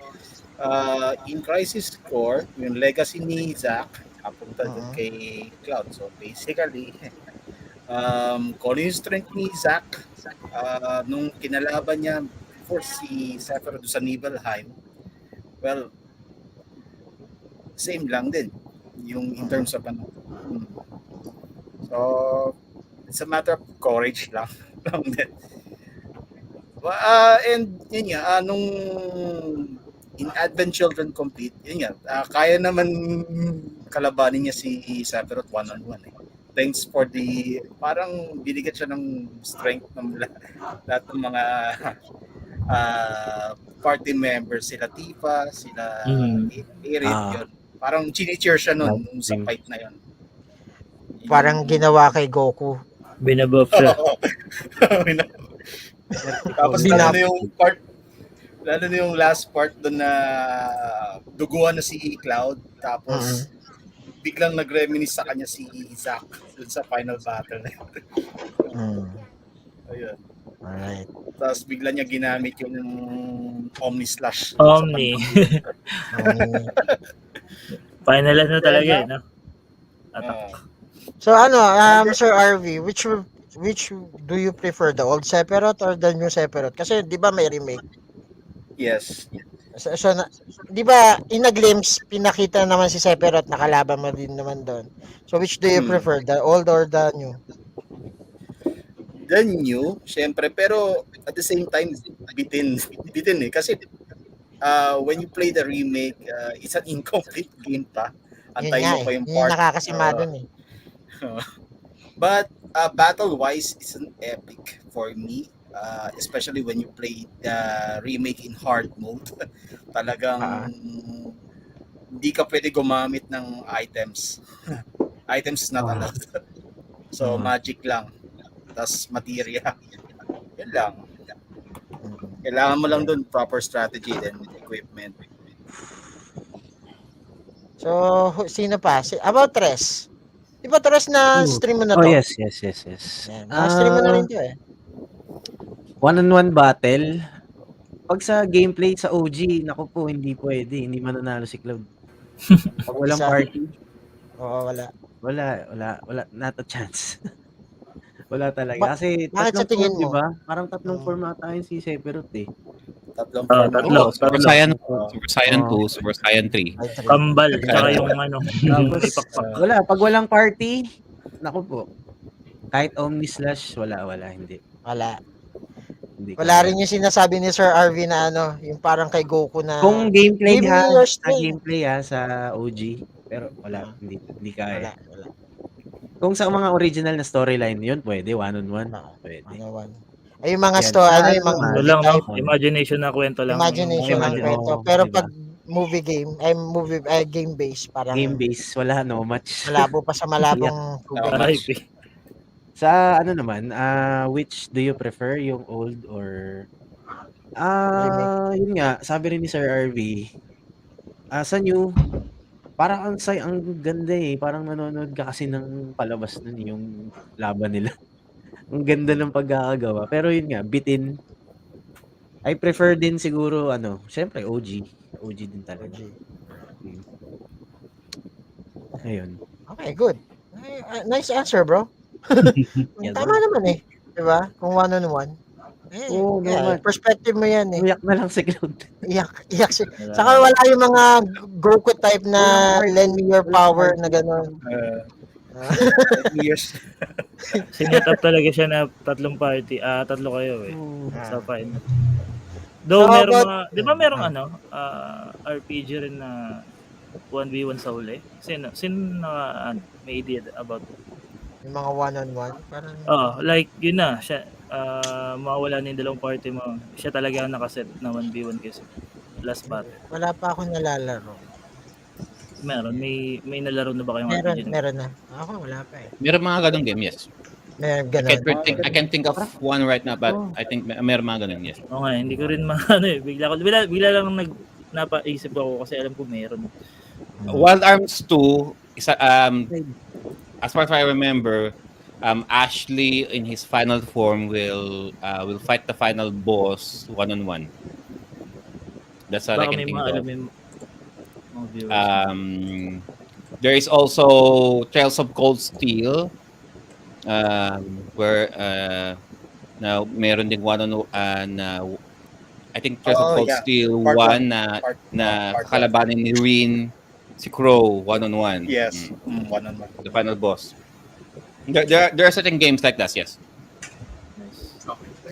in Crisis Core, yung legacy ni Zack napunta dun kay Cloud. So basically, kung yung strength ni Zack nung kinalaban niya before si Sephiroth sa Nibelheim, well, same lang din yung in terms of ano. So it's a matter of courage lang din. And yun nga, nung in Advent Children Complete, yun nga, kaya naman kalabanin niya si Sephiroth one-on-one. Thanks for parang binigyan siya ng strength ng lahat ng mga party members, sila Tifa, sila Aerith, yun. Parang chini-cheer siya nun sa fight na yun. Parang ginawa kay Goku. Binabuff siya. Tapos lalo na yung last part doon na duguan na si Cloud, tapos biglang nag-reminisce sa kanya si Zack doon sa final battle na yun. Ayun. Alright. Tapos bigla niya ginamit yung Omni Slash. Omni. Final na talaga no? So Sir RV, which do you prefer, the old Sephiroth or the new Sephiroth? Kasi 'di ba may remake? Yes. So 'di ba in a glimpse pinakita naman si Sephiroth, nakalaban mo din naman doon. So which do you prefer, the old or the new? The new, syempre, pero at the same time bitin kasi when you play the remake, it's an incomplete game pa. Antayin mo pa yung part. Yun nakakasima doon eh. But battle-wise, it's an epic for me. Especially when you play the remake in hard mode. Talagang hindi ka pwede gumamit ng items. Items not allowed. So, magic lang. Tas materia. Yan lang. Kailangan mo lang dun proper strategy and equipment. So, sino pa? About Tres. Di ba Tres na stream mo na to? Oh, yes. Yan. Na-stream mo na rin to eh. One-on-one battle. Pag sa gameplay sa OG, naku po, hindi pwede. Hindi mananalo si Cloud. Pag walang party. Oo, wala. Wala. Not a chance. Wala talaga. Ba- Kasi bakit sa tatlong tingin form, di mo? ba? Parang tatlong Oo. form ata yun si Sephiroth eh. Tatlong Oo, form. tatlo. Oo, Super Tatlo. Saiyan, Oo. Super Saiyan Oo. 2, Super Saiyan 3. Ay, 3. Kambal. Tsaka yung yung Tapos, may pakpak. wala. Pag walang party, naku po. Kahit Omni Slash, wala. Hindi. Wala. Hindi Wala kaya. rin yung sinasabi ni Sir RV na yung parang kay Goku na Kung gameplay give ha, me your strength. sa OG. Pero wala. Ah, Hindi kaya. wala. Kung sa mga original na storyline, yun pwede. One-on-one. Wala. Pwede. Ano one. Ay, yung mga Yan. Sa ano yung mga naman, Ano movie lang, no? type, Imagination na kwento lang. Yung imagination ang imagine, imagine. kwento. oo, Pero di ba? pag game based, Game parang base, wala no match. malabo pa sa Iyak. malabong tubig. Hype eh. Sa ano naman, which do you prefer, yung old or Remake. yun nga, sabi rin ni Sir RV, sa new, parang ang ganda eh, parang nanonood ka kasi ng palabas nun eh, yung laban nila. Ang ganda ng pagkakagawa. Pero yun nga, bitin. I prefer din siguro syempre OG. OG din talaga. OG. Hmm. Ayun. Okay, good. Nice answer, bro. Yan Tama bro. naman eh. 'Di ba? Kung one-on-one. Oo, no match. Perspective mo yan eh. Umiyak na lang si Cloud. Iyak siya. Saka wala yung mga Goku type na lend me your power na gano'n. Years. Sinet up talaga siya na tatlong party. Tatlo kayo eh. Sa final. Though So, merong but- mga, di ba merong RPG rin na 1v1 sa uli? Sino may idea about it? Yung mga one-on-one. Parang, Like yun na, siya, mawawala na yung dalawang party mo. Siya talaga ang nakaset na 1v1 kasi last battle. wala pa ako nalalaro. Meron, may nalaro na ba kayong RPG? Meron na. Ako, wala pa eh. Meron mga ganong game, yes. Meron I can't think of one right now, but I think meron mga ganun, yes. Oo nga, hindi ko rin bigla lang napaisip ako kasi alam ko meron. Wild Arms 2, isa, as far as I remember, Ashley in his final form will fight the final boss one-on-one. That's what I Baka can may think mga of. alam yung mga viewers. There is also Trails of Cold Steel, where now meron ding I think Trails of Cold Steel Part 1 Part na one. kalabanin ni Rin, si Crow, one-on-one. Yes. One-on-one. The final boss. There are certain games like that, yes.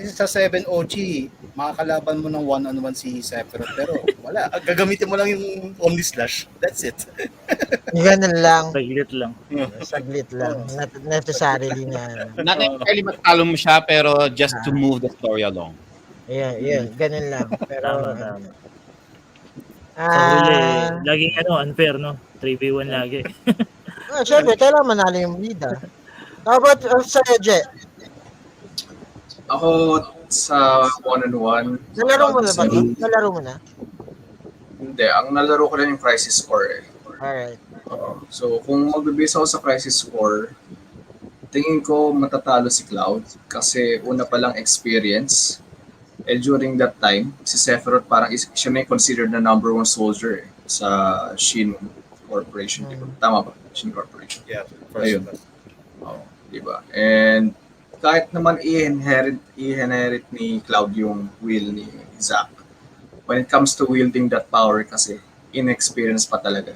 Sa 7 OG, makakalaban mo ng one-on-one si Sephiroth, pero wala. Gagamitin mo lang yung Omni Slash. That's it. Ganun lang. Saglit lang. Saglit lang. Not necessarily na. Not necessarily matalo mo siya, pero just to move the story along. Yun. Ganun lang. Pero, Tama. Sa huli, laging unfair, no? 3v1 lagi. syempre, kailangan manalo yung bida. How about sa'yo, Je? Ako sa one-on-one. Nalaro mo na ba? Nalaro mo na? Hindi, ang nalaro ko lang yung Crisis Core eh. Alright. So kung mag-base ako sa Crisis Core, tingin ko matatalo si Cloud kasi una pa lang experience. During that time, si Sephiroth parang siya na considered na number 1 soldier sa Shin Corporation. Tama ba? Shin Corporation. Yeah. Ayun. Diba? And kahit naman i-inherit ni Cloud yung will ni Zack, when it comes to wielding that power kasi, inexperienced pa talaga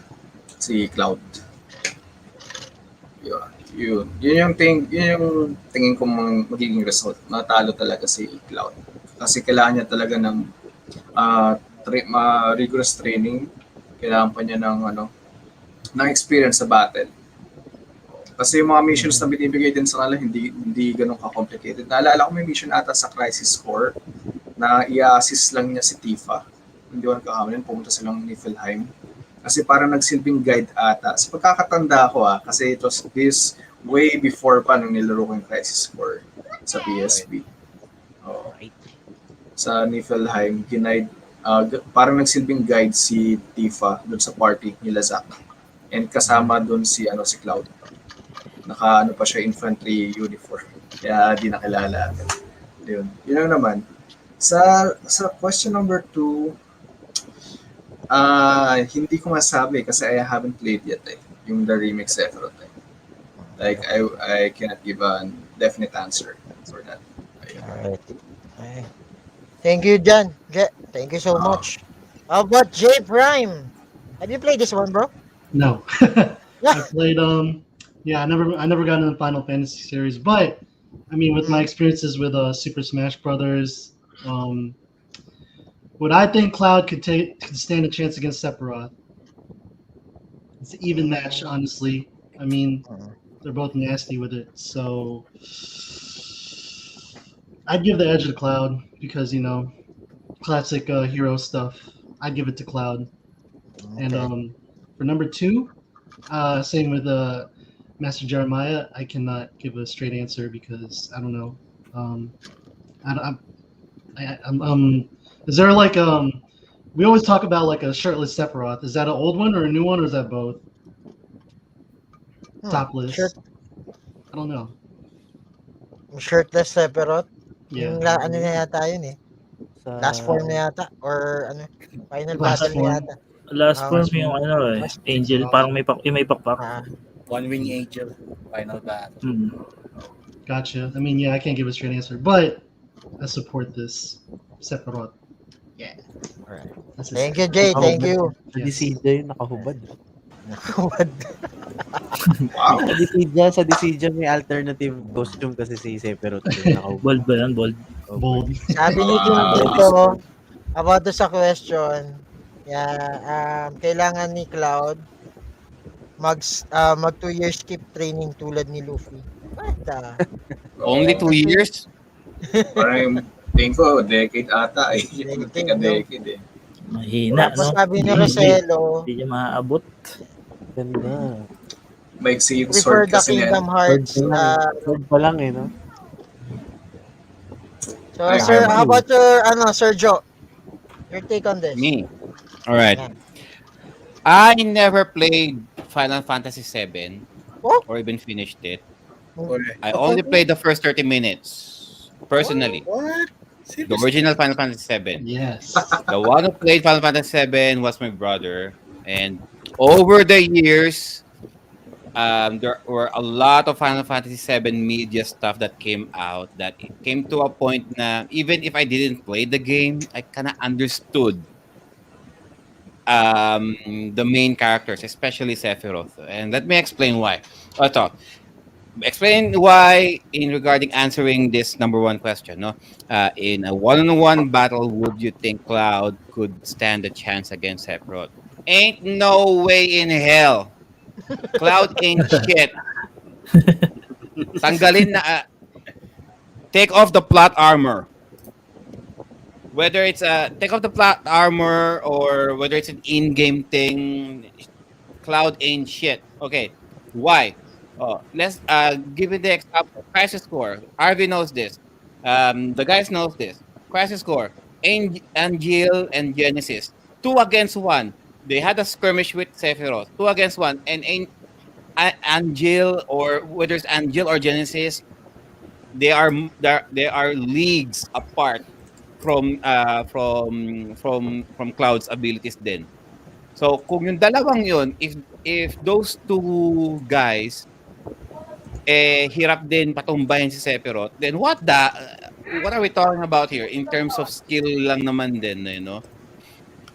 si Cloud. Yun yung tingin ko magiging result. Natalo talaga si Cloud. Kasi kailangan niya talaga ng rigorous training. Kailangan pa niya ng experience sa battle. Kasi yung mga missions na binibigay din sa kanila, hindi ganun ka-complicated. Naalala ko may mission ata sa Crisis Core na i-assist lang niya si Tifa. Hindi ko nagkakamali, pumunta silang Niflheim. Kasi parang nagsilbing guide ata. Sa pagkakatanda ko kasi it was this way before pa nung nilaro ko yung Crisis Core sa PSP. Sa Niflheim, parang nagsilbing guide si Tifa doon sa party nila Zack. And kasama doon si Cloud. Naka pa siya infantry uniform. Kaya di nakilala. Yun lang naman. Sa question number 2, hindi ko masabi kasi I haven't played yet yung the remix Sephiroth. Like I cannot give an definite answer for that. Ayun. Alright. Ay. Thank you, Jan. Thank you so Ah, much. How about J Prime? Have you played this one, bro? No. Yeah. I played yeah, I never got into the Final Fantasy series, but I mean with my Mm, experiences with Super Smash Brothers, would I think Cloud could stand a chance against Sephiroth? It's an even match, mm, honestly. I mean, mm. they're both nasty with it, so I'd give the edge to Cloud because classic hero stuff. I'd give it to Cloud. And Okay. for number two, same with Master Jeremiah. I cannot give a straight answer because I don't know. Um, I'm is there like we always talk about like a shirtless Sephiroth. Is that an old one or a new one or is that both Shirt, topless? I don't know. shirtless Sephiroth. Yeah, Ano na yata yun eh. Last Sa form na yata. Or ano. Final last battle na form. yata. Last form Last Okay. yung form. ano eh, Last, Angel, parang may pakpak. ah, One Wing Angel, final battle. Hmm. Gotcha. I mean, yeah, I can't give a straight answer, but I support this Sephiroth. Yeah, alright. that's it. Thank you, Jay. Thank nakahubad. you. Sa Yes. Dissidia yun, nakahubad. Nakawad. wow. Sa Dissidia may alternative costume kasi si Sephiroth eh, nakahubad. Bold ba yan? Bold. Oh, Bold. Sabi ni Tim Wow. dito, about do sa question, yeah, kailangan ni Cloud mag 2 years skip training tulad ni Luffy. What the? Only Oo. 2 years? Parang yung tingin ko, decade ata. Decade, Tika no? decade eh. Mahina, Tapos no? sabi ni Wait. Roselo, Hindi niya maaabot. Ganda. Maiksi yung prefer sword the kasi niyan. Kingdom Third Hearts. pa lang eh. Third pa lang eh, no? So, Ay, sir, harmony. how about your, Sir Joe? Your take on this? Me. All right. Yeah. I never played Final Fantasy 7 Oh? or even finished it. Correct. I only played the first 30 minutes personally. What? The Seriously? original Final Fantasy 7. Yes. The one who played Final Fantasy 7 was my brother. And over the years, there were a lot of Final Fantasy 7 media stuff that came out that it came to a point na even if I didn't play the game, I kind of understood the main characters, especially Sephiroth. And let me explain why. Ito, explain why in regarding answering this number one question. No, in a one-on-one battle, would you think Cloud could stand a chance against Sephiroth? Ain't no way in hell. Cloud ain't shit. Tanggalin na. Take off the plot armor. Whether it's a take off the plot armor or whether it's an in-game thing, Cloud ain't shit. Okay, why? Oh, let's give it the example. Crisis Core. RV knows this. The guys knows this. Crisis Core. Angel and Genesis. Two against one. They had a skirmish with Sephiroth. Two against one. And Angel or whether it's Angel or Genesis, they are leagues apart from Cloud's abilities din. So kung yung dalawang yun, if those two guys hirap din patumbahin si Sephiroth, then what are we talking about here in terms of skill lang naman din, you know?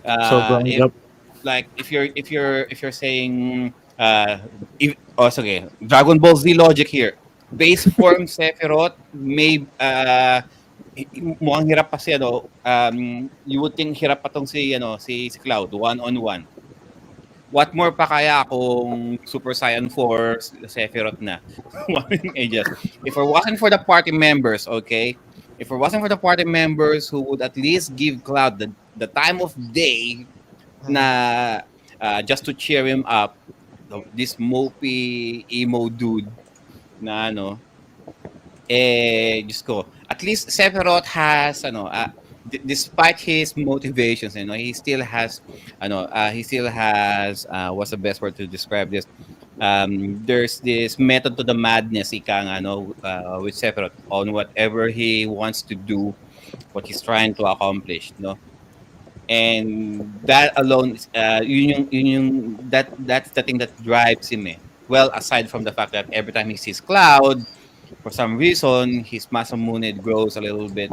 Sobrang If gap. like if you're saying sige, Dragon Ball Z logic here. Base form Sephiroth may mukhang hirap pa si you would think hirap pa tong si Cloud one on one. What more pa kaya kung Super Saiyan 4 Sephiroth na? Ages. If it wasn't for the party members, okay? If it wasn't for the party members who would at least give Cloud the time of day na just to cheer him up, this mopey emo dude na Diyos ko, at least Sephiroth has despite his motivations, he still has what's the best word to describe this? There's this method to the madness, with Sephiroth on whatever he wants to do, what he's trying to accomplish, no? And that alone, that's the thing that drives him. Well, aside from the fact that every time he sees Cloud, For some reason, his Masamune grows a little bit,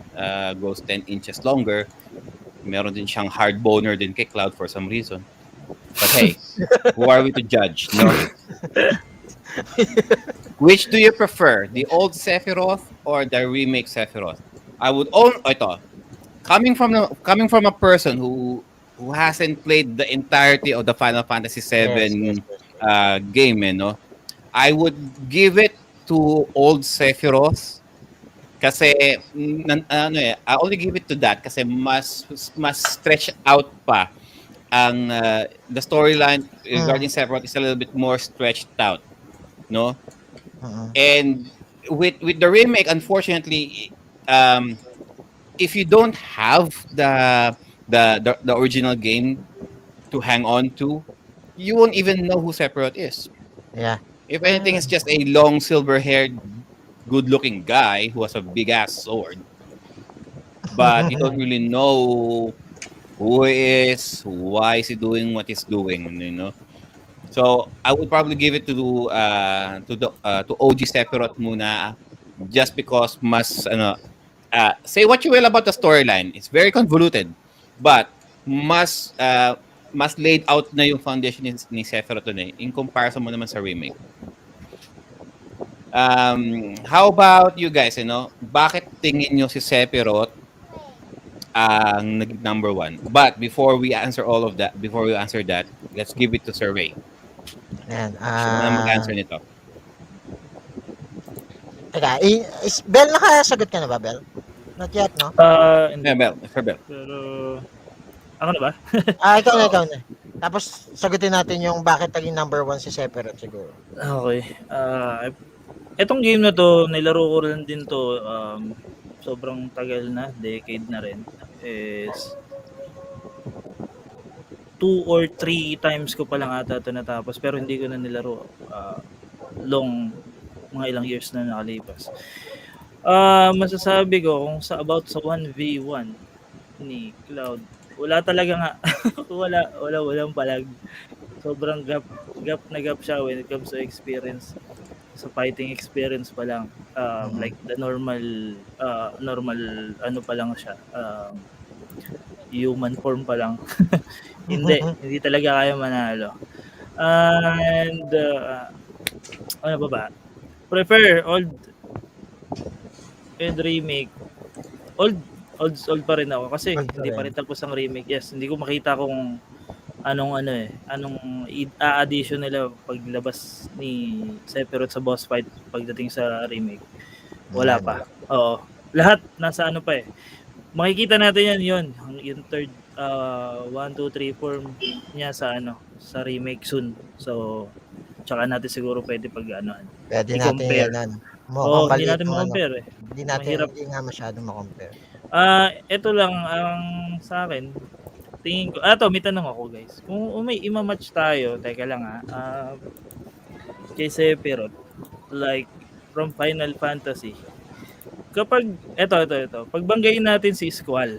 grows 10 inches longer. Meron din siyang hard boner din kay Cloud for some reason. But hey, who are we to judge, no? Which do you prefer, the old Sephiroth or the remake Sephiroth? I would own ito. Coming from a person who hasn't played the entirety of the Final Fantasy Yes, yes, VII yes. game, no, I would give it to old Sephiroth kasi I only give it to that kasi mas stretch out pa ang the storyline regarding Sephiroth is a little bit more stretched out, no? Mm. And with the remake, unfortunately, um, if you don't have the original game to hang on to, you won't even know who Sephiroth is. Yeah. If anything, it's just a long, silver-haired, good-looking guy who has a big-ass sword, but you don't really know who he is, why is he doing what he's doing, you know. So I would probably give it to OG Sephiroth muna, just because mas say what you will about the storyline. It's very convoluted, but mas laid out na yung foundation ni Sephiroth dun in comparison mo naman sa remake. How about you guys, bakit tingin nyo si Sephiroth ang naging number one? But before we answer that, let's give it to Survey. Ayan. Siya na mag-answer nito. Teka, Bel, nakasagot ka na ba, Bel? Not yet, no? Hindi. Bel. Pero, ako na ba? Ikaw na. Tapos, sagutin natin yung bakit naging number 1 si Sephiroth siguro. Okay. Etong game na to, nilaro ko rin din to, sobrang tagal na, decade na rin. Is 2 or 3 times ko pa lang ata ito natapos, pero hindi ko na nilaro. Mga ilang years na nakalipas. Masasabi ko kung about sa 1v1 ni Cloud, wala talaga nga. walang palag. Sobrang gap siya when it comes to experience. Sa fighting experience pa lang, like the normal ano pa lang siya, human form pa lang. hindi talaga kaya manalo. And ano ba? Prefer old and remake. Old pa rin ako kasi Old pa hindi rin. pa rin tapos ang remake. Yes, hindi ko makita kung anong addition nila paglabas ni Sephiroth sa boss fight pagdating sa remake. Wala pa. Oo. Lahat nasa ano pa eh. Makikita natin yan yung third 1 2 3 form niya sa remake soon. So tsaka natin siguro pwede Pwede natin i-compare. yan. Hindi natin ma-compare eh. Mahirap. Hindi nga masyadong ma-compare. Ito lang ang sa akin. Tingin ko, may tanong ako guys. Kung may ima-match tayo, teka lang kay Sephiroth, like from Final Fantasy, kapag, ito, pagbanggayin natin si Squall,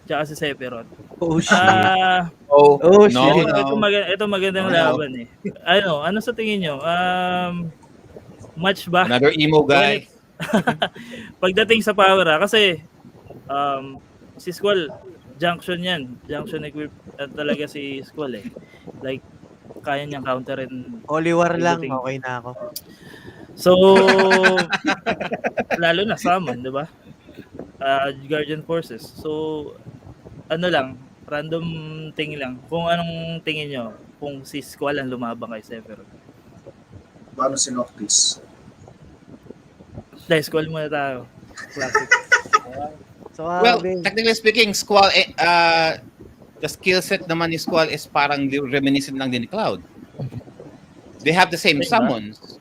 tsaka si Sephiroth, Oh, shit. No, ito magandang No. laban eh. Ano sa tingin nyo? Match ba? Another emo guy. Pagdating sa power kasi si Squall junction equip talaga si Squall eh. Like kaya niyang counterin. Holy War lang, Pagdating. okay na ako. So lalo na summon, 'di ba? Guardian Forces. So random thing lang. Kung anong tingin nyo kung si Squall ang lumabang kay Sephiroth. Paano si Noctis? Dahil Squall muna tayo. Classic. So, Well, technically speaking, Squall, the skill set naman ni Squall is parang reminiscent lang din ni Cloud. They have the same Same ba? summons.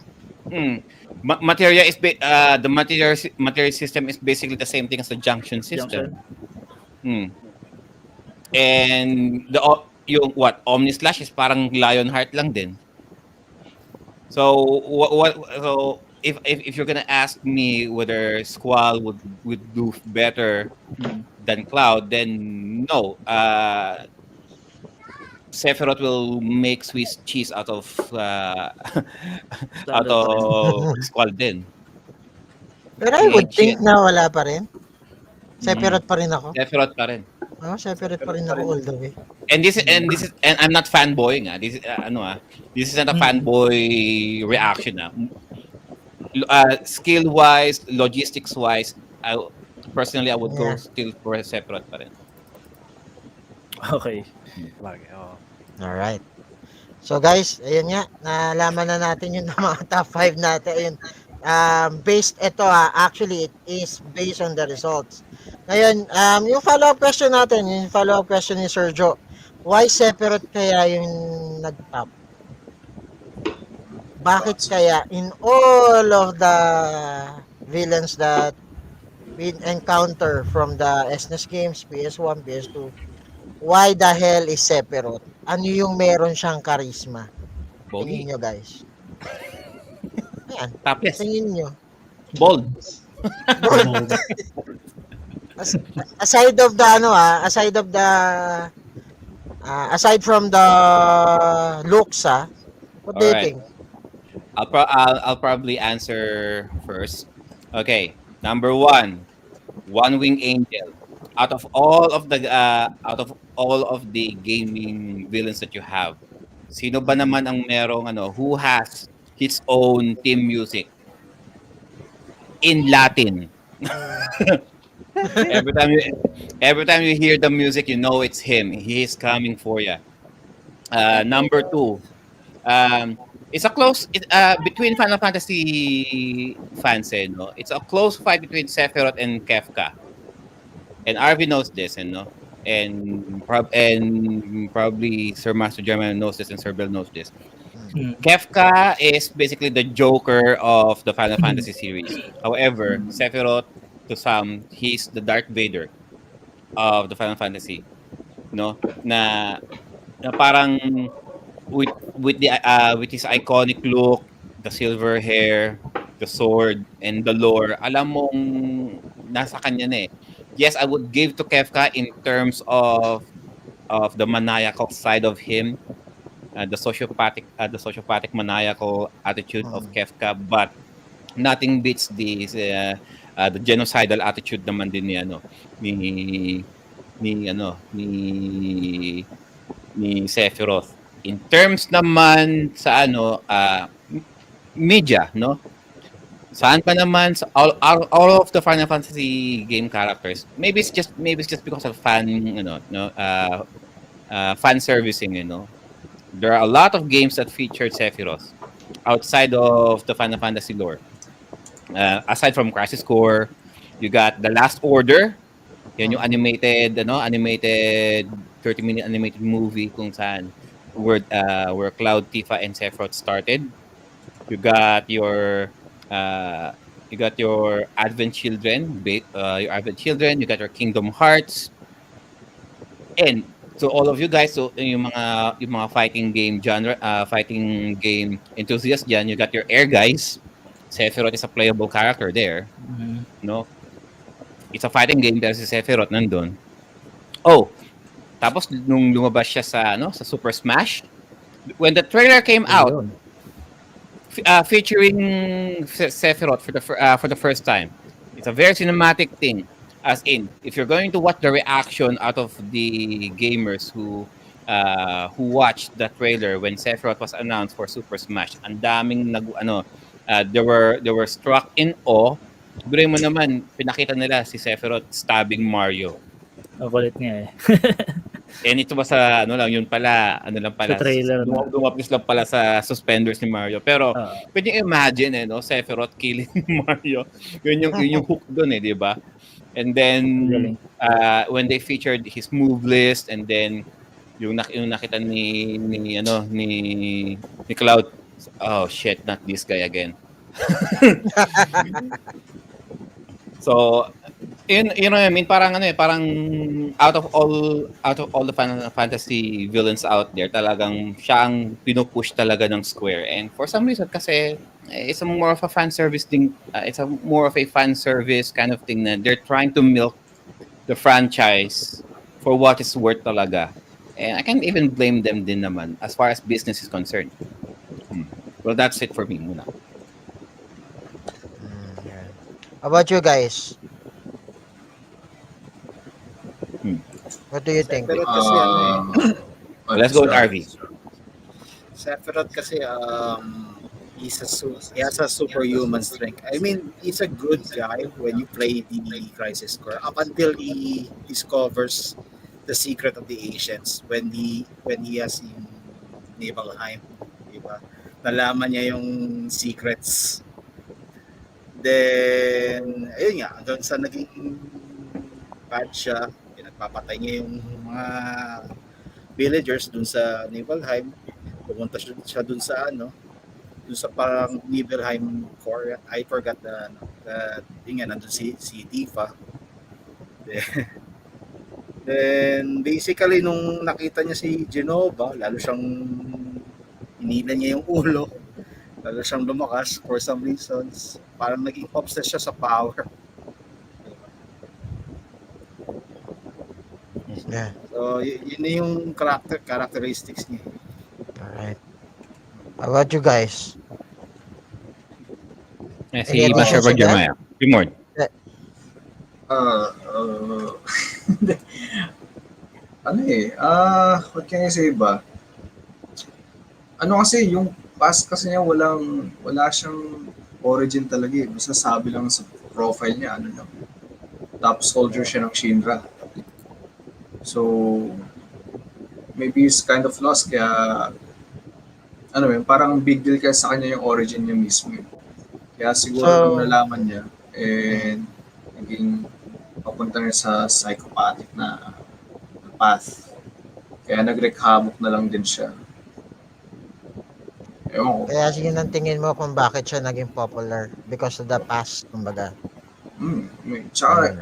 Materia is the materia system is basically the same thing as the junction system. And yung Omni Slash is parang Lionheart lang din. So so if you're gonna ask me whether Squall would do better than Cloud, then no. Sephiroth will make Swiss cheese out of Squall din. Pero I would think shit. na wala pa rin. Mm. Separate pa rin ako. Sephiroth pa rin. Separate pa rin ako all the way. And I'm not fanboying This is this isn't a fanboy reaction skill wise, logistics wise, personally I would go Yeah. still for Sephiroth pa rin. Okay. Bagay, oo. Alright. So guys, ayun nga, nalaman na natin yung mga top 5 natin. Ayun. Based ito actually it is based on the results. Ngayon, yung follow-up question natin, yung follow-up question ni Sir Joe. Why Sephiroth kaya yung nag-top? Bakit kaya in all of the villains that we encounter from the SNES games, PS1, PS2, why the hell is Sephiroth? Ano yung meron siyang charisma? Pogi. Tingin nyo guys. Ayan, Topless. tingin nyo. Bold. Bold. Aside of the aside from the looks what do you Alright. think? I'll probably answer first. Okay, number 1, One-Wing Angel. Out of all of the gaming villains that you have, sino ba naman ang merong who has his own theme music in Latin? every time you hear the music, you know it's him. He is coming for you. Number 2, it's a close between Final Fantasy fans, no? It's a close fight between Sephiroth and Kefka. And RV knows this, and probably Sir Master German knows this, and Sir Bill knows this. Kefka is basically the Joker of the Final Fantasy series. However, Sephiroth, to some, he's the Darth Vader of the Final Fantasy. No? Na parang with his iconic look, the silver hair, the sword, and the lore, alam mong nasa kanya na eh. Yes, I would give to Kefka in terms of the maniacal side of him, the sociopathic maniacal attitude of Kefka, but nothing beats the genocidal attitude naman din ni Sephiroth. In terms naman sa media, no? Saan pa naman sa all of the Final Fantasy game characters? Maybe it's just because of fan servicing, There are a lot of games that featured Sephiroth outside of the Final Fantasy lore. Aside from Crisis Core, you got The Last Order. Yan yung animated 30-minute animated movie kung saan where Cloud, Tifa, and Sephiroth started. You got your Advent Children, you got your Kingdom Hearts, and so all of you guys, so yung mga fighting game genre, fighting game enthusiasts dyan, you got your Air guys. Sephiroth is a playable character there, no? It's a fighting game pero si Sephiroth nandun. Oh, tapos nung lumabas siya sa Super Smash, when the trailer came out, featuring Sephiroth for the first time. It's a very cinematic thing. As in, if you're going to watch the reaction out of the gamers who watched the trailer when Sephiroth was announced for Super Smash, ang daming they were struck in awe. Biro mo naman, pinakita nila si Sephiroth stabbing Mario. Ang kulit niya eh. And ito ba sa yun pala, Sa trailer. Dumapis lang pala sa suspenders ni Mario. Pero pwede imagine Sephiroth killing Mario. Yun yung hook doon di ba? And then when they featured his move list, and then yung nakita ni Cloud, oh shit, not this guy again. So you know what I mean, parang out of all the Final Fantasy villains out there, talagang siyang pinupush talaga ng Square, and for some reason kasi it's more of a fan service thing, more of a fan service kind of thing na they're trying to milk the franchise for what it's worth talaga, and I can't even blame them din naman as far as business is concerned. Well, that's it for me muna. How about you guys? Hmm. What do you think? Sephiroth kasi ano eh. Let's go with RV. Sephiroth kasi he has a superhuman strength. I mean, he's a good guy when you play the Crisis Core up until he discovers the secret of the Ancients when he has in Nibelheim, di ba? Nalaman niya yung secrets. Then, ayun nga, hanggang sa naging bad siya, pinagpapatay niya yung mga villagers dun sa Nibelheim. Pumunta siya dun sa dun sa parang Nibelheim core. I forgot yun nga, nandun si Tifa. Then, basically, nung nakita niya si Genova, lalo siyang inila niya yung ulo. Lalo siyang lumakas for some reasons. Parang naging obsessed siya sa power. Yeah. So, yun na yung characteristics niya. Alright. How about you guys? Si Any Master additions to that? Jeremiah. Primord. Ano eh, what can I say ba? Ano kasi, yung past kasi niya wala siyang origin talaga eh. Basta sabi lang sa profile niya, ano lang. Top soldier siya ng Shinra. So, maybe he's kind of lost, kaya, ano yun, parang big deal kaya sa kanya yung origin niya mismo. Kaya siguro nung nalaman niya, naging papunta niya sa psychopathic na path. Kaya nag-wreak havoc na lang din siya. Ewan ko. Kaya sige nang tingin mo kung bakit siya naging popular because of the past, kumbaga. Tsaka,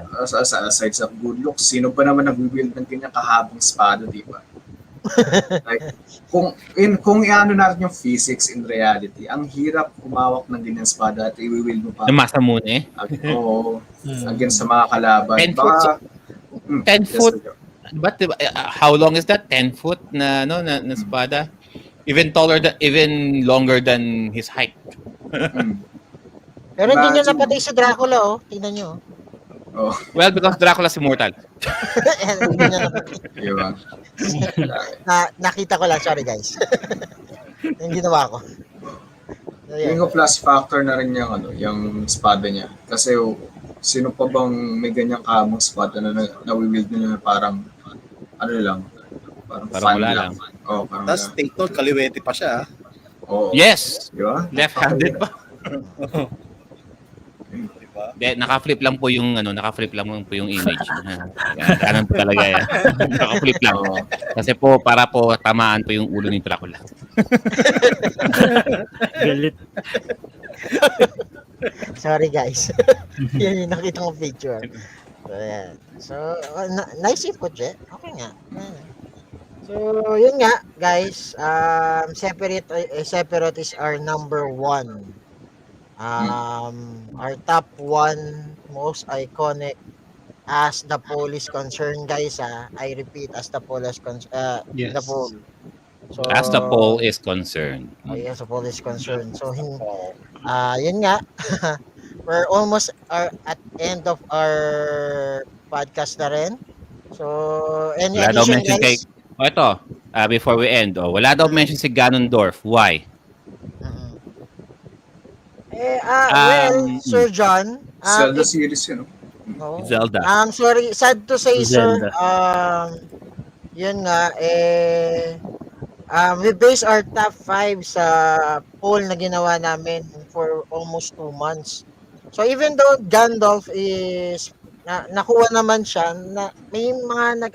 aside sa good looks, sino pa naman nag-build ng kanya kahabang espada, di ba? Like, kung i-ano natin yung physics in reality, ang hirap kumawak ng ganyan espada at i-wield mo pa. Namasa mo eh. Oo. Against sa mga kalaban. 10 foot. 10 foot. But how long is that? 10 foot na espada? Even longer than his height. Pero hindi niya napatay si Dracula, oh. Tingnan niyo. Oh. Well, because Dracula's immortal. Hindi niya napatay. Diba? Nakita ko lang, sorry guys. Yung ginawa ko. Yung plus factor na rin yung espada niya. Kasi sino pa bang may ganyang kamang espada na nawiwild nila parang ano lang, parang wala lang. Oh, parang Tapos take note, kaliwete pa siya. Oh. Yes. Diba? Left-handed pa. Diba? Naka-flip lang po yung image. Kanan po talaga yan. Naka-flip lang. Kasi po para po tamaan po yung ulo ni Dracula. Galit. Sorry guys. Yan yung nakita kong picture. So, yan. So, nice input, Je. Okay nga. So, yun nga, guys. Sephiroth is our number 1. Our top 1 most iconic as the poll is concerned, guys. I repeat, as the poll is concerned. Yes. The poll. So, As the poll is concerned. As the poll is concerned. So, yun nga. We're almost at end of our podcast na rin. So, any Wala daw addition, mention guys? ito, before we end, wala daw mention si Ganondorf. Why? Well, Sir John. Zelda series yun. No. Zelda. Sorry, sad to say, Zelda. sir. Yun nga, we base our top 5 sa poll na ginawa namin for almost 2 months. So even though Gandalf is nakuha naman siya, may mga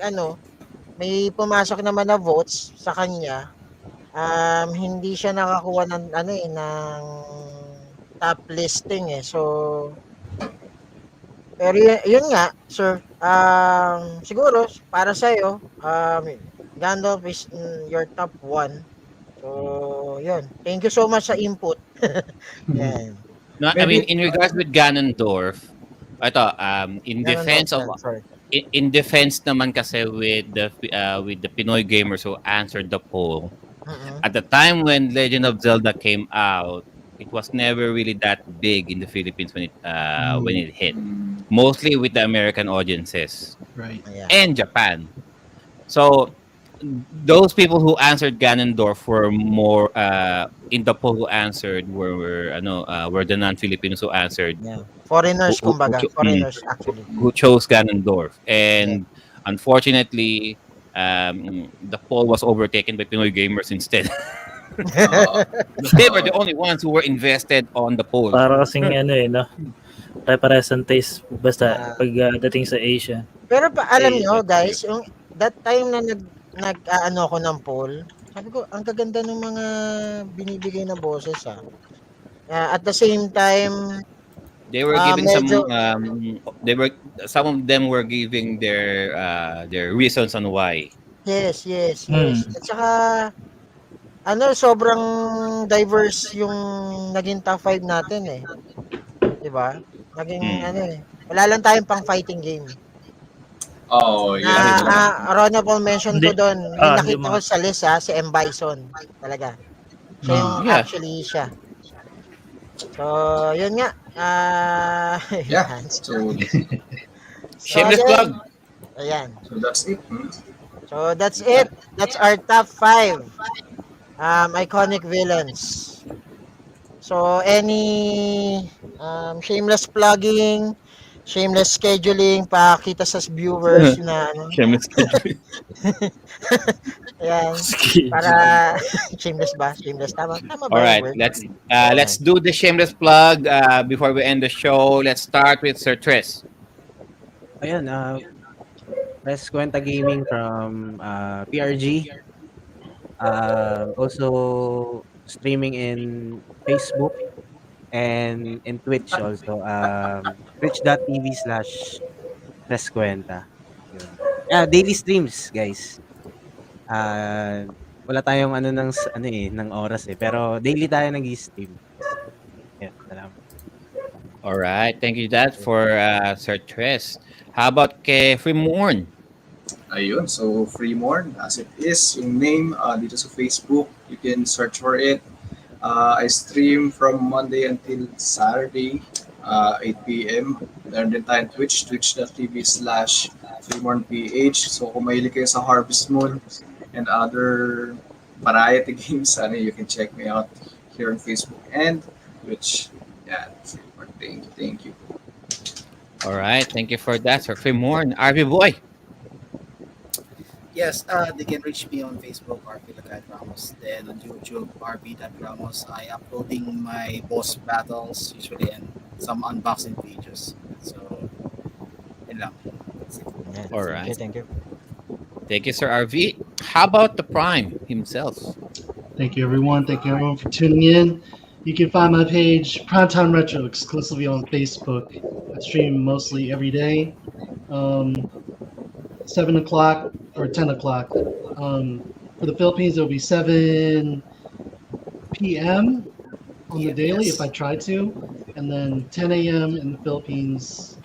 may pumasok naman na votes sa kanya. Hindi siya nakakuha ng ng top listing eh. So pero yun nga, sir. Siguro para sa iyo, Gandalf is your top 1. So, yun. Thank you so much sa input. Yan. No, I mean, in regards with Ganondorf, ito, in defense naman kasi with the Pinoy gamers who answered the poll, at the time when Legend of Zelda came out, it was never really that big in the Philippines when it hit. Mm. Mostly with the American audiences Right. Yeah. and Japan. So those people who answered Ganondorf were more in the poll who answered were the non-Filipinos who answered Yeah. Foreigners, who kumbaga. Foreigners, actually. chose Ganondorf, Yeah. and unfortunately, the poll was overtaken by Pinoy gamers instead. Uh, They were the only ones who were invested on the poll. Para kasing ano eh, no? Pare-parehas ang taste basta Ah, pag dating sa Asia. pero alam Eh, nyo, guys, yung that time na nag-ano ko ng poll, sabi ko, ang gaganda ng mga binibigay na boses, ah. At the same time, they were giving medyo, some of them were giving their reasons on why. yes. Hmm. At saka, sobrang diverse yung naging top 5 natin eh. 'Di ba? Naging wala lang tayong pang fighting game. oh, Na yun lang. honorable mention ko Hindi. doon, may Yung nakita ko mga sa list si M. Bison. Talaga. Siya yung Yeah. actually siya. So, yun nga. Yeah. Ayan. So, Shameless again, plug. ayan. so that's it. So, that's it. That's our top 5 iconic villains. So, any shameless plugging, shameless scheduling, pakita sa viewers na Shameless. ayan, para shameless ba? Shameless, tama ba All yung right, word? let's do the shameless plug before we end the show. Let's start with Sir Tris. Ayun, Press Kwenta Gaming from PRG. Also streaming in Facebook and in Twitch also. Twitch.tv/Presskwenta. Daily streams, guys. Wala tayong ng oras eh, pero daily tayo nag-i-stream. Yeah, salamat. All right, thank you Dad for Sir Tris. How about kay Fremorn? Ayun, so Freemorn, as it is, yung name dito sa Facebook, you can search for it. I stream from Monday until Saturday, 8 p.m. Meron din tayong Twitch, twitch.tv/FreemornPH. So kung mahilig kayo sa Harvest Moon and other variety games, you can check me out here on Facebook and Twitch. Yeah, thank you. All right, thank you for that, Sir Fremorn. RB Boy. Yes, they can reach me on Facebook, RP.Ramos. Then on YouTube, RP.Ramos. I uploading my boss battles usually and some unboxing videos. So, yun lang. Ayan. All right. Thank you. Thank you, Sir RV. How about the Prime himself? Thank you, everyone. Thank you, everyone, for tuning in. You can find my page, Primetime Retro, exclusively on Facebook. I stream mostly every day, 7 o'clock or 10 o'clock. For the Philippines, it'll be 7 p.m. on the daily if I try to, and then 10 a.m. in the Philippines,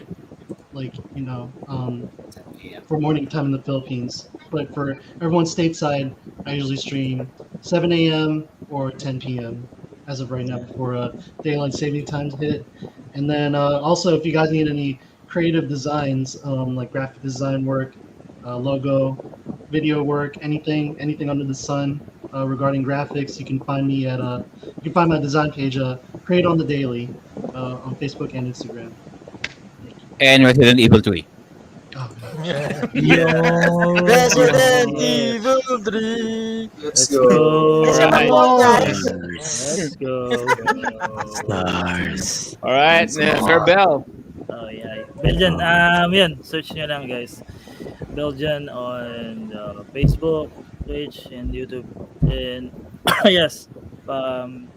for morning time in the Philippines. But for everyone stateside, I usually stream 7 a.m. or 10 p.m. as of right now before daylight saving time hit. And then also, if you guys need any creative designs, like graphic design work, logo, video work, anything under the sun regarding graphics, you can find me at you can find my design page, Create on the Daily, on Facebook and Instagram. And Resident Evil 3. Oh, Resident Evil 3. Let's go. Kasi Alright. guys. Let's go. Stars. All right, Sir Bell. Oh yeah. Belgian, yun, search nyo lang guys. Belgian on Facebook, Twitch, and YouTube. And yes, don't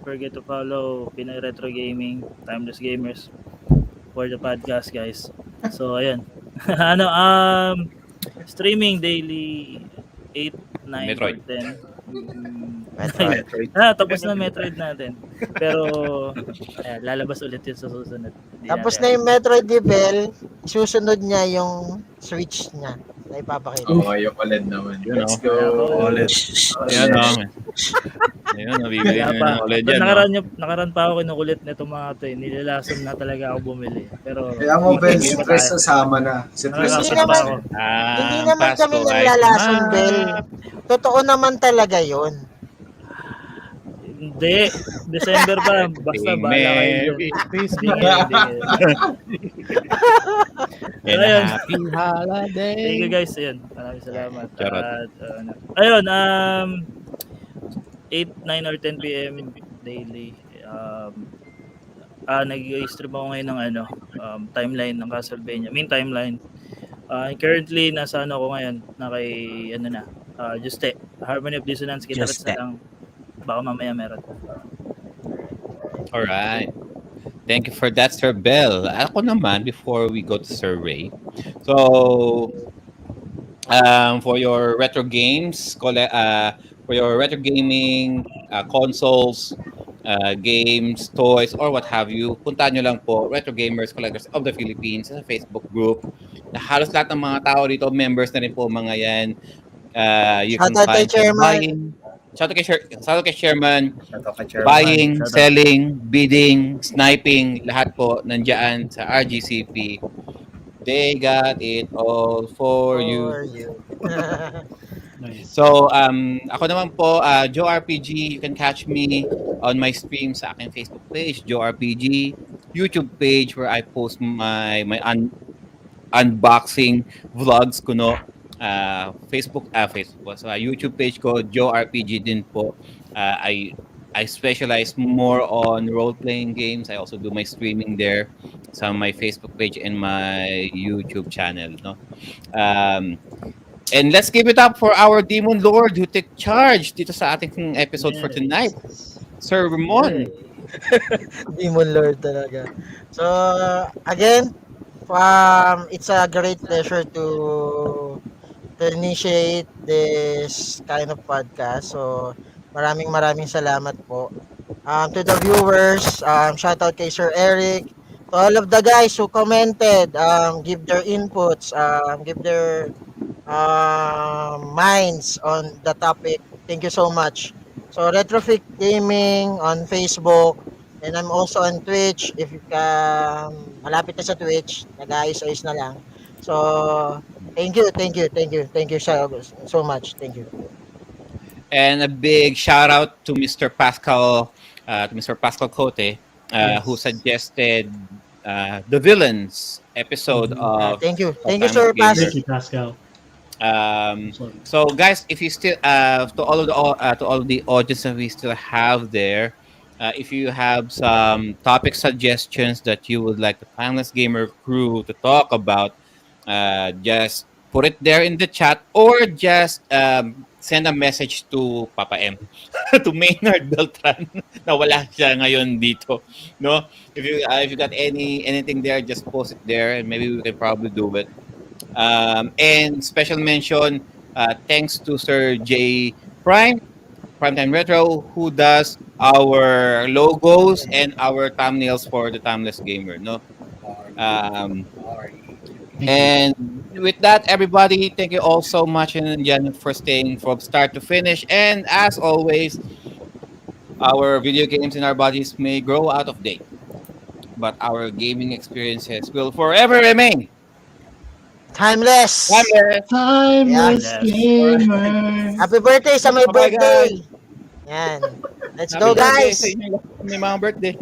forget to follow Pinoy Retro Gaming, Timeless Gamers for the podcast, guys. So ayun. Streaming daily 8, 9, Metroid. or 10. Metroid. Tapos na Metroid natin. Pero lalabas ulit yun sa susunod. Hindi Tapos natin na yung Metroid Level, susunod niya yung Switch niya na ipapakita. Oh, yung OLED naman. You Let's know. go. OLED. Yan, Ayun, nabibili Kaya na pa, ng ulit dyan, no? nakaraan pa ako kinukulit na itong mga to eh. Nilalason na talaga ako bumili. Pero Kaya mo, Ben, hindi si pa Tres tayo. sasama na. Si Tres Hindi Nakakapit sasama pa naman ako. na. hindi Ang naman kami Pasko ng ay lalason, Bel. sumap. Totoo naman talaga 'yon. Hindi. December pa. Basta Sing bahala kayo dyan. Merry Hindi Christmas ngayon, hindi ngayon. So, and a ayun. happy holiday. Thank you guys. Ayun. Maraming salamat. Charot. At, ayun, 8, 9, or 10 p.m. daily. Nag-i-stream ako ngayon ng timeline ng Castlevania. Main timeline. Currently, nasa ako ngayon. Na kay, Juste. Harmony of Dissonance. Guitarist na Juste. lang. Baka mamaya meron. Alright. Thank you for that, Sir Bell. Ako naman, before we go to Sir Ray. So, for your retro games, for your retro gaming, consoles, games, toys, or what have you, puntahan nyo lang po Retro Gamers Collectors of the Philippines sa Facebook group. Na halos lahat ng mga tao dito, members na rin po mga yan. You can Shoutout kay find them Chairman. buying. Shout out kay Chairman. Ito ka, Chairman. Buying, Shout out. selling, bidding, sniping, lahat po nandiyan sa RGCP. They got it all for you. For you. Nice. So, ako naman po, Joe RPG, you can catch me on my stream sa aking Facebook page, Joe RPG, YouTube page where I post my unboxing vlogs ko, no. Facebook, so, YouTube page ko, Joe RPG din po. I specialize more on role-playing games. I also do my streaming there sa my Facebook page and my YouTube channel, no. And let's give it up for our Demon Lord who took charge dito sa ating episode for tonight. Sir Ramon. Demon Lord talaga. So, again, it's a great pleasure to initiate this kind of podcast. So, maraming salamat po. To the viewers, shout out kay Sir Eric. To all of the guys who commented, give their inputs, give their minds on the topic. Thank you so much. So, Retrofit Gaming on Facebook, and I'm also on Twitch. If you can, malapit na sa Twitch, nag-ayos-ayos na lang. So, thank you so much. Thank you. And a big shout out to Mr. Pascal Cote, who suggested the villains episode of Thank you, Timeless Sir Gamer. Pas. Thank you, Pascal. So guys, if you still to all of the audience that we still have there, if you have some topic suggestions that you would like the Timeless Gamer crew to talk about, just put it there in the chat or just send a message to Papa M to Maynard Beltran na wala siya ngayon dito, no. If you got anything there, just post it there and maybe we can probably do it. And special mention, thanks to Sir J Primetime Retro, who does our logos and our thumbnails for the Timeless Gamer, no. And with that, everybody, thank you all so much and Jan for staying from start to finish. And as always, our video games in our bodies may grow out of date, but our gaming experiences will forever remain Timeless. Timeless Yes. gamer. Happy birthday sa may Bye, birthday. Yan. Let's go, Happy birthday guys. sa inyo lahat. May mga birthday.